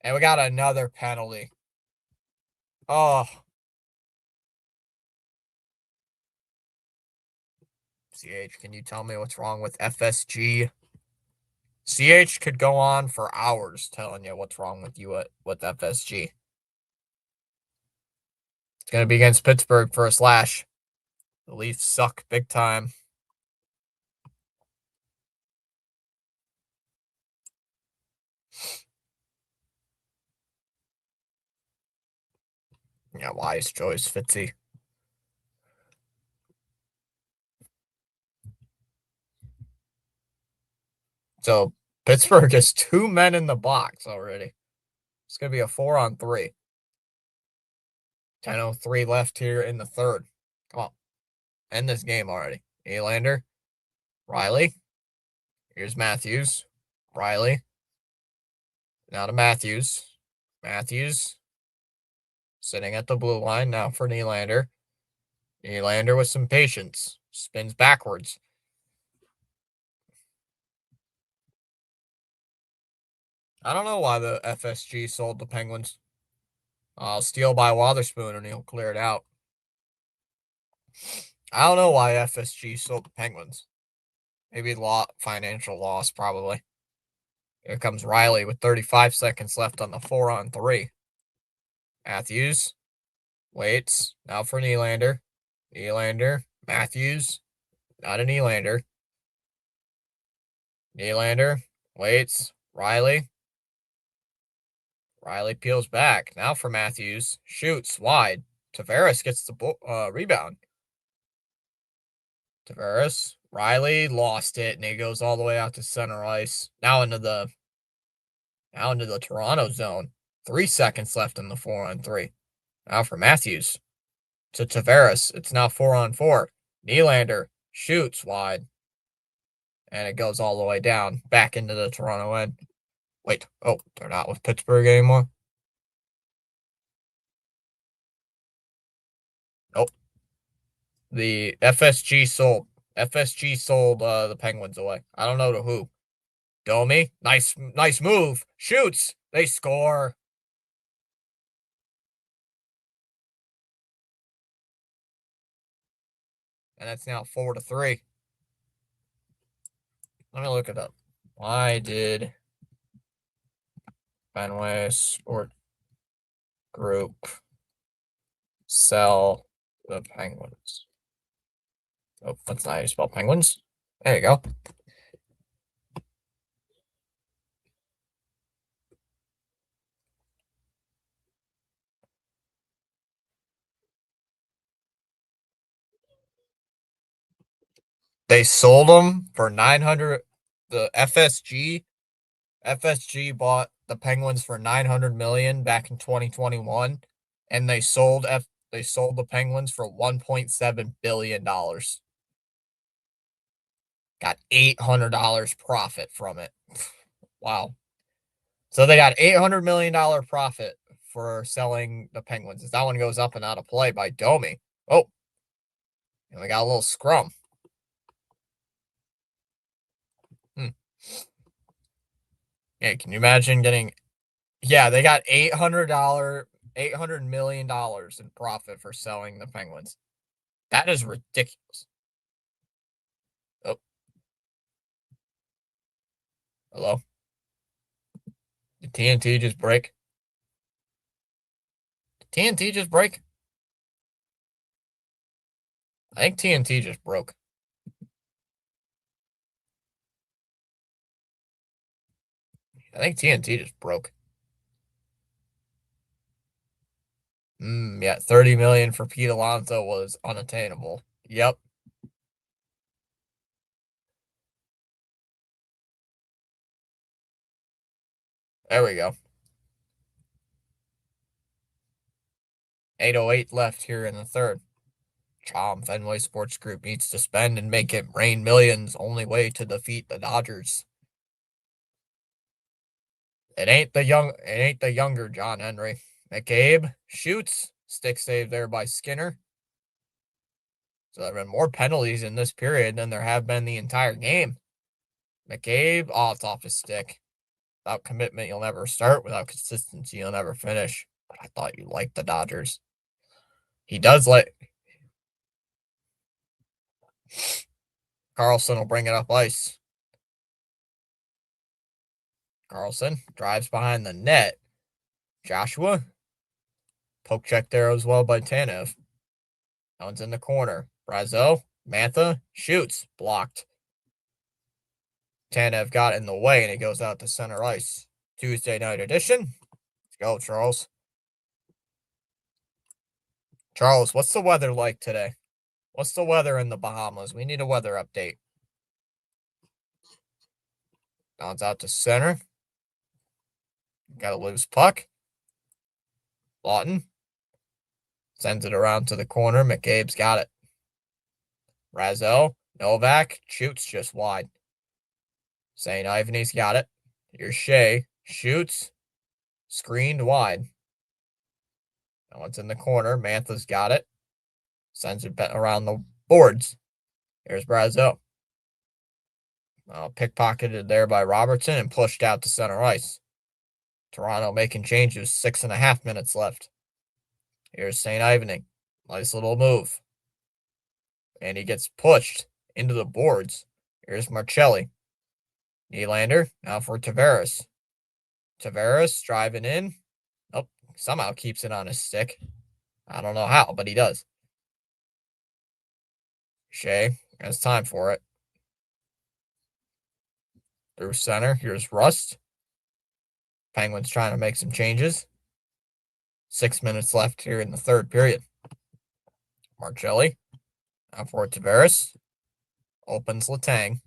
And we got another penalty. Oh. CH, can you tell me what's wrong with FSG? CH could go on for hours telling you what's wrong with you with FSG. It's going to be against Pittsburgh for a slash. The Leafs suck big time. Yeah, wise choice, Fitzy. So Pittsburgh has 2 men in the box already. It's going to be a 4-on-3. 10:03 left here in the third. Come on. End this game already. Nylander. Riley. Here's Matthews. Riley. Now to Matthews. Matthews. Sitting at the blue line now for Nylander. Nylander with some patience. Spins backwards. I don't know why the FSG sold the Penguins. I'll steal by Wotherspoon and he'll clear it out. I don't know why FSG sold the Penguins. Maybe financial loss, probably. Here comes Riley with 35 seconds left on the 4-on-3. Matthews waits. Now for Nylander. Nylander. Matthews. Not a Nylander. Nylander waits. Riley. Riley peels back. Now for Matthews. Shoots wide. Tavares gets the rebound. Tavares. Riley lost it, and he goes all the way out to center ice. Now into the Toronto zone. 3 seconds left in the 4-on-3. Now for Matthews. To Tavares. It's now 4-on-4. Nylander shoots wide. And it goes all the way down. Back into the Toronto end. Wait. Oh, they're not with Pittsburgh anymore? Nope. The FSG sold. FSG sold the Penguins away. I don't know to who. Domi. Nice move. Shoots. They score. And it's now 4-3. Let me look it up. Why did Fenway Sport Group sell the Penguins? Oh, that's not how you spell Penguins. There you go. They sold them for 900. The FSG bought the Penguins for 900 million back in 2021, and they sold the Penguins for 1.7 billion dollars. Got $800 profit from it. Wow. So they got $800 million profit for selling the Penguins. As that one goes up and out of play by Domi. Oh, and we got a little scrum. Yeah, can you imagine getting? Yeah, they got $800 million in profit for selling the Penguins. That is ridiculous. Oh, hello. Did TNT just break? Did TNT just break? I think TNT just broke. I think TNT just broke. Yeah, 30 million for Pete Alonso was unattainable. Yep. There we go. 8:08 left here in the third. Fenway Sports Group needs to spend and make it rain millions. Only way to defeat the Dodgers. It ain't the younger John Henry. McCabe shoots. Stick save there by Skinner. So there have been more penalties in this period than there have been the entire game. McCabe, it's off his stick. Without commitment, you'll never start. Without consistency, you'll never finish. But I thought you liked the Dodgers. He does like. Carlson will bring it up ice. Carlson drives behind the net. Joshua. Poke check there as well by Tanev. That one's in the corner. Brazeau. Mantha shoots. Blocked. Tanev got in the way and it goes out to center ice. Tuesday night edition. Let's go, Charles. Charles, what's the weather like today? What's the weather in the Bahamas? We need a weather update. Bounce out to center. Got a loose puck. Lawton sends it around to the corner. McCabe's got it. Brazeau. Novak shoots just wide. St. Ivany's got it. Here's Shea. Shoots. Screened wide. That one's in the corner. Mantha's got it. Sends it around the boards. Here's Brazeau. Pickpocketed there by Robertson and pushed out to center ice. Toronto making changes. 6.5 minutes left. Here's St. Ivany. Nice little move. And he gets pushed into the boards. Here's Marcelli. Nylander. Now for Tavares. Tavares driving in. Oh, somehow keeps it on his stick. I don't know how, but he does. Shea has time for it. Through center. Here's Rust. Penguins trying to make some changes. 6 minutes left here in the third period. Marcelli. Now for Tavares. Opens Letang.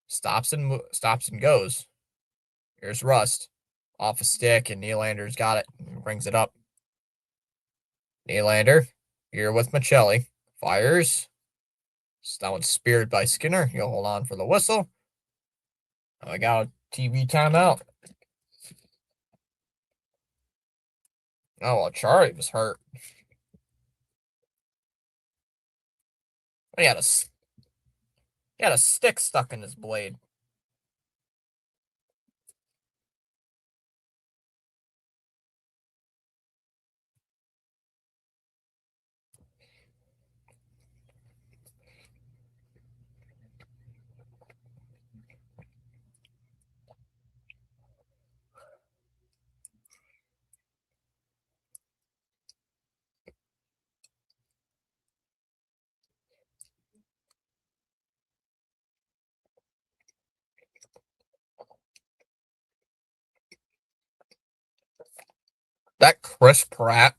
Stops and goes. Here's Rust. Off a stick, and Nylander's got it. Brings it up. Nylander. Here with Marcelli. Fires. That one's speared by Skinner. He'll hold on for the whistle. I got a TV timeout. Oh, well, Charlie was hurt. He had a stick stuck in his blade. That Chris Pratt.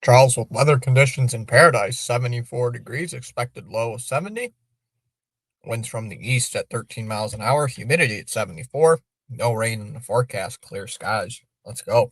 Charles with weather conditions in paradise. 74 degrees. Expected low of 70. Winds from the east at 13 miles an hour. Humidity at 74. No rain in the forecast. Clear skies. Let's go.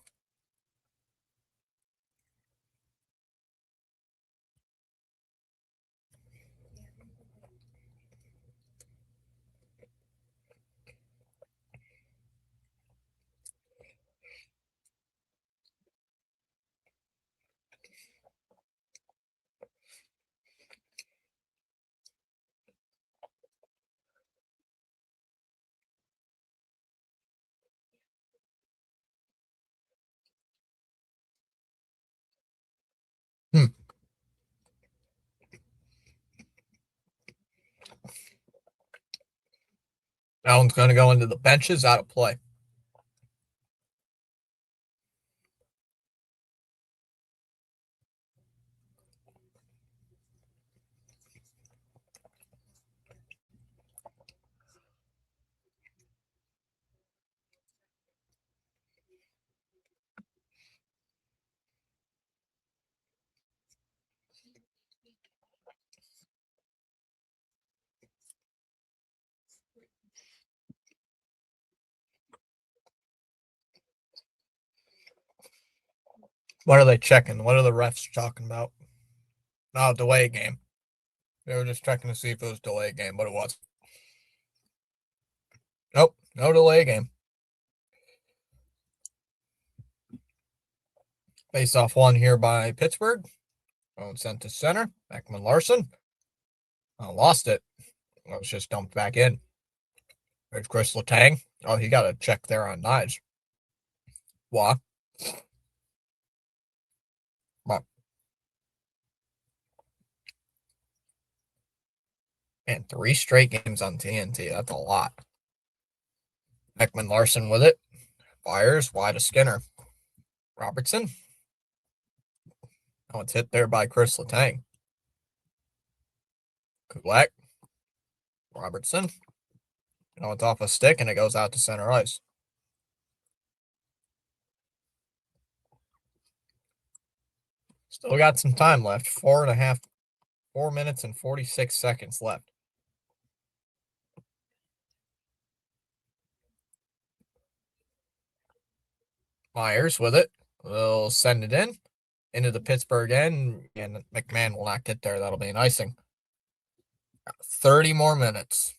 That one's going to go into the benches, out of play. What are they checking? What are the refs talking about? No, delay game. They were just checking to see if it was delay game, but it was. Nope, no delay game. Face off one here by Pittsburgh. Sent to center. Beckman Larson. Lost it. It was just dumped back in. There's Chris Letang. Oh, he got a check there on Nige. Why? Well, and 3 straight games on TNT. That's a lot. Beckman Larson with it. Fires wide to Skinner. Robertson. Oh, it's hit there by Chris Letang. Kulak. Robertson. Oh, it's off a stick and it goes out to center ice. Still got some time left. 4 minutes and 46 seconds left. Myers with it. Will send it in into the Pittsburgh end, and McMahon will not get there. That'll be an icing. 30 more minutes.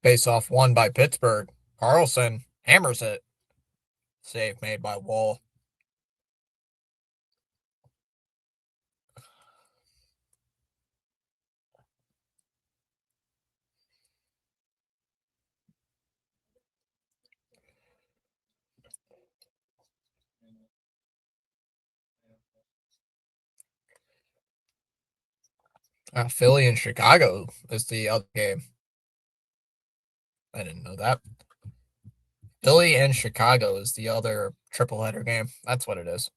Face off won by Pittsburgh. Carlson hammers it. Save made by Wall. Philly and Chicago is the other game. I didn't know that. Philly and Chicago is the other triple header game. That's what it is.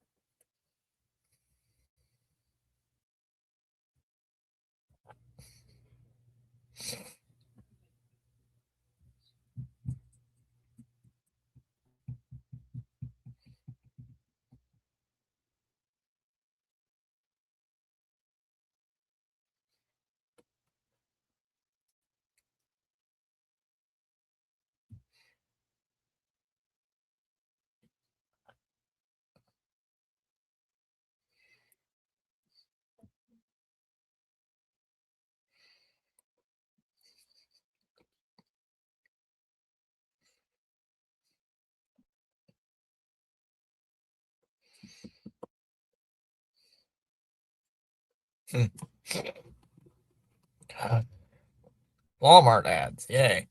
Walmart ads. Yay.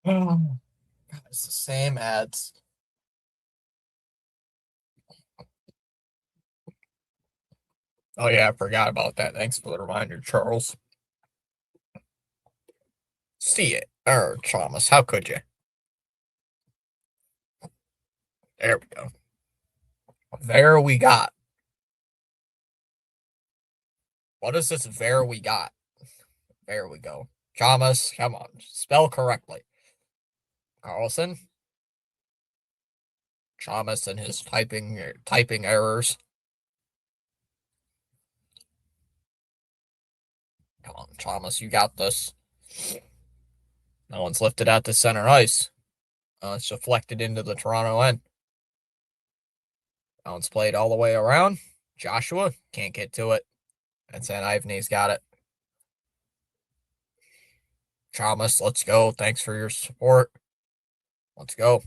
God, it's the same ads. Oh, yeah, I forgot about that. Thanks for the reminder, Charles. See it. Thomas, how could you? There we go. There we got. What is this there we got? There we go. Thomas, come on. Spell correctly. Carlson. Thomas and his typing errors. Come on, Thomas, you got this. No one's lifted out to center ice. It's deflected into the Toronto end. That one's played all the way around. Joshua can't get to it. And St. Ivany's got it. Thomas, let's go. Thanks for your support. Let's go.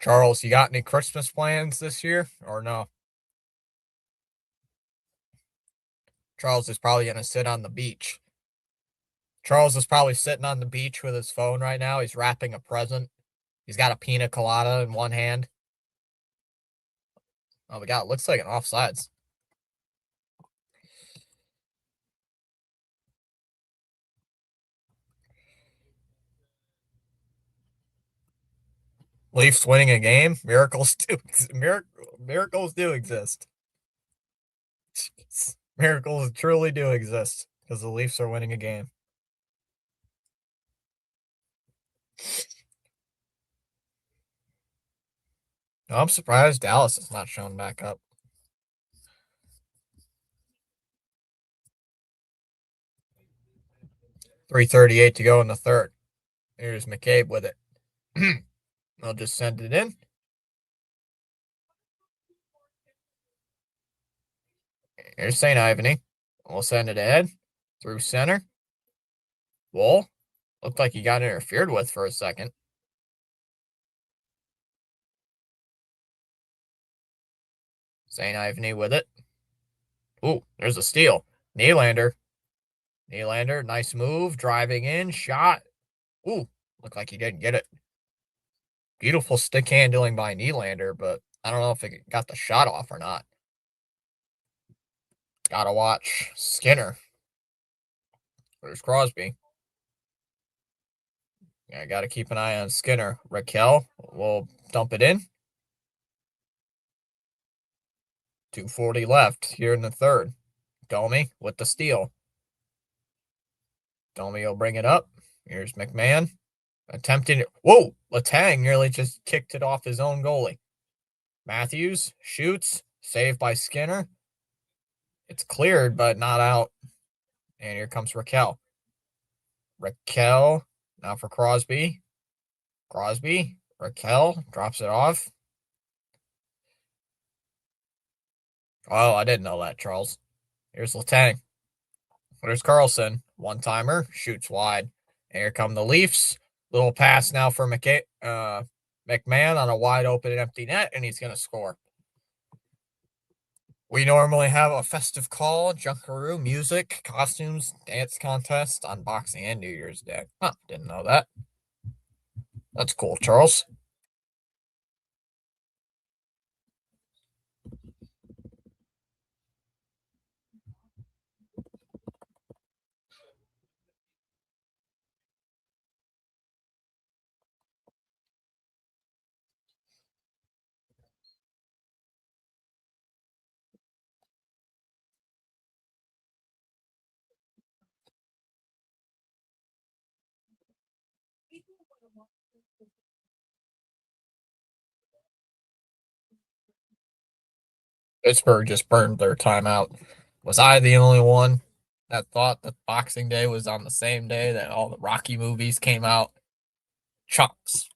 Charles, you got any Christmas plans this year or no? Charles is probably going to sit on the beach. Charles is probably sitting on the beach with his phone right now. He's wrapping a present. He's got a pina colada in one hand. Oh, we got, looks like an offsides. Leafs winning a game. Miracles do. Miracles do exist. Miracles truly do exist because the Leafs are winning a game. I'm surprised Dallas is not shown back up. 3:38 to go in the third. Here's McCabe with it. I'll just send it in. Here's St. Ivany. We'll send it ahead through center. Wool. Looked like he got interfered with for a second. St. Ivany with it. Ooh, there's a steal. Nylander. Nylander, nice move. Driving in. Shot. Ooh, looked like he didn't get it. Beautiful stick handling by Nylander, but I don't know if it got the shot off or not. Gotta watch Skinner. There's Crosby. Yeah, gotta keep an eye on Skinner. Raquel will dump it in. 2:40 left here in the third. Domi with the steal. Domi will bring it up. Here's McMahon. Attempting it. Whoa! Letang nearly just kicked it off his own goalie. Matthews shoots. Saved by Skinner. It's cleared, but not out. And here comes Raquel. Raquel. Now for Crosby. Crosby. Raquel drops it off. Oh, I didn't know that, Charles. Here's Letang. There's Carlson. One-timer. Shoots wide. And here come the Leafs. Little pass now for McMahon on a wide open and empty net, and he's going to score. We normally have a festive call, Junkaroo, music, costumes, dance contest on Boxing and New Year's Day. Huh, didn't know that. That's cool, Charles. Pittsburgh just burned their timeout. Was I the only one that thought that Boxing Day was on the same day that all the Rocky movies came out? Chumps.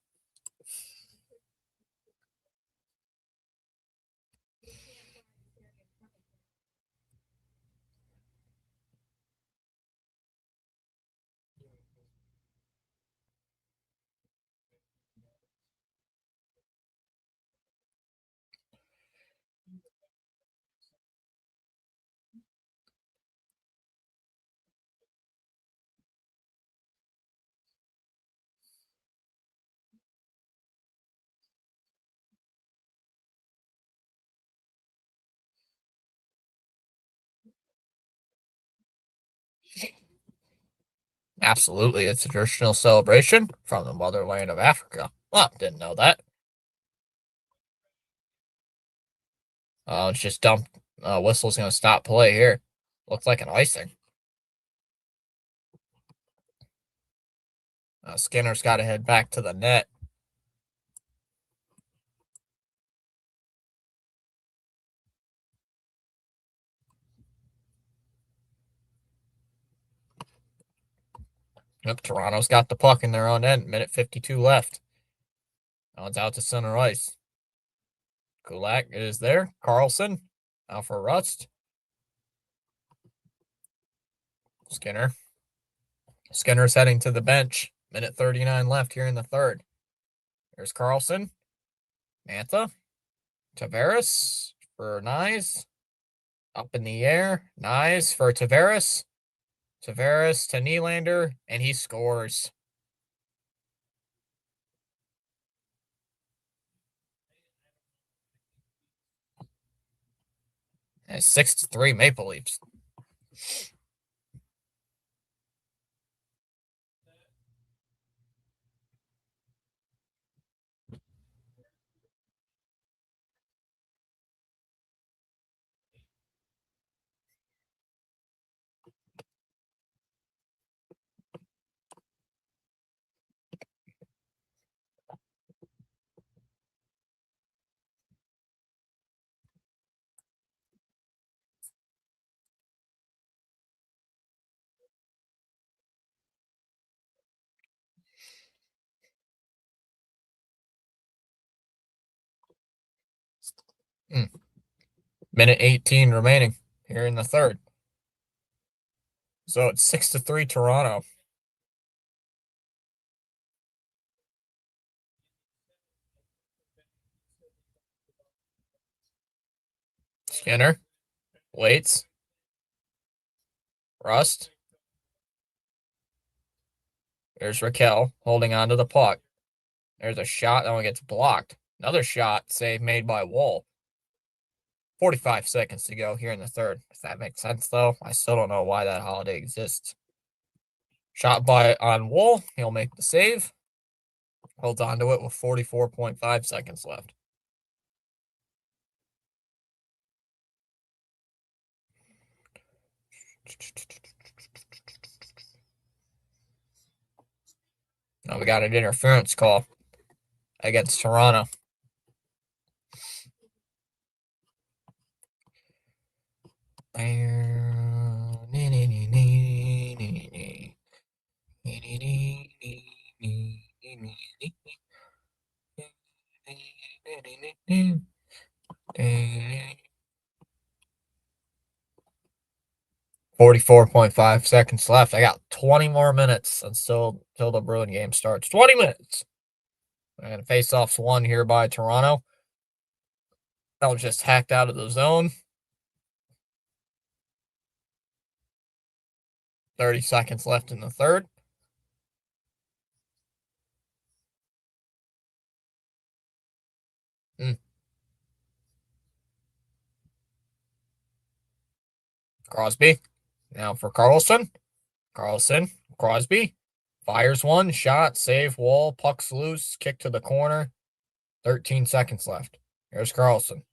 Absolutely, it's a traditional celebration from the motherland of Africa. Well, didn't know that. It's just dumped. Whistle's going to stop play here. Looks like an icing. Skinner's got to head back to the net. Yep, Toronto's got the puck in their own end. Minute 52 left. Now it's out to center ice. Kulak is there. Carlson. Now for Rust. Skinner. Skinner's heading to the bench. Minute 39 left here in the third. There's Carlson. Mantha. Tavares for Nyes. Up in the air. Nyes for Tavares. Tavares to Nylander, and he scores. And 6-3 Maple Leafs. Minute 18 remaining here in the third. So it's 6-3 Toronto. Skinner waits. Rust. There's Raquel holding on to the puck. There's a shot that one gets blocked. Another shot save made by Woll. 45 seconds to go here in the third. If that makes sense, though, I still don't know why that holiday exists. Shot on Woll. He'll make the save. Holds on to it with 44.5 seconds left. Now we got an interference call against Toronto. $44.5 seconds left. I got 20 more minutes until the Bruin game starts. 20 minutes. And face-offs won here by Toronto. That was just hacked out of the zone. 30 seconds left in the third. Crosby. Now for Carlson. Crosby. Fires one. Shot. Save. Woll. Puck's loose. Kick to the corner. 13 seconds left. Here's Carlson.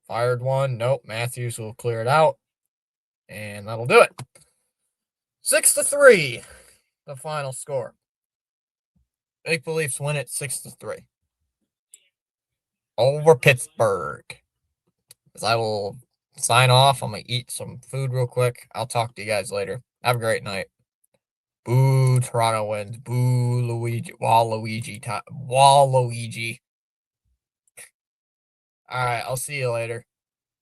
Fired one. Nope. Matthews will clear it out. And that'll do it. 6-3. The final score. Maple Leafs win it 6-3. Over Pittsburgh. As I will sign off. I'm going to eat some food real quick. I'll talk to you guys later. Have a great night. Boo, Toronto wins. Boo, Luigi. Waluigi. Waluigi. All right, I'll see you later.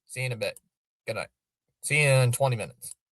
See you in a bit. Good night. See you in 20 minutes.